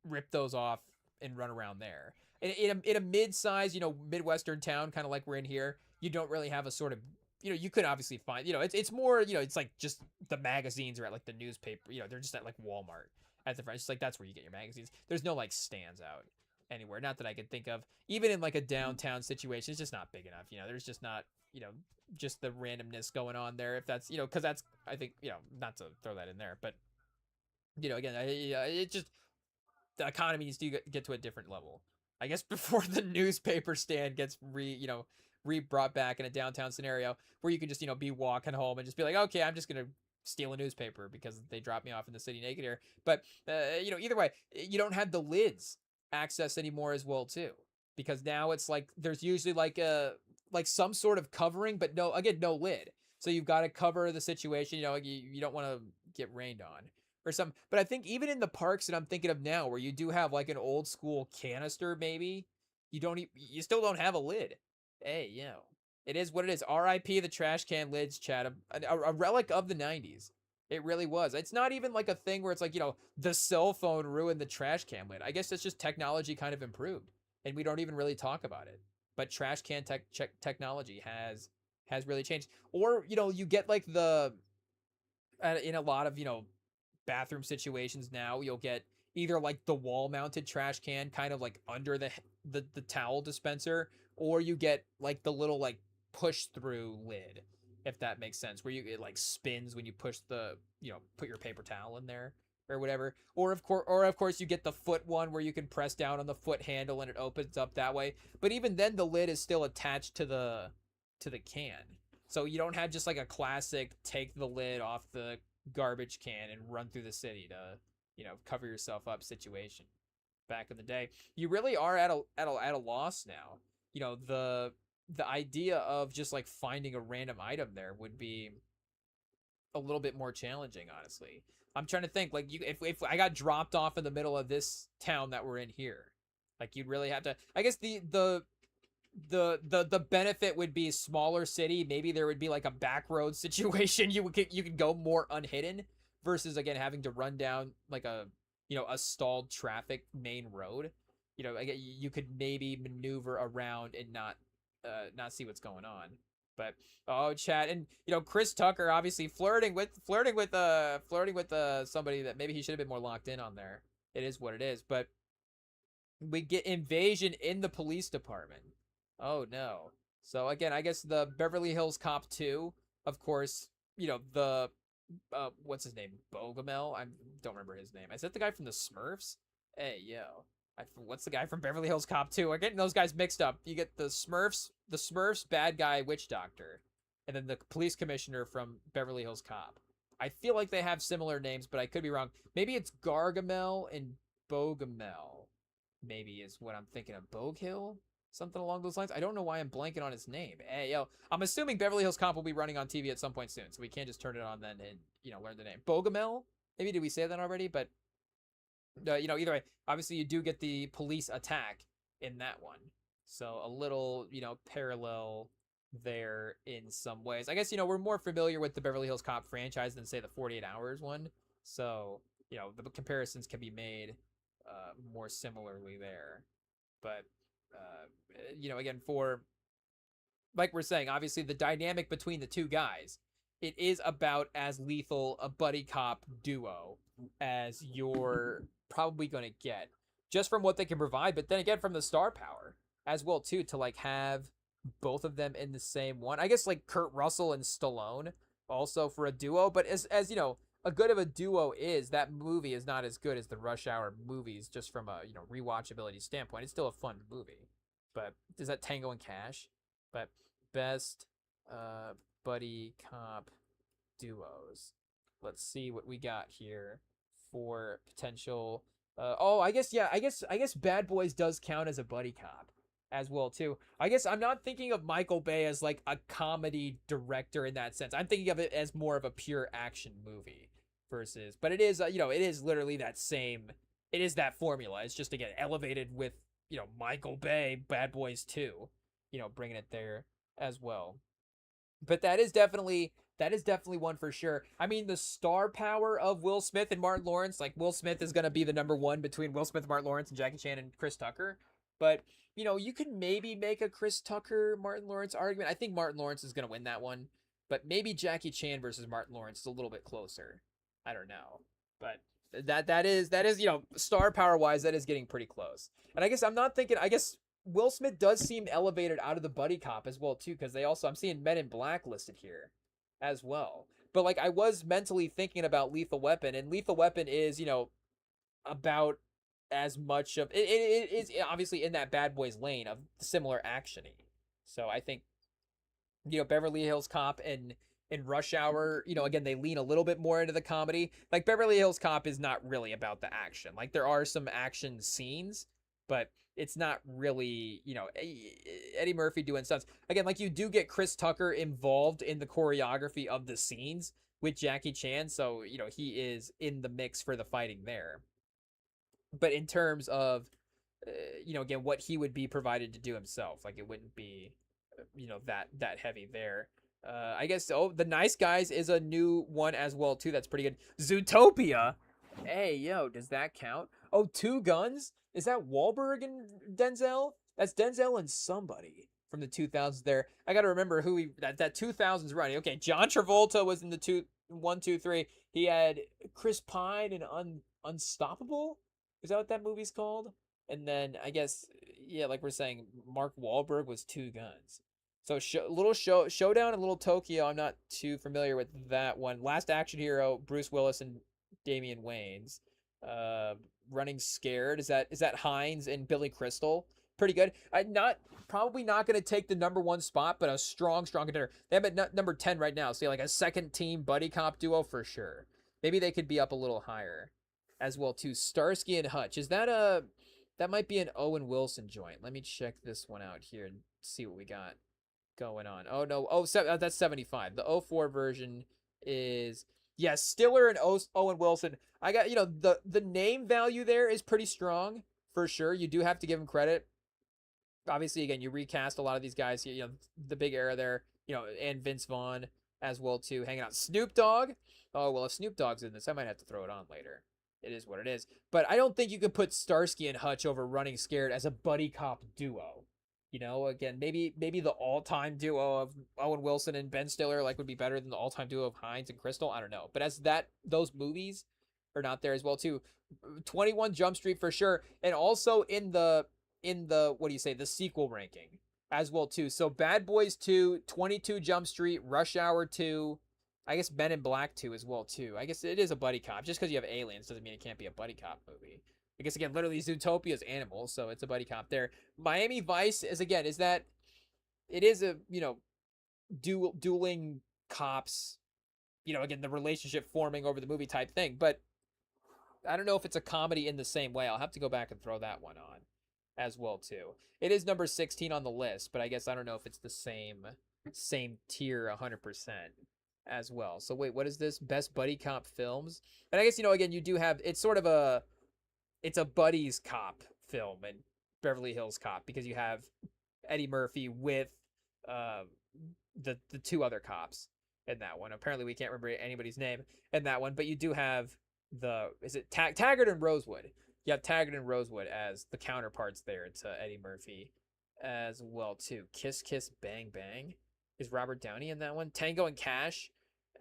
A: rip those off and run around there. In a mid-size, Midwestern town, kind of like we're in here, you don't really have a sort of, you could obviously find, it's more, it's like just the magazines are at like the newspaper, they're just at like Walmart at the front. It's like, that's where you get your magazines. There's no like stands out anywhere, not that I could think of. Even in like a downtown situation, it's just not big enough. There's just not, just the randomness going on there. If that's, because that's, I think, not to throw that in there, but again, it just, the economy needs to get to a different level, I guess, before the newspaper stand gets brought back in a downtown scenario where you can just be walking home and just be like, okay, I'm just gonna steal a newspaper because they dropped me off in the city naked here. But either way, you don't have the lids access anymore as well too, because now it's like there's usually like some sort of covering, but no lid. So you've got to cover the situation. You don't want to get rained on or something. But I think even in the parks that I'm thinking of now, where you do have like an old school canister, maybe you still don't have a lid. Hey, it is what it is. R.I.P. the trash can lids, chat. A relic of the 90s. It really was. It's not even like a thing where it's like, the cell phone ruined the trash can lid. I guess it's just technology kind of improved, and we don't even really talk about it. But trash can technology has really changed. Or, you get like in a lot of, bathroom situations now, you'll get either like the wall mounted trash can kind of like under the towel dispenser, or you get like the little like push through lid, if that makes sense, where it like spins when you push put your paper towel in there or whatever. Or of course you get the foot one where you can press down on the foot handle and it opens up that way. But even then the lid is still attached to the can. So you don't have just like a classic take the lid off the garbage can and run through the city to cover yourself up situation. Back in the day, you really are at a loss now. The idea of just like finding a random item there would be a little bit more challenging, honestly. I'm trying to think, like, if I got dropped off in the middle of this town that we're in here, like, you'd really have to, I guess the benefit would be smaller city. Maybe there would be like a back road situation. You could go more unhidden versus, again, having to run down like a a stalled traffic main road, you could maybe maneuver around and not see what's going on. But oh, chat, and Chris Tucker obviously flirting with somebody that maybe he should have been more locked in on there. It is what it is. But we get invasion in the police department. Oh no. So again, I guess the Beverly Hills Cop 2, of course, the what's his name? Bogomel? I don't remember his name. Is that the guy from the Smurfs? Hey, yo. What's the guy from Beverly Hills Cop 2? I'm getting those guys mixed up. You get the Smurfs bad guy witch doctor, and then the police commissioner from Beverly Hills Cop. I feel like they have similar names, but I could be wrong. Maybe it's Gargamel and Bogomel. Maybe is what I'm thinking of. Bogill? Something along those lines. I don't know why I'm blanking on his name. Hey, yo, I'm assuming Beverly Hills Cop will be running on TV at some point soon, so we can't just turn it on then and, learn the name. Bogomel? Maybe did we say that already? But, either way, obviously you do get the police attack in that one. So a little, parallel there in some ways. I guess, we're more familiar with the Beverly Hills Cop franchise than, say, the 48 Hours one. So, the comparisons can be made more similarly there. But, again, for, like we're saying, obviously the dynamic between the two guys, it is about as lethal a buddy cop duo as you're probably going to get, just from what they can provide, but then again from the star power as well too, to like have both of them in the same one. I guess like Kurt Russell and Stallone also for a duo, but as a good of a duo is, that movie is not as good as the Rush Hour movies, just from a rewatchability standpoint. It's still a fun movie. But is that Tango and Cash? But best buddy cop duos. Let's see what we got here for potential. I guess Bad Boys does count as a buddy cop as well too. I guess I'm not thinking of Michael Bay as like a comedy director in that sense. I'm thinking of it as more of a pure action movie versus, but it is it is literally that same. It is that formula. It's just again elevated with Michael Bay, Bad Boys 2, bringing it there as well. But that is definitely one for sure. I mean, the star power of Will Smith and Martin Lawrence, like Will Smith is going to be the number one between Will Smith, Martin Lawrence, and Jackie Chan and Chris Tucker. But, you could maybe make a Chris Tucker, Martin Lawrence argument. I think Martin Lawrence is going to win that one. But maybe Jackie Chan versus Martin Lawrence is a little bit closer. I don't know. But that is star power wise, that is getting pretty close. And I guess Will Smith does seem elevated out of the buddy cop as well too, because I'm seeing Men in Black listed here as well. But like I was mentally thinking about Lethal Weapon, and Lethal Weapon is about as much of it is obviously in that Bad Boys lane of similar actiony. So I think Beverly Hills Cop and Rush Hour, again, they lean a little bit more into the comedy. Like Beverly Hills Cop is not really about the action. Like there are some action scenes, but it's not really, Eddie Murphy doing stunts. Again, like you do get Chris Tucker involved in the choreography of the scenes with Jackie Chan. So, he is in the mix for the fighting there. But in terms of, again, what he would be provided to do himself, like it wouldn't be, that heavy there. I guess The Nice Guys is a new one as well too. That's pretty good. Zootopia. Hey, yo, does that count? Oh, Two Guns? Is that Wahlberg and Denzel? That's Denzel and somebody from the 2000s there. I got to remember who that 2000s running. Okay, John Travolta was in the 1, 2, 3. He had Chris Pine and Unstoppable. Is that what that movie's called? And then I guess, yeah, like we're saying, Mark Wahlberg was Two Guns. So Showdown and Little Tokyo, I'm not too familiar with that one. Last Action Hero, Bruce Willis and Damian Wayans. Running Scared, is that Hines and Billy Crystal? Pretty good. Probably not going to take the number one spot, but a strong contender. They have it number 10 right now, so like a second team buddy cop duo for sure. Maybe they could be up a little higher as well too. Starsky and Hutch, is that might be an Owen Wilson joint. Let me check this one out here and see what we got going on. Oh no, that's 75. The 04 version is Stiller and Owen Wilson. I got the name value there is pretty strong for sure. You do have to give him credit. Obviously, again, you recast a lot of these guys. The big era there. And Vince Vaughn as well too, hanging out. Snoop Dogg. Oh well, if Snoop Dogg's in this, I might have to throw it on later. It is what it is. But I don't think you could put Starsky and Hutch over Running Scared as a buddy cop duo. Again, maybe the all-time duo of Owen Wilson and Ben Stiller would be better than the all-time duo of Hines and Crystal. I don't know, but as those movies are not there as well too. 21 Jump Street for sure, and also in the what do you say, the sequel ranking as well too. So Bad Boys 2, 22 Jump Street, Rush Hour 2, I guess Men in Black 2 as well too. I guess it is a buddy cop. Just because you have aliens doesn't mean it can't be a buddy cop movie. I guess again, literally Zootopia is animals, so it's a buddy cop there. Miami Vice is that it is a dueling cops, again the relationship forming over the movie type thing. But I don't know if it's a comedy in the same way. I'll have to go back and throw that one on as well too. It is number 16 on the list, but I guess I don't know if it's the same tier 100% as well. So wait, what is this? Best buddy cop films? And I guess again you do have, it's sort of it's a buddies cop film in Beverly Hills Cop, because you have Eddie Murphy with the two other cops in that one. Apparently we can't remember anybody's name in that one, but you do have is it Taggart and Rosewood. You have Taggart and Rosewood as the counterparts there to Eddie Murphy as well too. Kiss Kiss Bang Bang. Is Robert Downey in that one? Tango and Cash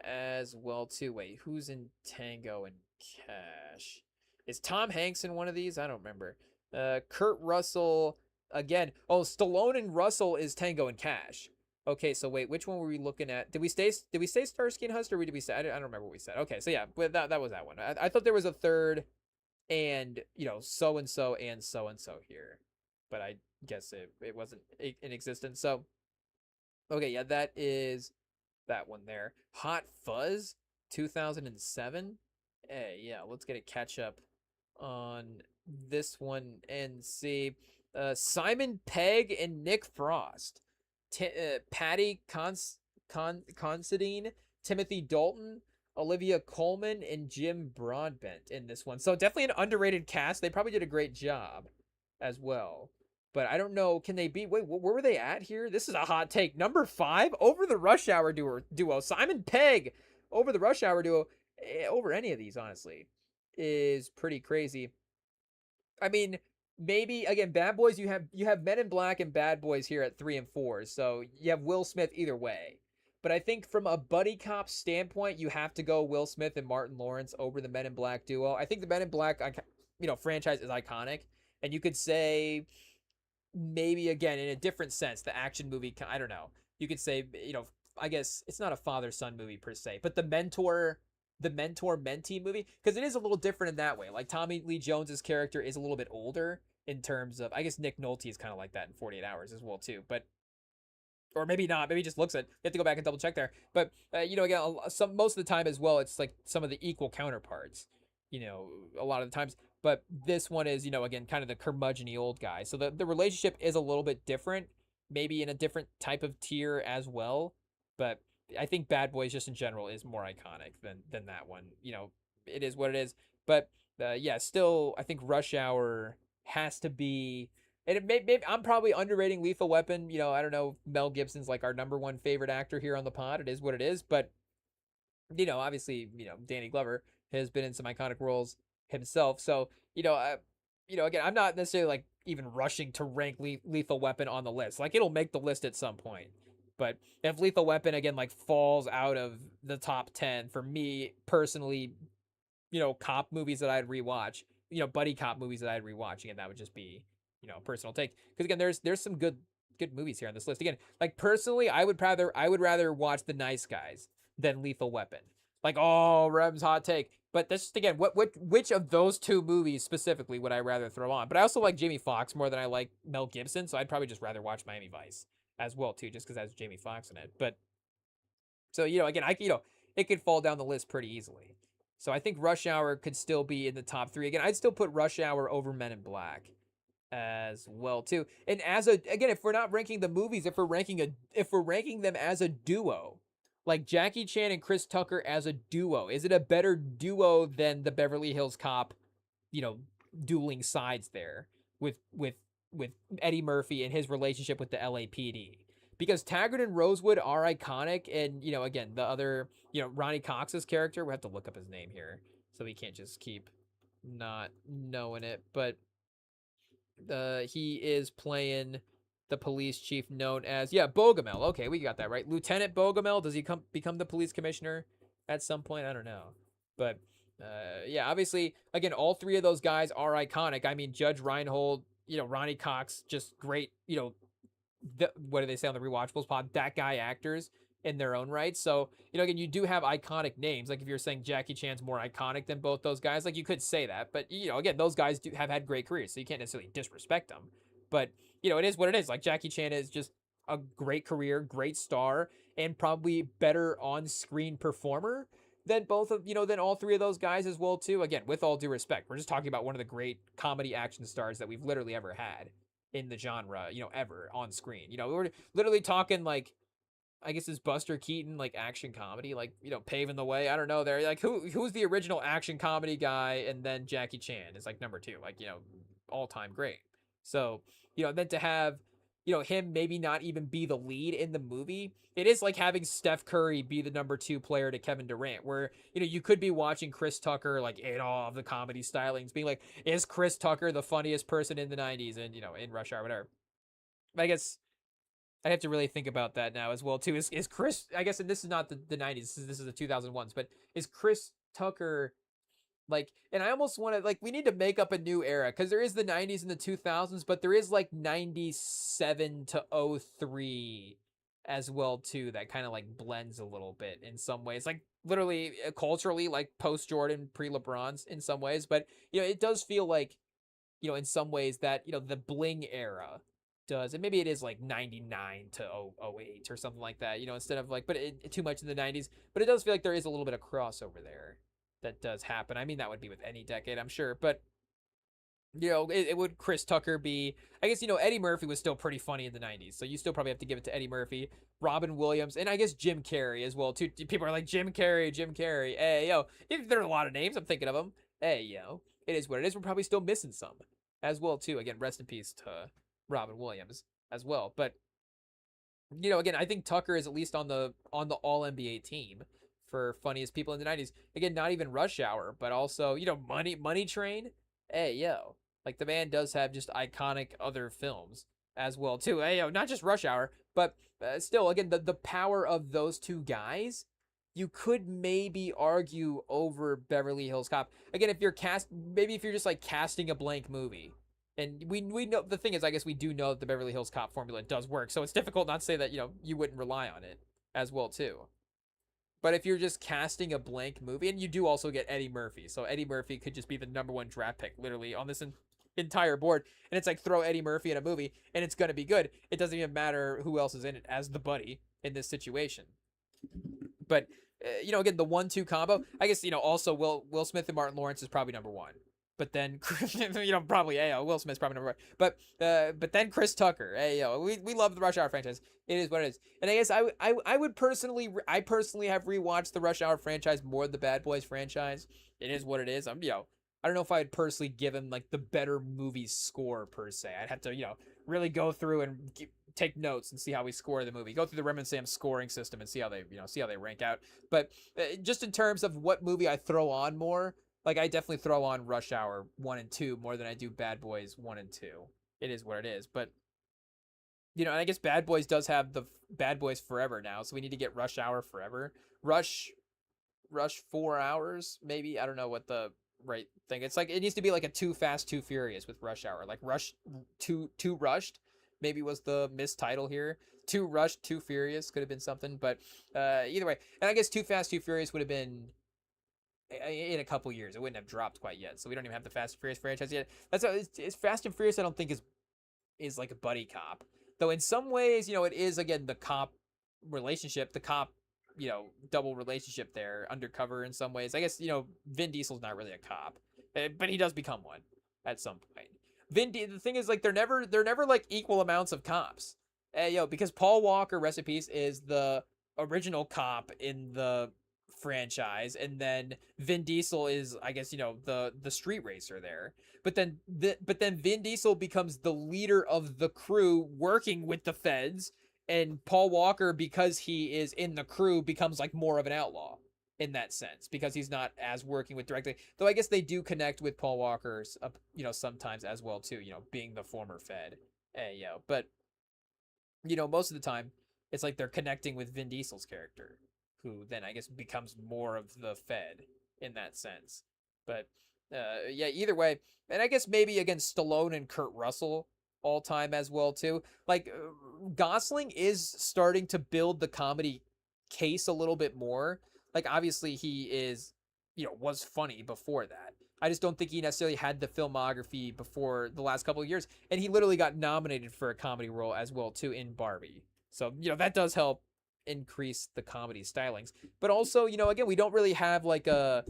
A: as well too. Wait, who's in Tango and Cash? Is Tom Hanks in one of these? I don't remember. Kurt Russell again. Oh, Stallone and Russell is Tango and Cash. Okay, so wait, which one were we looking at? Did we say Starsky and Hutch, or did we say? I don't remember what we said. Okay, so yeah, but that was that one. I thought there was a third, and so and so here, but I guess it wasn't in existence. So okay, yeah, that is that one there. Hot Fuzz, 2007. Hey, yeah, let's get a catch up on this one and see. Simon Pegg and Nick Frost. Patty Considine, Timothy Dalton, Olivia Colman, and Jim Broadbent in this one. So definitely an underrated cast. They probably did a great job as well. But I don't know, can they be... Wait, where were they at here? This is a hot take. Number 5, over the Rush Hour duo. Simon Pegg over the Rush Hour duo. Over any of these, honestly, is pretty crazy. I mean... Maybe again, Bad Boys. You have Men in Black and Bad Boys here at 3 and 4, so you have Will Smith either way. But I think from a buddy cop standpoint, you have to go Will Smith and Martin Lawrence over the Men in Black duo. I think the Men in Black, franchise is iconic, and you could say maybe again in a different sense, the action movie. I don't know. You could say I guess it's not a father-son movie per se, but the mentor-mentee movie, because it is a little different in that way. Like Tommy Lee Jones's character is a little bit older in terms of, I guess Nick Nolte is kind of like that in 48 Hours as well too, but or maybe not. Maybe he just looks at. You have to go back and double check there. But again, most of the time as well, it's like some of the equal counterparts. A lot of the times. But this one is again kind of the curmudgeon-y old guy. So the relationship is a little bit different, maybe in a different type of tier as well. But I think Bad Boys just in general is more iconic than that one. It is what it is. But yeah, still I think Rush Hour has to be, and maybe I'm probably underrating Lethal Weapon. I don't know. Mel Gibson's like our number one favorite actor here on the pod. It is what it is. But obviously, Danny Glover has been in some iconic roles himself. So again, I'm not necessarily like even rushing to rank Lethal Weapon on the list. Like it'll make the list at some point. But if Lethal Weapon again like falls out of the top 10 for me personally, cop movies that I'd rewatch, buddy cop movies that I'd rewatch, again, that would just be, a personal take. Because again, there's some good movies here on this list. Again, like personally, I would rather watch The Nice Guys than Lethal Weapon. Like, oh, Rem's hot take. But that's just again, which of those two movies specifically would I rather throw on? But I also like Jamie Foxx more than I like Mel Gibson, so I'd probably just rather watch Miami Vice as well too, just because that's Jamie Foxx in it. But so again, it could fall down the list pretty easily. So I think Rush Hour could still be in the top 3. Again, I'd still put Rush Hour over Men in Black as well too. And if we're not ranking the movies, if we're ranking them as a duo, like Jackie Chan and Chris Tucker as a duo, is it a better duo than the Beverly Hills Cop, dueling sides there with Eddie Murphy and his relationship with the LAPD? Because Taggart and Rosewood are iconic, and again, the other Ronnie Cox's character, we have to look up his name here, so we can't just keep not knowing it, but he is playing the police chief known as Bogomel. Okay, we got that right. Lieutenant Bogomel. Does he become the police commissioner at some point? I don't know, but yeah, obviously, again, all three of those guys are iconic. I mean, Judge Reinhold, Ronnie Cox, just great. What do they say on the Rewatchables pod? That guy actors in their own right. So, again, you do have iconic names. Like if you're saying Jackie Chan's more iconic than both those guys, like you could say that. But, again, those guys have had great careers, so you can't necessarily disrespect them. But, it is what it is. Like Jackie Chan is just a great career, great star, and probably better on-screen performer than than all three of those guys as well too. Again, with all due respect, we're just talking about one of the great comedy action stars that we've literally ever had in the genre, ever on screen. We're literally talking like, I guess is Buster Keaton like action comedy, like, paving the way. I don't know. They're like, who's the original action comedy guy? And then Jackie Chan is like number two, like, all time great. So, then to have, him maybe not even be the lead in the movie, it is like having Steph Curry be the number two player to Kevin Durant, where, you could be watching Chris Tucker, like, in all of the comedy stylings, being like, is Chris Tucker the funniest person in the 90s and, in Rush Hour, whatever. But I guess I have to really think about that now as well, too. Is Chris, I guess, and this is not the 90s, this is the 2001s, but is Chris Tucker like, and I almost want to, like, we need to make up a new era because there is the 90s and the 2000s, but there is like 97 to 03 as well too, that kind of like blends a little bit in some ways, like literally culturally, like post Jordan, pre LeBron's in some ways. But it does feel like, in some ways that the bling era does, and maybe it is like 99 to 08 or something like that, instead of like, but too much in the 90s. But it does feel like there is a little bit of crossover there that does happen. I mean, that would be with any decade, I'm sure. But, it would Chris Tucker be, I guess, Eddie Murphy was still pretty funny in the 90s. So you still probably have to give it to Eddie Murphy, Robin Williams, and I guess Jim Carrey as well, too. People are like, Jim Carrey. Hey, if there are a lot of names, I'm thinking of them. Hey, it is what it is. We're probably still missing some as well, too. Again, rest in peace to Robin Williams as well. But, again, I think Tucker is at least on the All NBA team for funniest people in the 90s. Again, not even Rush Hour, but also, Money Train. Hey, like the man does have just iconic other films as well too. Hey, not just Rush Hour, but still, again, the power of those two guys, you could maybe argue over Beverly Hills Cop. Again, if you're just like casting a blank movie. And we know, the thing is, I guess we do know that the Beverly Hills Cop formula does work. So it's difficult not to say that, you wouldn't rely on it as well too. But if you're just casting a blank movie, and you do also get Eddie Murphy, so Eddie Murphy could just be the number one draft pick, literally, on this entire board. And it's like, throw Eddie Murphy in a movie, and it's going to be good. It doesn't even matter who else is in it as the buddy in this situation. But, again, the 1-2 combo, I guess, also Will Smith and Martin Lawrence is probably number one. But then, probably, Will Smith's probably number one. But then Chris Tucker, we love the Rush Hour franchise. It is what it is. And I guess I would personally have rewatched the Rush Hour franchise more than the Bad Boys franchise. It is what it is. I don't know if I'd personally give him like the better movie score per se. I'd have to, really go through and take notes and see how we score the movie. Go through the REMINGTOM scoring system and see how they rank out. But just in terms of what movie I throw on more, like, I definitely throw on Rush Hour 1 and 2 more than I do Bad Boys 1 and 2. It is what it is. But, and I guess Bad Boys does have the Bad Boys Forever now, so we need to get Rush Hour Forever. Rush 4 hours, maybe? I don't know what the right thing. It's like, it needs to be like a Too Fast, Too Furious with Rush Hour. Like, Rush, Too Rushed maybe was the mistitle here. Too Rushed, Too Furious could have been something. But either way. And I guess Too Fast, Too Furious would have been in a couple years. It wouldn't have dropped quite yet, so we don't even have the Fast and Furious franchise yet. That's how it's Fast and Furious. I don't think is like a buddy cop, though. In some ways, it is, again, the cop relationship, the cop, double relationship there, undercover in some ways. I guess, Vin Diesel's not really a cop, but he does become one at some point. The thing is, like, they're never like equal amounts of cops. Because Paul Walker, rest in peace, is the original cop in the franchise, and then Vin Diesel is, I guess, the street racer there. But then Vin Diesel becomes the leader of the crew working with the feds, and Paul Walker, because he is in the crew, becomes like more of an outlaw in that sense because he's not as working with directly. Though I guess they do connect with Paul Walker's, sometimes as well too. Being the former Fed, but most of the time it's like they're connecting with Vin Diesel's character, who then I guess becomes more of the Fed in that sense. But yeah, either way, and I guess maybe against Stallone and Kurt Russell all time as well too. Like Gosling is starting to build the comedy case a little bit more. Like obviously he is, was funny before that. I just don't think he necessarily had the filmography before the last couple of years, and he literally got nominated for a comedy role as well too in Barbie. So that does help increase the comedy stylings. But also, again, we don't really have like a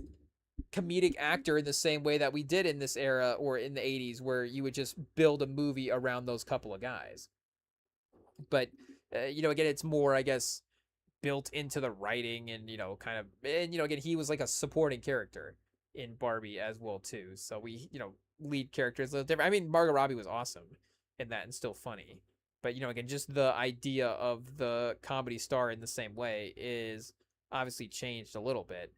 A: comedic actor in the same way that we did in this era or in the 80s where you would just build a movie around those couple of guys. But again, it's more, I guess, built into the writing and again, he was like a supporting character in Barbie as well too. So we, lead characters a little different. I mean, Margot Robbie was awesome in that and still funny. But again, just the idea of the comedy star in the same way is obviously changed a little bit.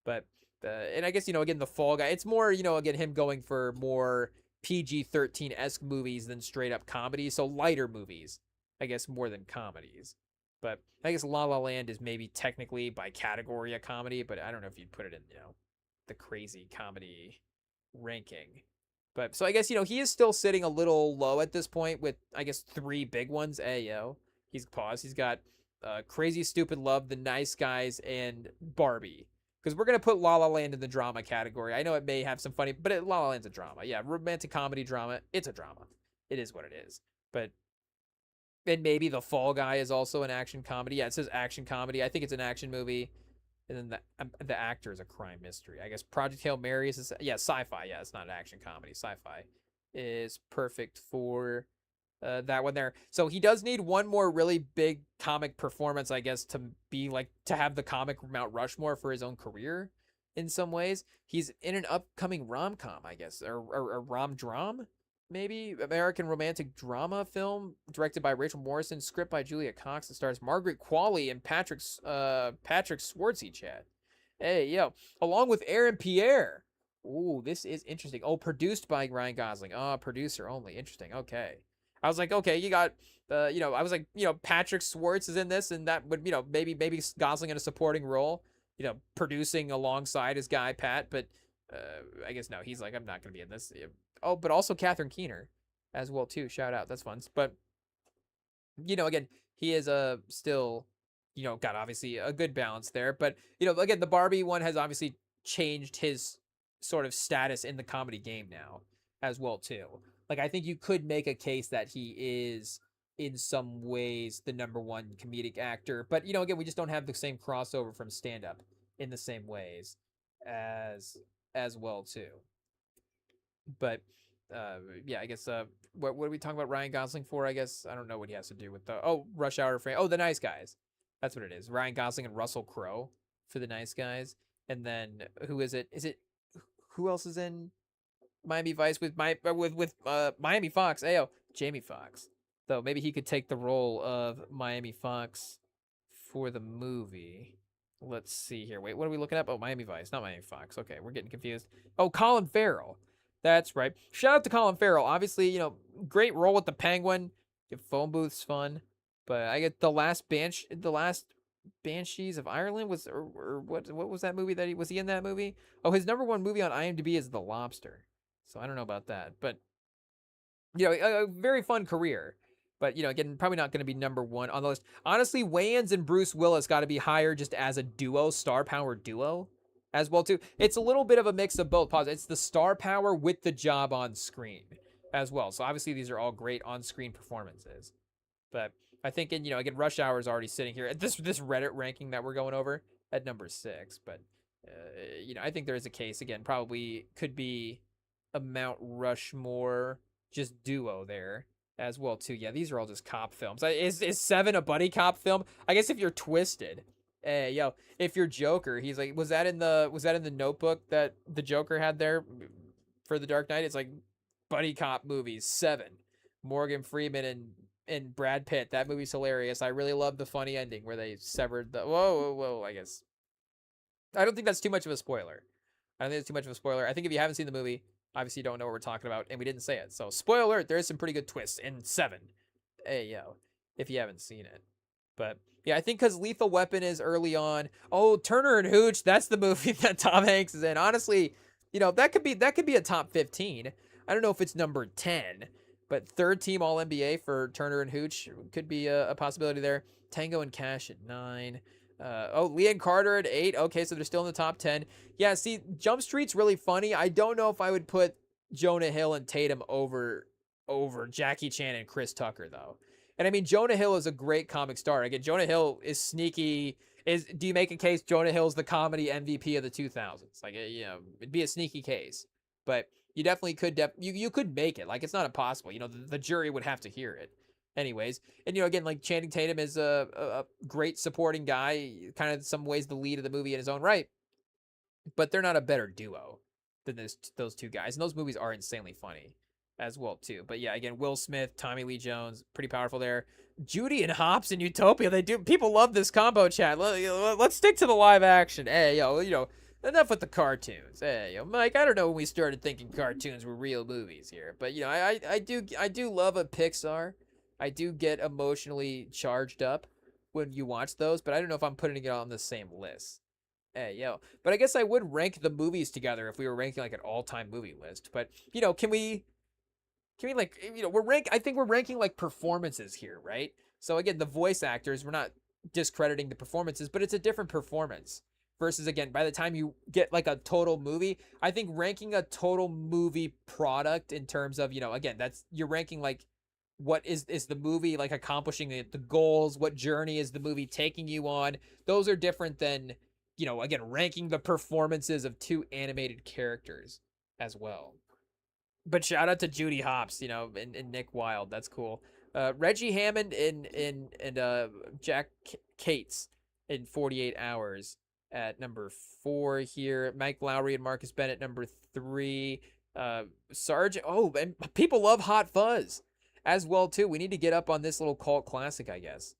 A: But and I guess again, the Fall Guy, it's more again him going for more PG-13-esque movies than straight up comedy, so lighter movies, I guess, more than comedies. But I guess La La Land is maybe technically by category a comedy, but I don't know if you'd put it in the crazy comedy ranking. But so I guess he is still sitting a little low at this point with I guess 3 big ones. He's paused. He's got Crazy Stupid Love, The Nice Guys, and Barbie. Because we're gonna put La La Land in the drama category. I know it may have some funny, but La La Land's a drama. Yeah, romantic comedy drama. It's a drama. It is what it is. But and maybe The Fall Guy is also an action comedy. Yeah, it says action comedy. I think it's an action movie. And then the actor is a crime mystery. I guess Project Hail Mary is sci-fi. Yeah, it's not an action comedy. Sci-fi is perfect for that one there. So he does need one more really big comic performance, I guess, to be like to have the comic Mount Rushmore for his own career. In some ways, he's in an upcoming rom-com, I guess, or rom-dram, maybe American romantic drama film directed by Rachel Morrison, script by Julia Cox, that stars Margaret Qualley and Patrick Swayze. Chad, along with Aaron Pierre. Ooh, this is interesting. Oh, produced by Ryan Gosling. Oh, producer only. Interesting. Okay. I was like, okay, you got, I was like, Patrick Swayze is in this, and that would, maybe Gosling in a supporting role, producing alongside his guy, Pat, but I guess no, he's like, I'm not going to be in this. Oh, but also Catherine Keener as well, too. Shout out. That's fun. But, again, he is still, got obviously a good balance there. But, again, the Barbie one has obviously changed his sort of status in the comedy game now as well, too. Like, I think you could make a case that he is, in some ways, the number one comedic actor. But, again, we just don't have the same crossover from stand-up in the same ways as well, too. But I guess what are we talking about Ryan Gosling for? I guess I don't know what he has to do with the Rush Hour frame. Oh, The Nice Guys. That's what it is. Ryan Gosling and Russell Crowe for The Nice Guys. And then who is it? Who else is in Miami Vice with Miami Fox? Jamie Foxx. Though maybe he could take the role of Miami Fox for the movie. Let's see here. Wait, what are we looking up? Oh, Miami Vice, not Miami Fox. Okay, we're getting confused. Oh, Colin Farrell. That's right. Shout out to Colin Farrell. Obviously, great role with the Penguin. Phone booth's fun. But I get the last Banshees of Ireland was, or what was that movie that was he in that movie? Oh, his number one movie on IMDb is The Lobster. So I don't know about that. But, a very fun career. But, again, probably not going to be number one on the list. Honestly, Wayans and Bruce Willis got to be higher just as a duo, star power duo. As well, too. It's a little bit of a mix of both. It's the star power with the job on screen as well. So obviously these are all great on-screen performances. But I think, again, Rush Hour is already sitting here at this Reddit ranking that we're going over at number 6. But, I think there is a case, again, probably could be a Mount Rushmore just duo there as well, too. Yeah, these are all just cop films. Is 7 a buddy cop film? I guess if you're Twisted. If you're Joker, he's like, was that in the Notebook that the Joker had there for The Dark Knight? It's like buddy cop movies, 7. Morgan Freeman and Brad Pitt. That movie's hilarious. I really love the funny ending where they severed the whoa, I guess I don't think that's too much of a spoiler. I don't think it's too much of a spoiler. I think if you haven't seen the movie, obviously you don't know what we're talking about, and we didn't say it. So, spoiler alert, there is some pretty good twists in 7. Hey, yo, if you haven't seen it. But, yeah, I think because Lethal Weapon is early on. Oh, Turner and Hooch, that's the movie that Tom Hanks is in. Honestly, that could be a top 15. I don't know if it's number 10, but third team All NBA for Turner and Hooch could be a possibility there. Tango and Cash at 9. Lee and Carter at 8. Okay, so they're still in the top 10. Yeah, see, Jump Street's really funny. I don't know if I would put Jonah Hill and Tatum over Jackie Chan and Chris Tucker though. And I mean, Jonah Hill is a great comic star. Again, Jonah Hill is sneaky. Do you make a case Jonah Hill's the comedy MVP of the 2000s? Like, it'd be a sneaky case, but you definitely could. You could make it. Like, it's not impossible. The jury would have to hear it. Anyways, and again, like Channing Tatum is a great supporting guy, kind of in some ways the lead of the movie in his own right, but they're not a better duo than those two guys. And those movies are insanely funny as well too. But yeah, again, Will Smith, Tommy Lee Jones, pretty powerful there. Judy and Hops in Utopia, people love this combo chat. Let's stick to the live action. Hey, enough with the cartoons. Hey, Mike, I don't know when we started thinking cartoons were real movies here, but I do love a Pixar. I do get emotionally charged up when you watch those, but I don't know if I'm putting it on the same list. Hey, but I guess I would rank the movies together if we were ranking like an all-time movie list. But can we like I think we're ranking like performances here, right? So again, the voice actors, we're not discrediting the performances, but it's a different performance versus, again, by the time you get like a total movie, I think ranking a total movie product in terms of, again, you're ranking like what is the movie like accomplishing the goals, what journey is the movie taking you on. Those are different than, again, ranking the performances of two animated characters as well. But shout out to Judy Hopps, and Nick Wilde. That's cool. Reggie Hammond and Jack Cates in 48 Hours at number 4 here. Mike Lowry and Marcus Bennett number 3. Sarge. Oh, and people love Hot Fuzz as well too. We need to get up on this little cult classic, I guess,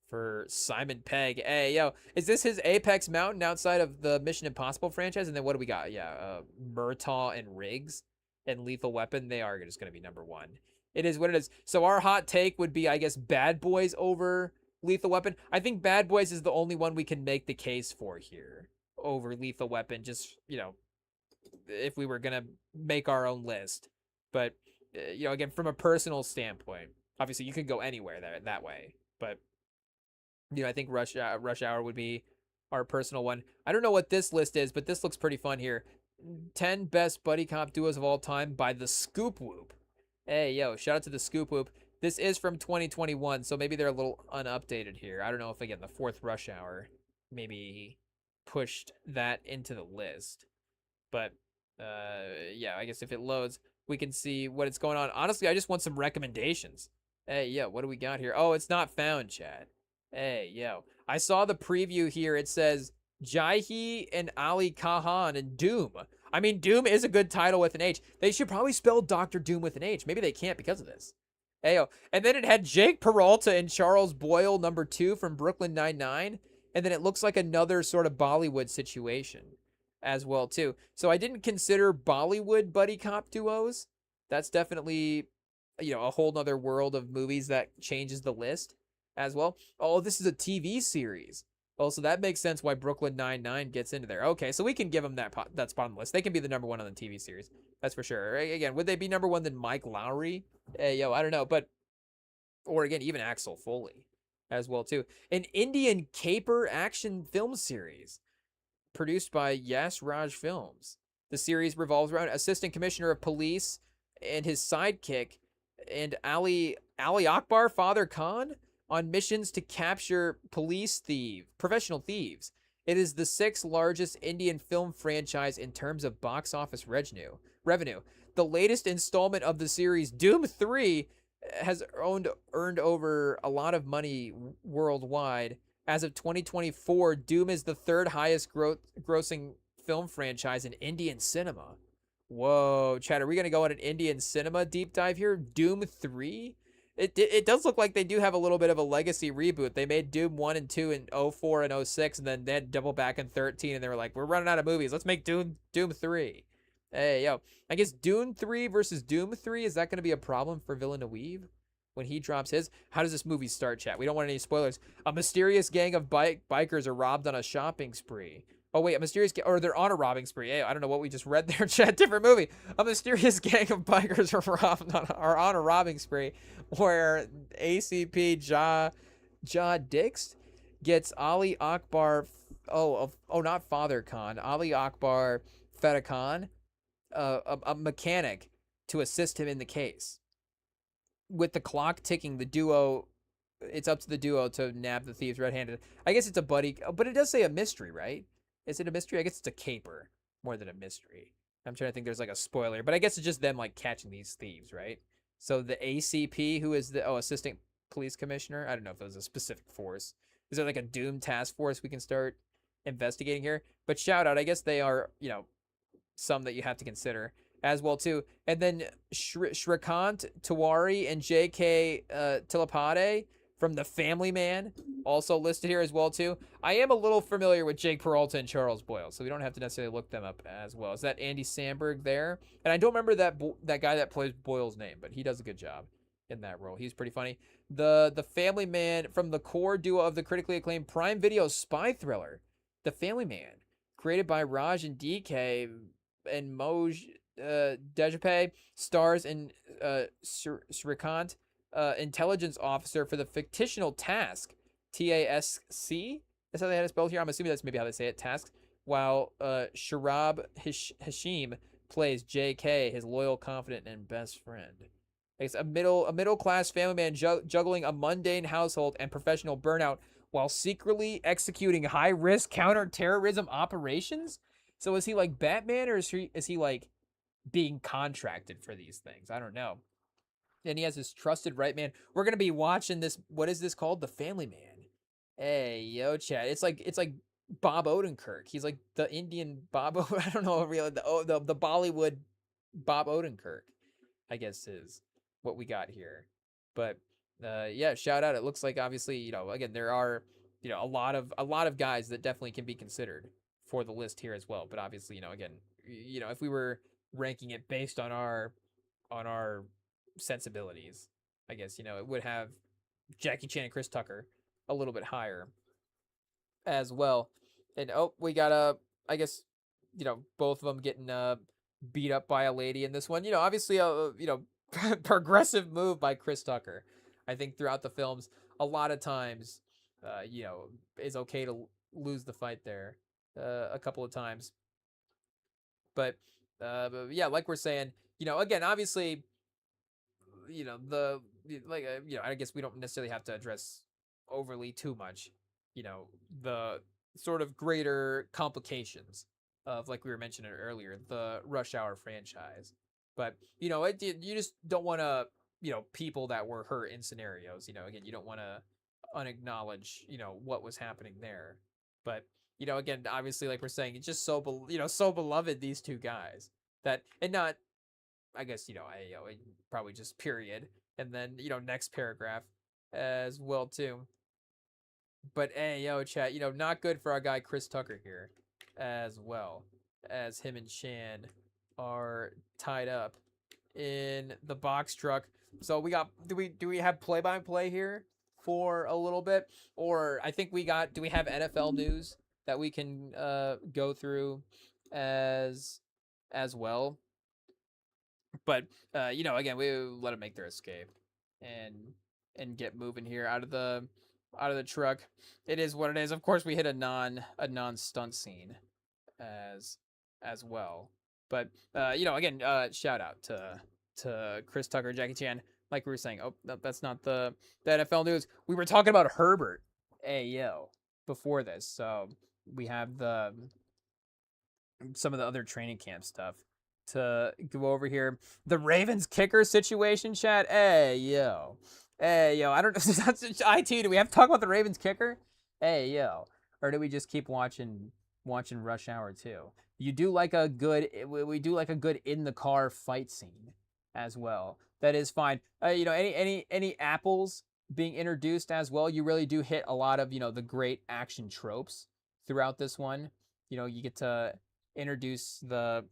A: for Simon Pegg. Hey, is this his Apex Mountain outside of the Mission Impossible franchise? And then what do we got? Yeah, Murtaugh and Riggs and Lethal Weapon, they are just going to be number 1. It is what it is. So our hot take would be, I guess, Bad Boys over Lethal Weapon. I think Bad Boys is the only one we can make the case for here over Lethal Weapon, just, if we were going to make our own list. But, again, from a personal standpoint, obviously you could go anywhere that way. But, I think Rush Hour would be our personal one. I don't know what this list is, but this looks pretty fun here. 10 best buddy cop duos of all time by the Scoop Whoop. Hey, shout out to the Scoop Whoop. This is from 2021, so maybe they're a little unupdated here. I don't know if, again, the 4th Rush Hour maybe pushed that into the list. But, I guess if it loads, we can see what it's going on. Honestly, I just want some recommendations. Hey, what do we got here? Oh, it's not found, chat. Hey, I saw the preview here. It says Jaihi and Ali Kahan and Doom. I mean, Doom is a good title with an H. They should probably spell Dr. Doom with an H. Maybe they can't because of this. Ayo. And then it had Jake Peralta and Charles Boyle, number 2 from Brooklyn Nine-Nine. And then it looks like another sort of Bollywood situation as well, too. So I didn't consider Bollywood buddy cop duos. That's definitely, a whole nother world of movies that changes the list as well. Oh, this is a TV series. Oh, so that makes sense why Brooklyn Nine-Nine gets into there. Okay, so we can give them that spot on the list. They can be the number 1 on the TV series. That's for sure. Again, would they be number 1 than Mike Lowry? I don't know. Or again, even Axel Foley as well, too. An Indian caper action film series produced by Yas Raj Films. The series revolves around Assistant Commissioner of Police and his sidekick and Ali Akbar, Father Khan, on missions to capture professional thieves. It is the 6th largest Indian film franchise in terms of box office revenue. The latest installment of the series, Doom 3, has earned over a lot of money worldwide. As of 2024, Doom is the 3rd highest grossing film franchise in Indian cinema. Whoa, Chad, are we going to go on an Indian cinema deep dive here? Doom 3? It does look like they do have a little bit of a legacy reboot. They made Doom 1 and 2 in '04 and '06, and then they had double back in 13, and they were like, we're running out of movies. Let's make Doom 3. Hey, yo. I guess Dune 3 versus Doom 3, is that going to be a problem for Villeneuve when he drops his? How does this movie start, chat? We don't want any spoilers. A mysterious gang of bikers are robbed on a shopping spree. Oh, wait, or they're on a robbing spree. Hey, I don't know what we just read there, chat. Different movie. A mysterious gang of bikers are on a robbing spree where ACP Ja Dix gets Ali Akbar, not Father Khan, Ali Akbar Feta Khan, a mechanic, to assist him in the case. With the clock ticking, it's up to the duo to nab the thieves red-handed. I guess it's a buddy, but it does say a mystery, right? Is it a mystery? I guess it's a caper more than a mystery. I'm trying to think there's like a spoiler, but I guess it's just them like catching these thieves, right? So the ACP, who is the assistant police commissioner, I don't know if it was a specific force. Is there like a Doom task force we can start investigating here? But shout out, I guess they are, some that you have to consider as well too. And then Shrikant Tiwari and J.K. Tilapade from The Family Man, also listed here as well too. I am a little familiar with Jake Peralta and Charles Boyle, so we don't have to necessarily look them up as well. Is that Andy Samberg there? And I don't remember that guy that plays Boyle's name, but he does a good job in that role. He's pretty funny. The Family Man, from the core duo of the critically acclaimed Prime Video spy thriller, The Family Man, created by Raj and DK and Moj Dejape, stars in Srikant, intelligence officer for the fictional Task, TASC. That's how they had it spelled here. I'm assuming that's maybe how they say it, Task. While Sharab Hashim plays JK, his loyal, confident, and best friend. It's a middle class family man juggling a mundane household and professional burnout while secretly executing high risk counter-terrorism operations. So is he like Batman, or is he like being contracted for these things? I don't know. And he has his trusted right man. We're gonna be watching this. What is this called? The Family Man. Hey, yo, chat. It's like Bob Odenkirk. He's like the Indian Bob. I don't know, really, the Bollywood Bob Odenkirk, I guess, is what we got here. But yeah, shout out. It looks like, obviously, again, there are a lot of guys that definitely can be considered for the list here as well. But obviously, again, if we were ranking it based on our sensibilities, I guess, it would have Jackie Chan and Chris Tucker a little bit higher as well. And we got I guess, both of them getting beat up by a lady in this one. Obviously progressive move by Chris Tucker. I think throughout the films, a lot of times, it's okay to lose the fight there a couple of times. But yeah, like we're saying, again, obviously, I guess we don't necessarily have to address overly too much, the sort of greater complications of, like we were mentioning earlier, the Rush Hour franchise. But, you just don't want to, people that were hurt in scenarios, again, you don't want to unacknowledge, what was happening there. But, again, obviously, like we're saying, it's just so beloved, these two guys, that, and not, I guess, probably just period. And then, next paragraph as well, too. But, hey, chat, not good for our guy Chris Tucker here as well, as him and Shan are tied up in the box truck. So do we have play-by-play here for a little bit? Or I think do we have NFL news that we can go through as well? But again, we let them make their escape and get moving here out of the truck. It is what it is. Of course, we hit a non-stunt scene as well. But again, shout out to Chris Tucker, Jackie Chan. Like we were saying, that's not the NFL news. We were talking about Herbert, before this. So we have some of the other training camp stuff to go over here. The Ravens kicker situation, chat. I don't know. IT, do we have to talk about the Ravens kicker? Or do we just keep watching Rush Hour 2? We do like a good in the car fight scene as well. that is fine. Any apples being introduced as well. You really do hit a lot of the great action tropes throughout this one. You get to introduce the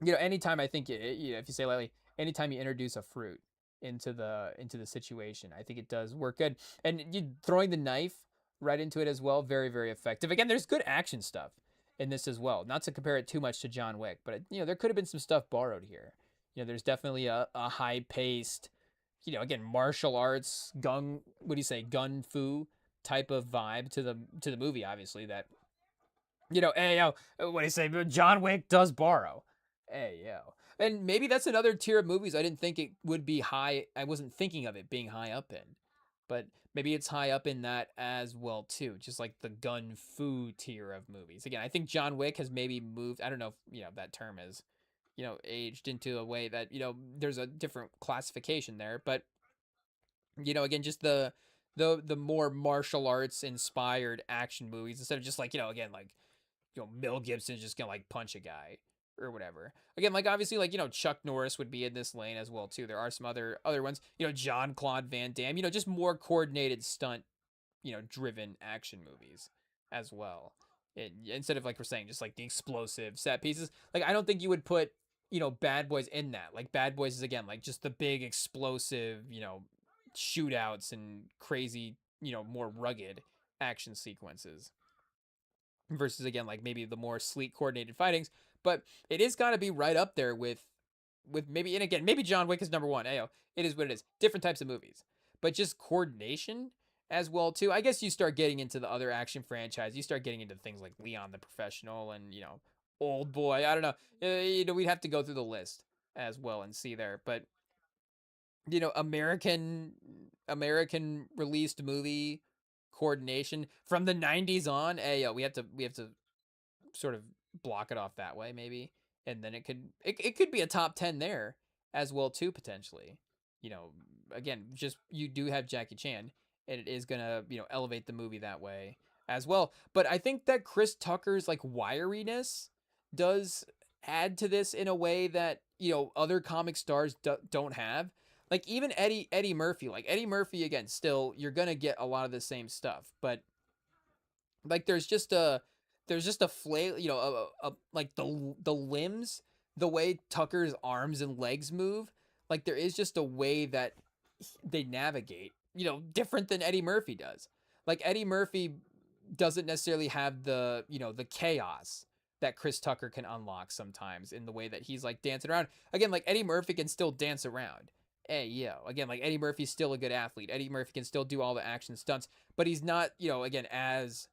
A: anytime I think if you say lightly, anytime you introduce a fruit into the situation, I think it does work good. And you throwing the knife right into it as well, very very effective. Again, there's good action stuff in this as well. Not to compare it too much to John Wick, but there could have been some stuff borrowed here. There's definitely a high paced, again martial arts gun. What do you say, gun fu type of vibe to the movie. Obviously that hey yo, what do you say? John Wick does borrow. Hey yo, and maybe that's another tier of movies I didn't think it would be high. I wasn't thinking of it being high up in, but maybe it's high up in that as well too. Just like the gun fu tier of movies. Again, I think John Wick has maybe moved. I don't know if that term is aged into a way that there's a different classification there, but again, just the more martial arts inspired action movies instead of just like again like Mel Gibson's just gonna like punch a guy or whatever. Again, like obviously like Chuck Norris would be in this lane as well too. There are some other ones, John Claude Van Damme, just more coordinated stunt, driven action movies as well. Instead of like we're saying just like the explosive set pieces. Like I don't think you would put Bad Boys in that. Like Bad Boys is again like just the big explosive, shootouts and crazy, more rugged action sequences versus again like maybe the more sleek coordinated fightings. But it is got to be right up there with maybe, and again maybe John Wick is number one. Ayo, it is what it is. Different types of movies, but just coordination as well too. I guess you start getting into the other action franchise. You start getting into things like Leon the Professional and Old Boy. I don't know. We'd have to go through the list as well and see there. But American released movie coordination from the 90s on. Hey, yo, we have to sort of block it off that way maybe, and then it could be a top 10 there as well too potentially. Again, just you do have Jackie Chan, and it is gonna elevate the movie that way as well. But I think that Chris Tucker's like wiriness does add to this in a way that other comic stars don't have. Like even Eddie Murphy, like Eddie Murphy again, still you're gonna get a lot of the same stuff, but like there's just a flail, like the limbs, the way Tucker's arms and legs move, like there is just a way that they navigate, different than Eddie Murphy does. Like Eddie Murphy doesn't necessarily have the chaos that Chris Tucker can unlock sometimes in the way that he's like dancing around. Again, like Eddie Murphy can still dance around. Hey, yo, again, like Eddie Murphy's still a good athlete. Eddie Murphy can still do all the action stunts, but he's not, again, as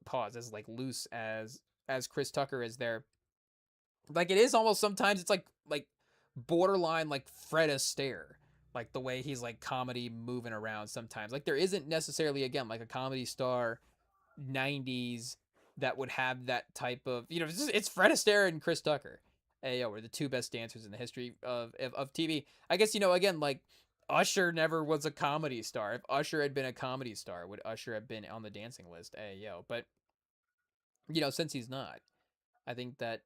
A: pause, as like loose as Chris Tucker is there. Like it is almost sometimes it's like borderline like Fred Astaire, like the way he's like comedy moving around sometimes. Like there isn't necessarily again like a comedy star 90s that would have that type of it's Fred Astaire and Chris Tucker. Hey, yo, we're the two best dancers in the history of TV. I guess again like Usher never was a comedy star. If Usher had been a comedy star, would Usher have been on the dancing list? Hey, yo, but since he's not, I think that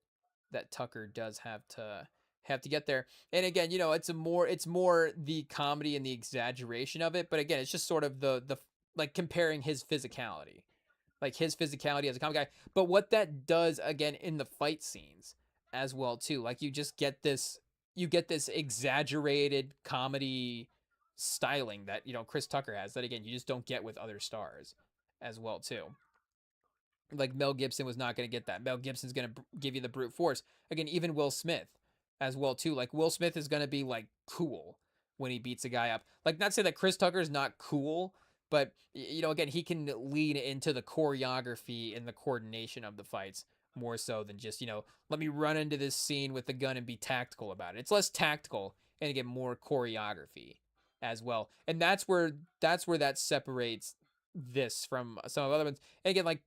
A: Tucker does have to get there. And again, it's more the comedy and the exaggeration of it. But again, it's just sort of the like comparing his physicality, like his physicality as a comic guy. But what that does again in the fight scenes as well too, like you get this exaggerated comedy styling that Chris Tucker has that again you just don't get with other stars as well too. Like Mel Gibson was not going to get that. Mel Gibson's going to give you the brute force. Again, even Will Smith as well too. Like Will Smith is going to be like cool when he beats a guy up. Like not to say that Chris Tucker is not cool, but again, he can lean into the choreography and the coordination of the fights more so than just, let me run into this scene with the gun and be tactical about it. It's less tactical and you get more choreography as well. And that's where that separates this from some of the other ones. And again, like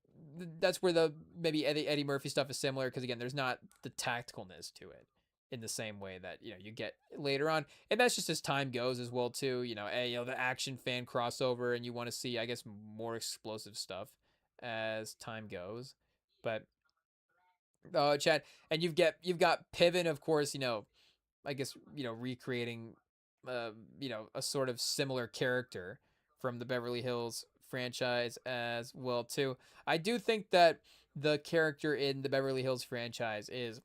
A: that's where the maybe Eddie Murphy stuff is similar because again, there's not the tacticalness to it in the same way that you get later on, and that's just as time goes as well too. The action fan crossover, and you want to see, I guess, more explosive stuff as time goes. But Chad, and you've got Piven, of course. I guess, recreating, a sort of similar character from the Beverly Hills franchise as well too. I do think that the character in the Beverly Hills franchise is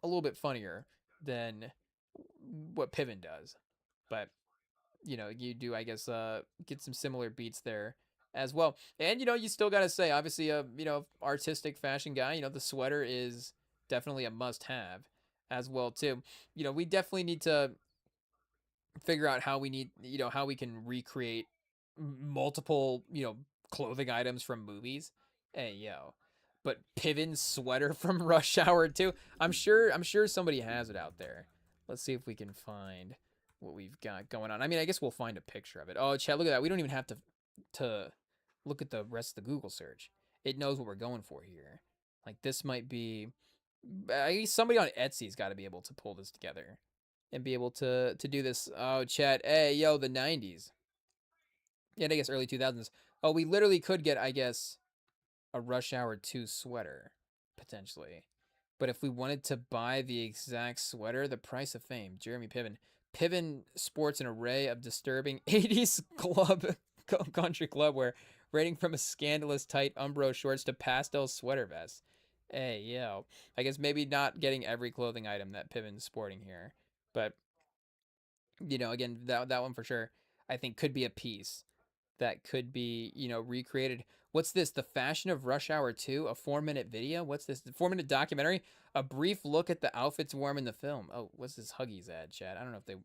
A: a little bit funnier than what Piven does. But you do, I guess, get some similar beats there as well. And you still got to say, obviously, artistic fashion guy, the sweater is definitely a must-have as well too. We definitely need to figure out how how we can recreate multiple, clothing items from movies. Hey, yo. But Piven's sweater from Rush Hour 2, I'm sure somebody has it out there. Let's see if we can find what we've got going on. I mean, I guess we'll find a picture of it. Oh, chat, look at that. We don't even have to look at the rest of the Google search. It knows what we're going for here. Like, this might be, I guess somebody on Etsy's got to be able to pull this together and be able to do this. Oh, chat. Hey, yo, the 90s. Yeah, I guess early 2000s. Oh, we literally could get, I guess, a Rush Hour 2 sweater, potentially. But if we wanted to buy the exact sweater, the price of fame, Jeremy Piven. Piven sports an array of disturbing 80s country club wear, ranging from a scandalous tight Umbro shorts to pastel sweater vests. Hey, yo. I guess maybe not getting every clothing item that Piven's sporting here. But, again, that one for sure, I think could be a piece that could be, recreated. What's this? The Fashion of Rush Hour 2? A 4-minute video? What's this? The 4-minute documentary? A brief look at the outfits worn in the film. Oh, what's this Huggies ad, chat? I don't know if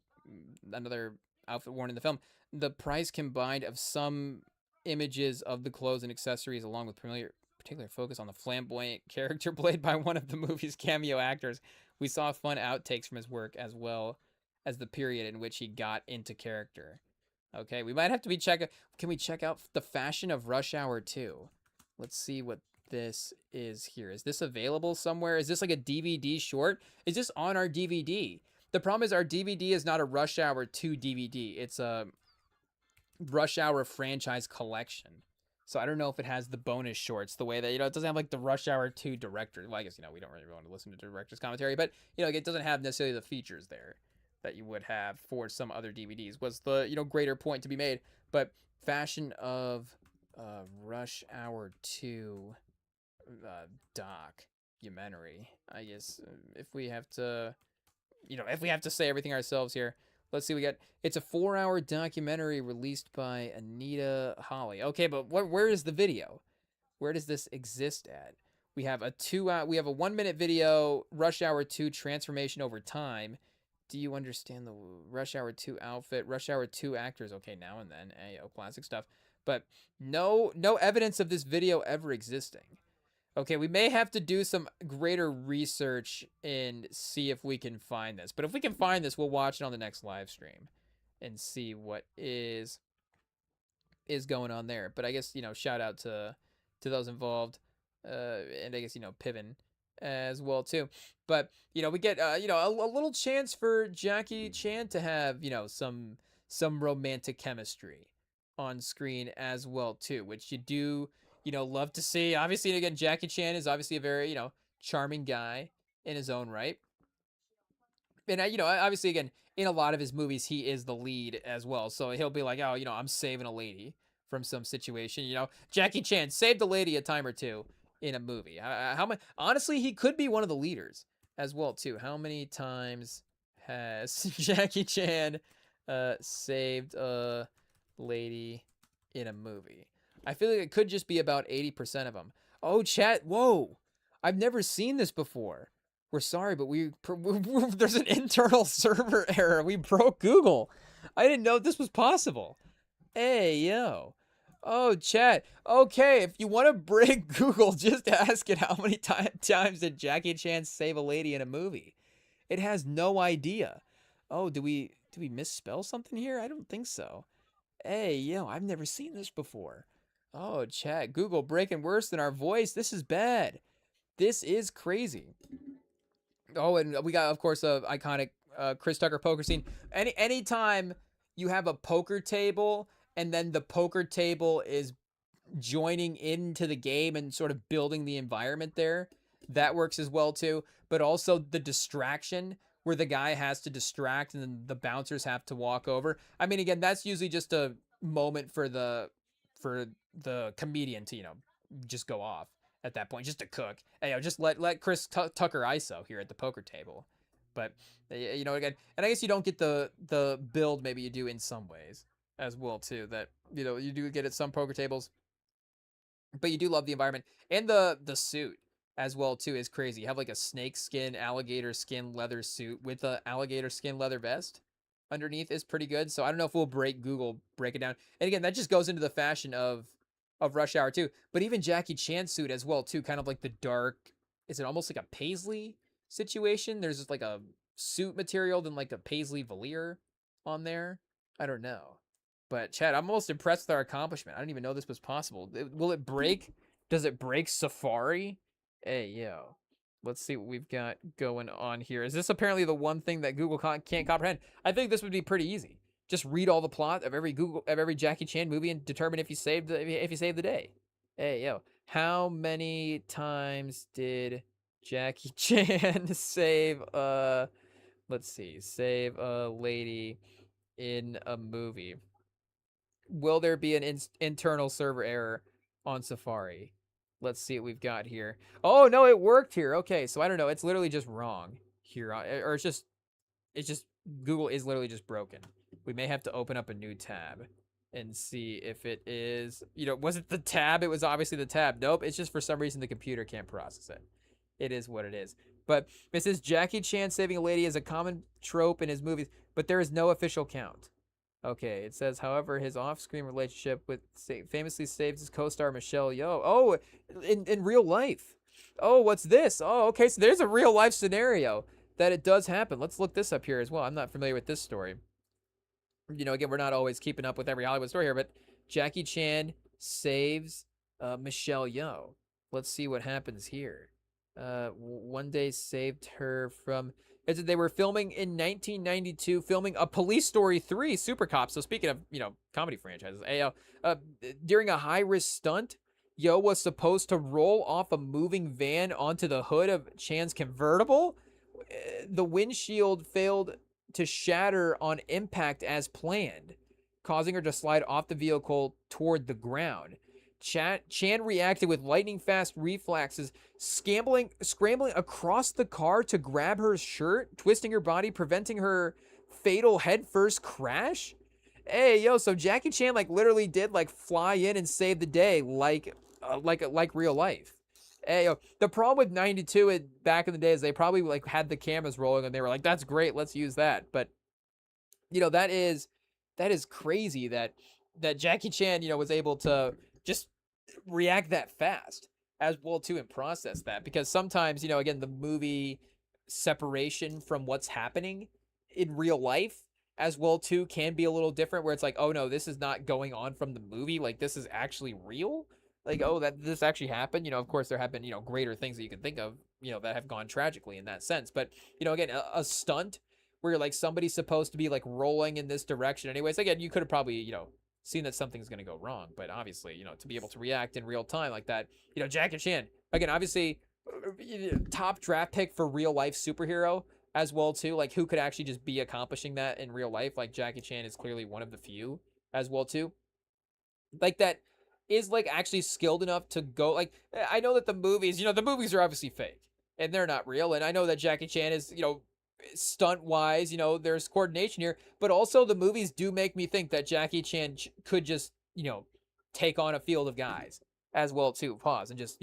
A: another outfit worn in the film. The price combined of some images of the clothes and accessories, along with particular focus on the flamboyant character played by one of the movie's cameo actors. We saw fun outtakes from his work as well as the period in which he got into character. Okay, we might have to can we check out the Fashion of Rush Hour 2? Let's see what this is here. Is this available somewhere? Is this like a DVD short? Is this on our DVD? The problem is our DVD is not a Rush Hour 2 DVD. It's a Rush Hour franchise collection. So I don't know if it has the bonus shorts the way that, it doesn't have like the Rush Hour 2 director. Well, I guess, we don't really want to listen to director's commentary, but, it doesn't have necessarily the features there that you would have for some other DVDs, was the, greater point to be made. But Fashion of Rush Hour 2 documentary, I guess, if we have to say everything ourselves here. Let's see, it's a 4-hour documentary released by Anita Holly. Okay, but where is the video? Where does this exist at? We have a 1-minute video, Rush Hour 2 transformation over time. Do you understand the Rush Hour 2 outfit? Rush Hour 2 actors, okay, now and then. Ayo, classic stuff. But no evidence of this video ever existing. Okay, we may have to do some greater research and see if we can find this. But if we can find this, we'll watch it on the next live stream and see what is going on there. But I guess, shout out to those involved. And I guess, Piven as well too. But, we get, a little chance for Jackie Chan to have, some romantic chemistry on screen as well too, which you do, love to see. Obviously, again, Jackie Chan is obviously a very, charming guy in his own right. And, obviously, again, in a lot of his movies, he is the lead as well. So he'll be like, oh, I'm saving a lady from some situation. Jackie Chan saved a lady a time or two in a movie. Honestly, he could be one of the leaders as well too. How many times has Jackie Chan saved a lady in a movie? I feel like it could just be about 80% of them. Oh, chat. Whoa. I've never seen this before. We're sorry, but there's an internal server error. We broke Google. I didn't know this was possible. Hey, yo. Oh, chat. Okay, if you want to break Google, just ask it how many times did Jackie Chan save a lady in a movie. It has no idea. Oh, do we misspell something here? I don't think so. Hey, yo, I've never seen this before. Oh, chat. Google breaking worse than our voice. This is bad. This is crazy. Oh, and we got, of course, a iconic Chris Tucker poker scene. Anytime you have a poker table and then the poker table is joining into the game and sort of building the environment there, that works as well too. But also the distraction where the guy has to distract and then the bouncers have to walk over. I mean, again, that's usually just a moment for the comedian to, just go off at that point, just to cook. Hey, just let Chris Tucker ISO here at the poker table. But again, and I guess you don't get the build maybe you do in some ways as well too. That you do get at some poker tables, but you do love the environment and the suit as well too is crazy. You have like a snake skin, alligator skin leather suit with a alligator skin leather vest underneath is pretty good. So I don't know if we'll break it down. And again, that just goes into the fashion of Rush Hour too. But even Jackie Chan's suit as well too, kind of like the dark. Is it almost like a paisley situation? There's just like a suit material than like a paisley veneer on there. I don't know. But Chad, I'm almost impressed with our accomplishment. I didn't even know this was possible. Will it break? Does it break Safari? Hey, yo. Let's see what we've got going on here. Is this apparently the one thing that Google can't comprehend? I think this would be pretty easy. Just read all the plot of every Jackie Chan movie and determine if you saved the day. Hey, yo. How many times did Jackie Chan save a lady in a movie? Will there be an internal server error on Safari? Let's see what we've got here. Oh, no, it worked here. Okay, so I don't know. It's literally just wrong here. Or it's just Google is literally just broken. We may have to open up a new tab and see if it is, was it the tab? It was obviously the tab. Nope, it's just for some reason the computer can't process it. It is what it is. But it says Jackie Chan saving a lady is a common trope in his movies, but there is no official count. Okay, it says, however, his off-screen relationship with famously saves his co-star Michelle Yeoh. Oh, in real life. Oh, what's this? Oh, okay, so there's a real-life scenario that it does happen. Let's look this up here as well. I'm not familiar with this story. Again, we're not always keeping up with every Hollywood story here, but Jackie Chan saves Michelle Yeoh. Let's see what happens here. One day saved her from... They were filming in 1992, filming a Police Story 3 Super Cop. So speaking of, comedy franchises, during a high-risk stunt, Yeoh was supposed to roll off a moving van onto the hood of Chan's convertible. The windshield failed to shatter on impact as planned, causing her to slide off the vehicle toward the ground. Chan reacted with lightning-fast reflexes, scrambling across the car to grab her shirt, twisting her body, preventing her fatal head-first crash. Hey, yo, so Jackie Chan, literally did, fly in and save the day, like real life. Hey, yo, the problem with 92 back in the day is they probably, had the cameras rolling, and they were like, that's great, let's use that. But, that is crazy that Jackie Chan, was able to just react that fast as well too and process that, because sometimes again the movie separation from what's happening in real life as well too can be a little different, where it's like, oh no, this is not going on from the movie, this is actually real, oh, that this actually happened. Of course there have been greater things that you can think of that have gone tragically in that sense, but again a stunt where somebody's supposed to be rolling in this direction anyways, again you could have probably seen that something's going to go wrong, but obviously, to be able to react in real time like that, Jackie Chan, again, obviously, top draft pick for real life superhero as well too, who could actually just be accomplishing that in real life, Jackie Chan is clearly one of the few as well too, that is actually skilled enough to go, I know that the movies are obviously fake, and they're not real, and I know that Jackie Chan is, stunt wise, there's coordination here, but also the movies do make me think that Jackie Chan could just, take on a field of guys as well too, and just,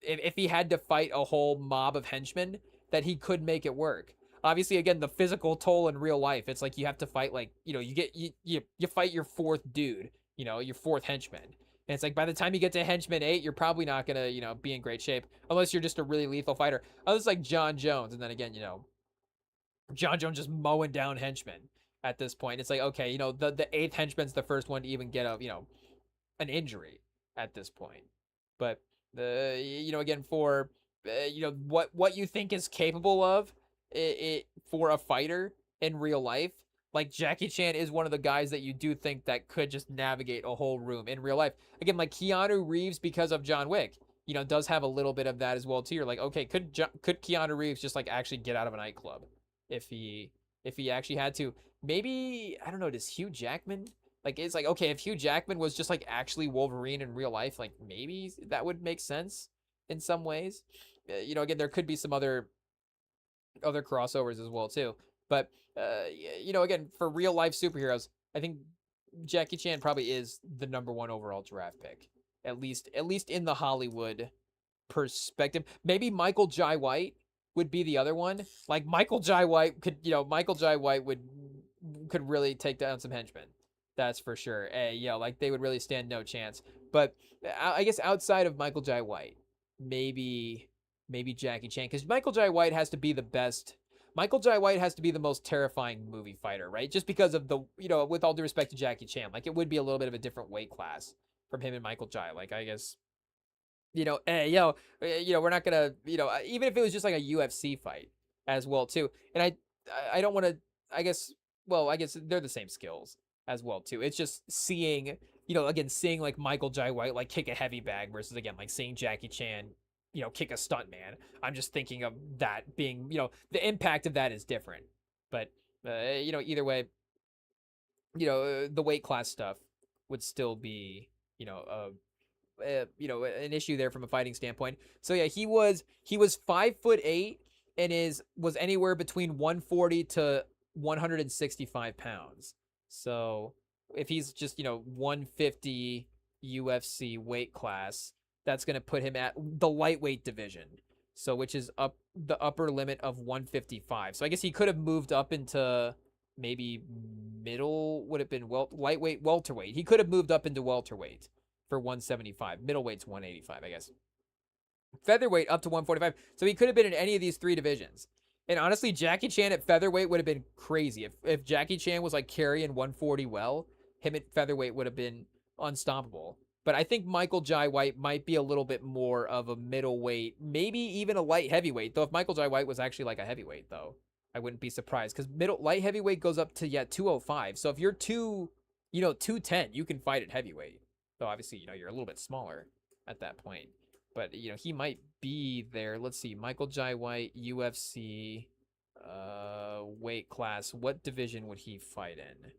A: if he had to fight a whole mob of henchmen, that he could make it work. Obviously, again, the physical toll in real life, it's you have to fight, you fight your fourth dude, your fourth henchman. And it's by the time you get to henchman 8, you're probably not gonna, be in great shape unless you're just a really lethal fighter. Unless John Jones, and then again, John Jones just mowing down henchmen at this point. It's okay, the 8th henchman's the first one to even get an injury at this point. But again, for what you think is capable of it for a fighter in real life, Jackie Chan is one of the guys that you do think that could just navigate a whole room in real life. Again, Keanu Reeves, because of John Wick, does have a little bit of that as well too. You're okay, could Keanu Reeves just actually get out of a nightclub if he actually had to. Maybe, I don't know, does Hugh Jackman, like, it's like, okay, if Hugh Jackman was just like actually Wolverine in real life, like maybe that would make sense in some ways. Again, there could be some other crossovers as well too. But again, for real life superheroes, I think Jackie Chan probably is the number one overall draft pick. At least in the Hollywood perspective. Maybe Michael Jai White would be the other one. Like Michael Jai White could really take down some henchmen. That's for sure. Like they would really stand no chance. But I guess outside of Michael Jai White, maybe Jackie Chan, because Michael Jai White has to be the best. Michael Jai White has to be the most terrifying movie fighter, right? Just because of the, with all due respect to Jackie Chan, like it would be a little bit of a different weight class from him and Michael Jai. Like I guess, we're not gonna, even if it was just like a UFC fight as well too. And I don't want to, I guess they're the same skills as well too. It's just seeing, seeing like Michael Jai White like kick a heavy bag versus again like seeing Jackie Chan kick a stunt man. I'm just thinking of that being, the impact of that is different. But, either way, the weight class stuff would still be, an issue there from a fighting standpoint. So yeah, he was 5'8" and was anywhere between 140 to 165 pounds. So if he's just, 150 UFC weight class, that's going to put him at the lightweight division. So which is up the upper limit of 155. So I guess he could have moved up into maybe middle, would have been lightweight, welterweight. He could have moved up into welterweight for 175. Middleweight's 185, I guess. Featherweight up to 145. So he could have been in any of these three divisions. And honestly, Jackie Chan at featherweight would have been crazy. If Jackie Chan was like carrying 140 well, him at featherweight would have been unstoppable. But I think Michael Jai White might be a little bit more of a middleweight, maybe even a light heavyweight. Though if Michael Jai White was actually like a heavyweight, though, I wouldn't be surprised. Because light heavyweight goes up to 205. So if you're 210, you can fight at heavyweight. Though obviously, you're a little bit smaller at that point. But he might be there. Let's see, Michael Jai White, UFC, weight class. What division would he fight in?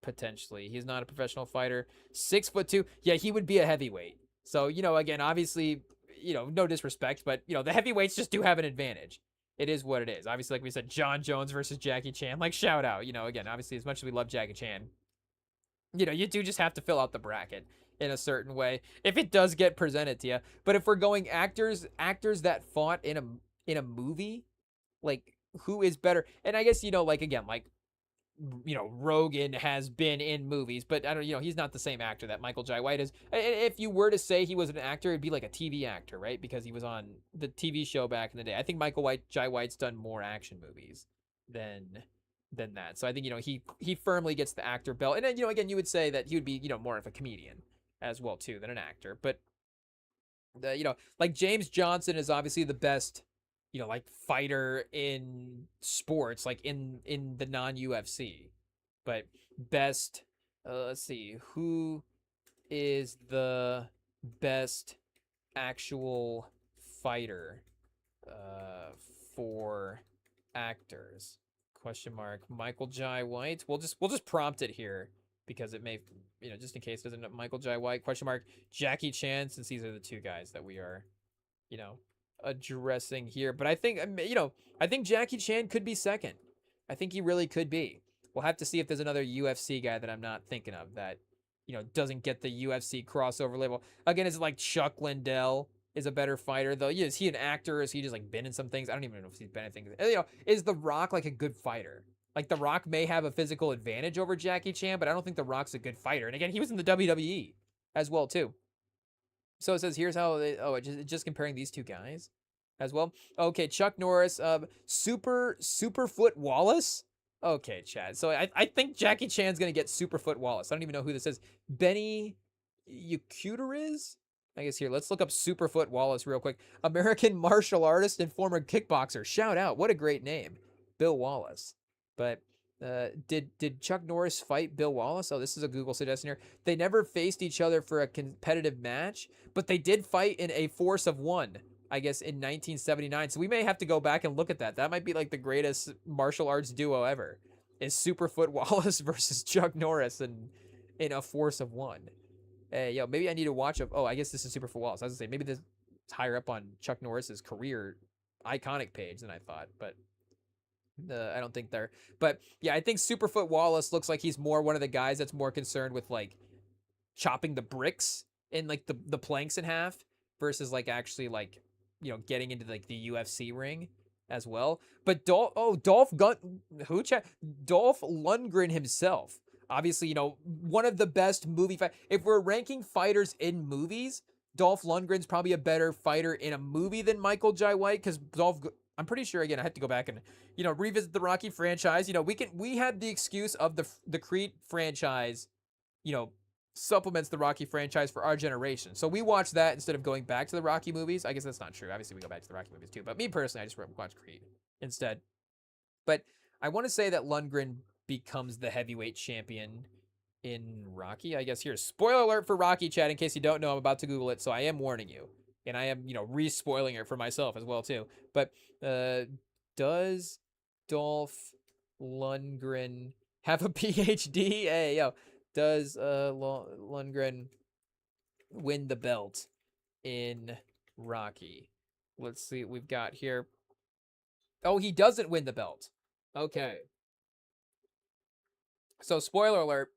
A: Potentially, he's not a professional fighter. 6'2". Yeah, he would be a heavyweight. So again, obviously, no disrespect, but the heavyweights just do have an advantage. It is what it is. Obviously, like we said, John Jones versus Jackie Chan. Like shout out. Again, obviously, as much as we love Jackie Chan, you do just have to fill out the bracket in a certain way if it does get presented to you. But if we're going actors that fought in a movie, like who is better? And I guess Rogan has been in movies, but I don't, he's not the same actor that Michael Jai White is. If you were to say he was an actor, it'd be like a TV actor, right? Because he was on the TV show back in the day. I think Jai White's done more action movies than that. So I think, he firmly gets the actor belt. And then, again, you would say that he would be, more of a comedian as well too than an actor. But like James Johnson is obviously the best like fighter in sports, like in the non-UFC. But best, let's see, who is the best actual fighter for actors? Question mark. Michael Jai White. We'll just prompt it here because it may, just in case it doesn't. Michael Jai White. Question mark. Jackie Chan, since these are the two guys that we are, addressing here. But I think, I think Jackie Chan could be second. I think he really could be. We'll have to see if there's another UFC guy that I'm not thinking of that, doesn't get the UFC crossover label. Again, is it like Chuck Liddell is a better fighter, though? Is he an actor? Is he just like been in some things? I don't even know if he's been in things. Is The Rock like a good fighter? Like The Rock may have a physical advantage over Jackie Chan, but I don't think The Rock's a good fighter. And again, he was in the WWE as well too. So it says here's how they, just comparing these two guys as well. Okay, Chuck Norris, Superfoot Wallace. Okay, Chad. So I think Jackie Chan's gonna get Superfoot Wallace. I don't even know who this is. Benny Yakuteriz? I guess here, let's look up Superfoot Wallace real quick. American martial artist and former kickboxer. Shout out. What a great name. Bill Wallace. But did Chuck Norris fight Bill Wallace? Oh, this is a Google suggestion here. They never faced each other for a competitive match, but they did fight in a force of one. I guess, in 1979. So we may have to go back and look at that. That might be like the greatest martial arts duo ever. Is Superfoot Wallace versus Chuck Norris in a force of one. Hey, yo, maybe I need to watch a. Oh, I guess this is Superfoot Wallace. I was gonna say maybe this is higher up on Chuck Norris's career iconic page than I thought, but I don't think they're. But yeah, I think Superfoot Wallace looks like he's more one of the guys that's more concerned with like chopping the bricks and like the planks in half versus like actually like getting into like the UFC ring as well. But Dolph Lundgren himself, obviously, one of the best movie if we're ranking fighters in movies, Dolph Lundgren's probably a better fighter in a movie than Michael Jai White, because I'm pretty sure, again, I have to go back and revisit the Rocky franchise. We had the excuse of the Creed franchise, supplements the Rocky franchise for our generation. So we watched that instead of going back to the Rocky movies. I guess that's not true. Obviously, we go back to the Rocky movies too. But me personally, I just watched Creed instead. But I want to say that Lundgren becomes the heavyweight champion in Rocky. I guess here's spoiler alert for Rocky, chat. In case you don't know, I'm about to Google it, so I am warning you. And I am, re-spoiling it for myself as well, too. But does Dolph Lundgren have a PhD? Hey, yo. Does Lundgren win the belt in Rocky? Let's see what we've got here. Oh, he doesn't win the belt. Okay. So, spoiler alert.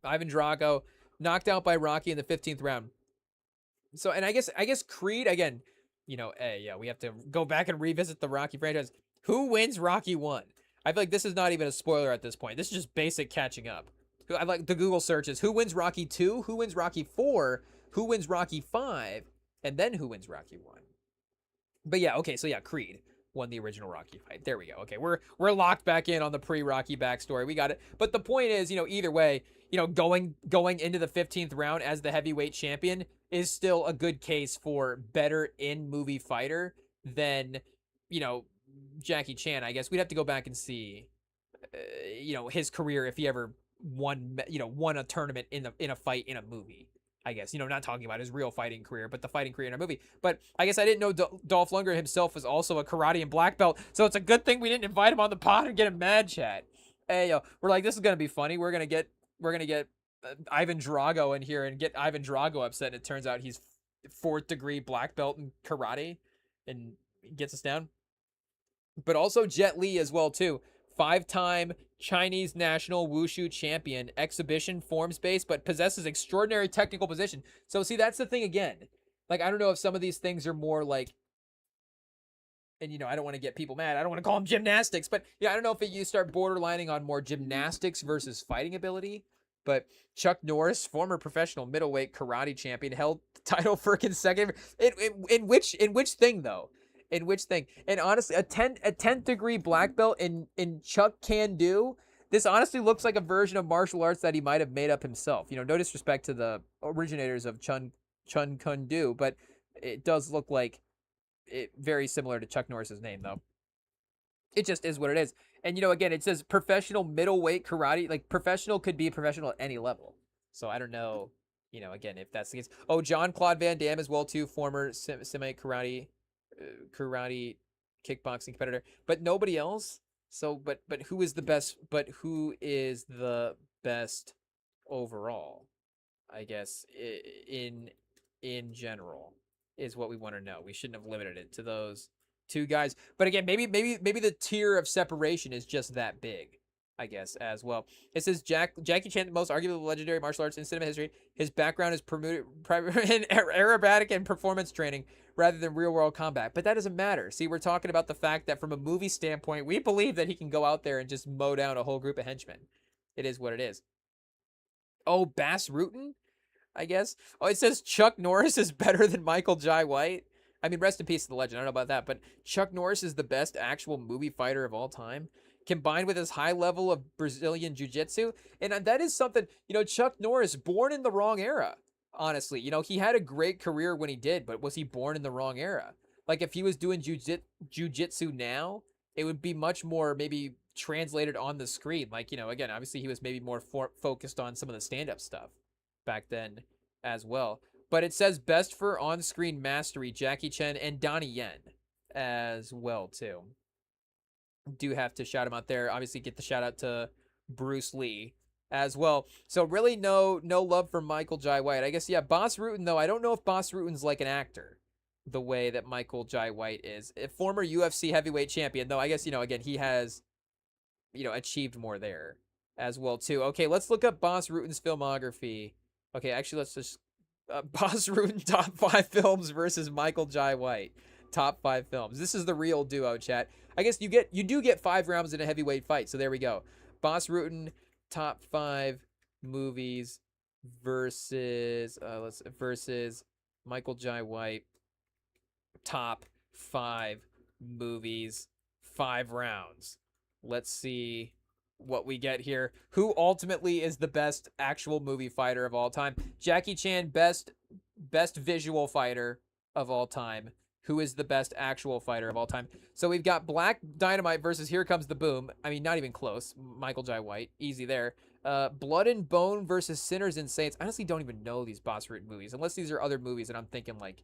A: Ivan Drago knocked out by Rocky in the 15th round. So, and I guess Creed, again, we have to go back and revisit the Rocky franchise. Who wins Rocky 1? I feel like this is not even a spoiler at this point. This is just basic catching up. I like the Google searches. Who wins Rocky 2? Who wins Rocky 4? Who wins Rocky 5? And then who wins Rocky 1? But yeah, okay, so yeah, Creed won the original Rocky fight. There we go. Okay, we're locked back in on the pre-Rocky backstory. We got it. But the point is, either way, going into the 15th round as the heavyweight champion is still a good case for better in-movie fighter than, Jackie Chan. I guess we'd have to go back and see, his career if he ever won a tournament in a fight in a movie. I guess, not talking about his real fighting career, but the fighting career in a movie. But I guess I didn't know Dolph Lundgren himself was also a karate and black belt, so it's a good thing we didn't invite him on the pod and get him mad, chat. Hey, yo, we're like, this is gonna be funny. We're gonna get Ivan Drago in here and get Ivan Drago upset, and it turns out he's 4th degree black belt in karate and gets us down. But also Jet Li as well, too. 5-time Chinese national wushu champion, exhibition forms based, but possesses extraordinary technical position. So see, that's the thing again. Like, I don't know if some of these things are more like, and I don't want to get people mad. I don't want to call them gymnastics, but I don't know if you start borderlining on more gymnastics versus fighting ability. But Chuck Norris, former professional middleweight karate champion, held the title for consecutive. In which thing though? In which thing? And honestly, a 10th degree black belt in Chuck Can Do. This honestly looks like a version of martial arts that he might have made up himself. No disrespect to the originators of Chun Kun Do, but it does look like it very similar to Chuck Norris's name, though. It just is what it is. And again, it says professional middleweight karate. Like, professional could be professional at any level. So I don't know, again, if that's the case. Oh, Jean-Claude Van Damme as well, too, former semi-karate kickboxing competitor, but nobody else. So but who is the best? But who is the best overall? I guess in general is what we want to know. We shouldn't have limited it to those two guys. But again, maybe the tier of separation is just that big, I guess, as well. It says Jackie Chan, the most arguably legendary martial arts in cinema history. His background is promoted in aerobatic and performance training rather than real-world combat. But that doesn't matter. See, we're talking about the fact that from a movie standpoint, we believe that he can go out there and just mow down a whole group of henchmen. It is what it is. Oh, Bass Rutten, I guess. Oh, it says Chuck Norris is better than Michael Jai White. I mean, rest in peace to the legend. I don't know about that, but Chuck Norris is the best actual movie fighter of all time, combined with his high level of Brazilian jiu-jitsu. And that is something, Chuck Norris, born in the wrong era, honestly. He had a great career when he did, but was he born in the wrong era? Like, if he was doing jiu-jitsu now, it would be much more maybe translated on the screen. Like, again, obviously he was maybe more focused on some of the stand-up stuff back then as well. But it says best for on-screen mastery, Jackie Chan and Donnie Yen as well, too. Do have to shout him out there. Obviously, get the shout out to Bruce Lee as well. So really no love for Michael Jai White. I guess, yeah, Bas Rutten, though. I don't know if Bas Rutten's like an actor the way that Michael Jai White is. A former UFC heavyweight champion, though, I guess, again, he has, achieved more there as well, too. Okay, let's look up Bas Rutten's filmography. Okay, actually, let's just... Bas Rutten top 5 films versus Michael Jai White. Top 5 films. This is the real duo, chat. I guess you do get 5 rounds in a heavyweight fight, so there we go. Bas Rutten top 5 movies versus Michael Jai White top 5 movies, 5 rounds. Let's see what we get here. Who ultimately is the best actual movie fighter of all time? Jackie Chan, best visual fighter of all time. Who is the best actual fighter of all time? So we've got Black Dynamite versus Here Comes the Boom. I mean, not even close. Michael Jai White. Easy there. Blood and Bone versus Sinners and Saints. I honestly don't even know these Bas Rutten movies. Unless these are other movies and I'm thinking like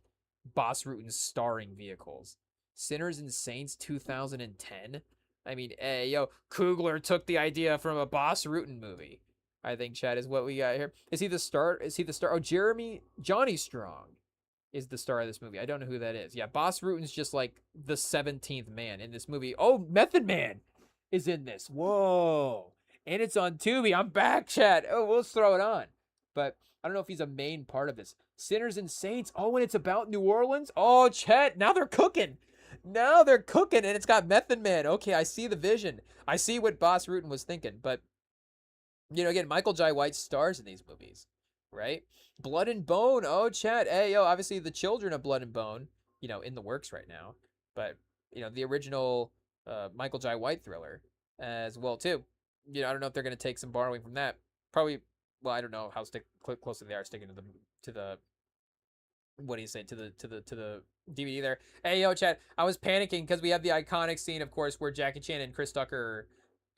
A: Bas Rutten starring vehicles. Sinners and Saints 2010. I mean, hey, yo, Coogler took the idea from a Bas Rutten movie. I think, Chad, is what we got here. Is he the star? Oh, Johnny Strong is the star of this movie. I don't know who that is. Yeah, Bas Rutten's just like the 17th man in this movie. Oh, Method Man is in this. Whoa. And it's on Tubi. I'm back, chat. Oh, we'll throw it on. But I don't know if he's a main part of this. Sinners and Saints. Oh, and it's about New Orleans. Oh, chat. Now they're cooking. And it's got Method Man. Okay, I see the vision. I see what Bas Rutten was thinking. But, again, Michael Jai White stars in these movies, right? Blood and Bone. Oh, chat. Hey, yo, obviously the children of Blood and Bone, in the works right now. But, the original Michael Jai White thriller as well, too. I don't know if they're going to take some borrowing from that. Probably, well, I don't know how closely they are sticking to the what do you say, to the DVD there. Hey, yo, chat. I was panicking because we have the iconic scene, of course, where Jackie Chan and Chris Tucker are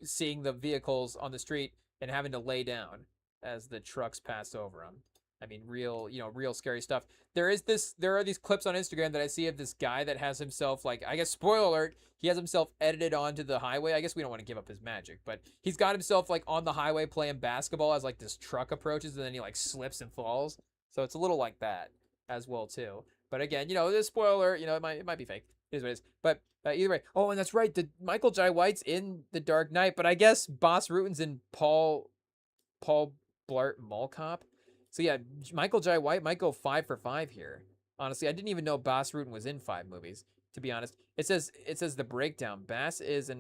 A: seeing the vehicles on the street and having to lay down as the trucks pass over them. I mean, real scary stuff. There are these clips on Instagram that I see of this guy that has himself, like, I guess, spoiler alert, he has himself edited onto the highway. I guess we don't want to give up his magic, but he's got himself, like, on the highway playing basketball as, like, this truck approaches, and then he, like, slips and falls. So it's a little like that as well, too. But again, this spoiler, it might be fake. It is what it is. But either way. Oh, and that's right. The Michael Jai White's in The Dark Knight, but I guess Bas Rutten's in Paul Blart Mall Cop. So yeah, Michael Jai White might go 5 for 5 here. Honestly, I didn't even know Bas Rutten was in 5 movies, to be honest. It says the breakdown. Bas is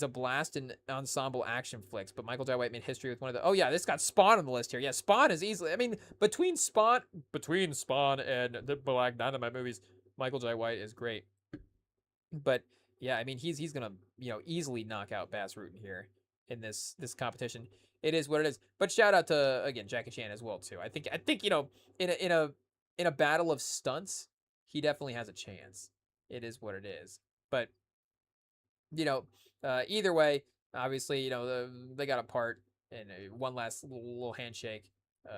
A: a blast in ensemble action flicks, but Michael Jai White made history with one of the... Oh yeah, this got Spawn on the list here. Yeah, Spawn is easily... I mean, between Spawn and the Black Dynamite movies, Michael Jai White is great. But yeah, I mean, he's gonna easily knock out Bas Rutten here in this competition. It is what it is. But shout out to, again, Jackie Chan as well too. I think in a battle of stunts, he definitely has a chance. It is what it is. But either way, obviously, they got apart in one last little handshake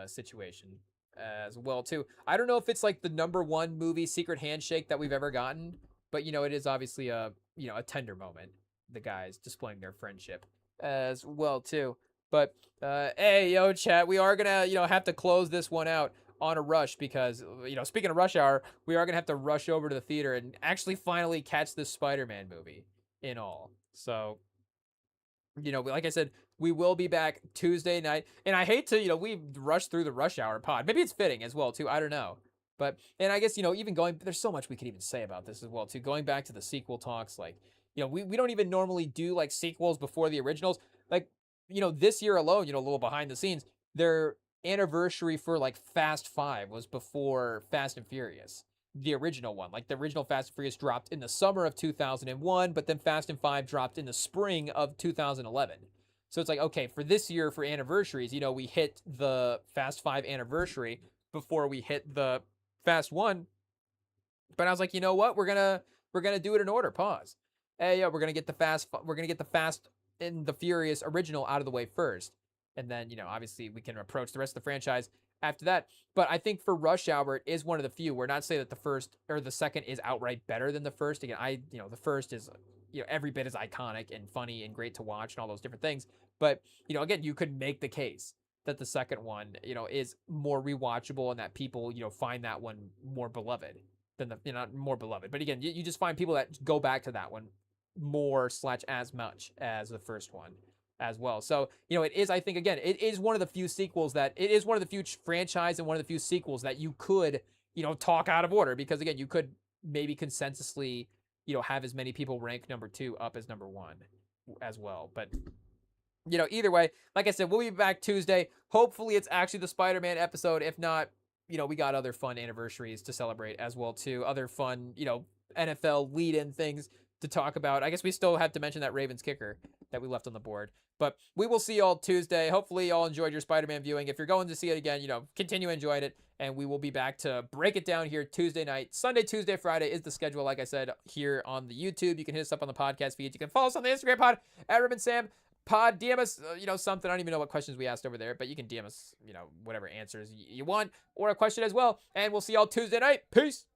A: situation as well too. I don't know if it's like the #1 movie secret handshake that we've ever gotten, but it is obviously a tender moment. The guys displaying their friendship as well too. But hey, yo, chat, we are gonna have to close this one out on a rush because speaking of rush hour, we are gonna have to rush over to the theater and actually finally catch this Spider-Man movie in all. So like I said, we will be back Tuesday night, and I hate to we rush through the rush hour pod. Maybe it's fitting as well too. I don't know. But and I guess even going, there's so much we could even say about this as well too. Going back to the sequel talks, like we don't even normally do like sequels before the originals. Like this year alone, a little behind the scenes, their anniversary for like Fast 5 was before Fast and Furious, the original one. Like the original Fast and Furious dropped in the summer of 2001, but then Fast and 5 dropped in the spring of 2011. So it's like, okay, for this year for anniversaries, we hit the Fast 5 anniversary before we hit the Fast 1. But I was like, you know what? We're gonna do it in order. Pause. Hey, we're gonna get the Fast and the Furious original out of the way first, and then obviously we can approach the rest of the franchise after that. But I think for Rush Hour, it is one of the few. We're not saying that the first or the second is outright better than the first. Again, the first is, every bit as iconic and funny and great to watch and all those different things. But, again, you could make the case that the second one, is more rewatchable and that people, find that one more beloved than not more beloved. But again, you just find people that go back to that one more / as much as the first one as well. So, it is, I think, again, it is one of the few sequels that, it is one of the few franchise and one of the few sequels that you could, talk out of order, because again, you could maybe consensusly, have as many people rank number 2 up as number 1 as well. But, either way, like I said, we'll be back Tuesday. Hopefully it's actually the Spider-Man episode. If not, we got other fun anniversaries to celebrate as well too. Other fun, NFL lead-in things to talk about. I guess we still have to mention that Ravens kicker that we left on the board. But we will see y'all Tuesday. Hopefully y'all enjoyed your Spider-Man viewing. If you're going to see it again, continue enjoying it. And we will be back to break it down here Tuesday night. Sunday, Tuesday, Friday is the schedule, like I said, here on the YouTube. You can hit us up on the podcast feed. You can follow us on the Instagram pod at RemingTonm pod. DM us, something. I don't even know what questions we asked over there, but you can DM us, whatever answers you want or a question as well. And we'll see y'all Tuesday night. Peace.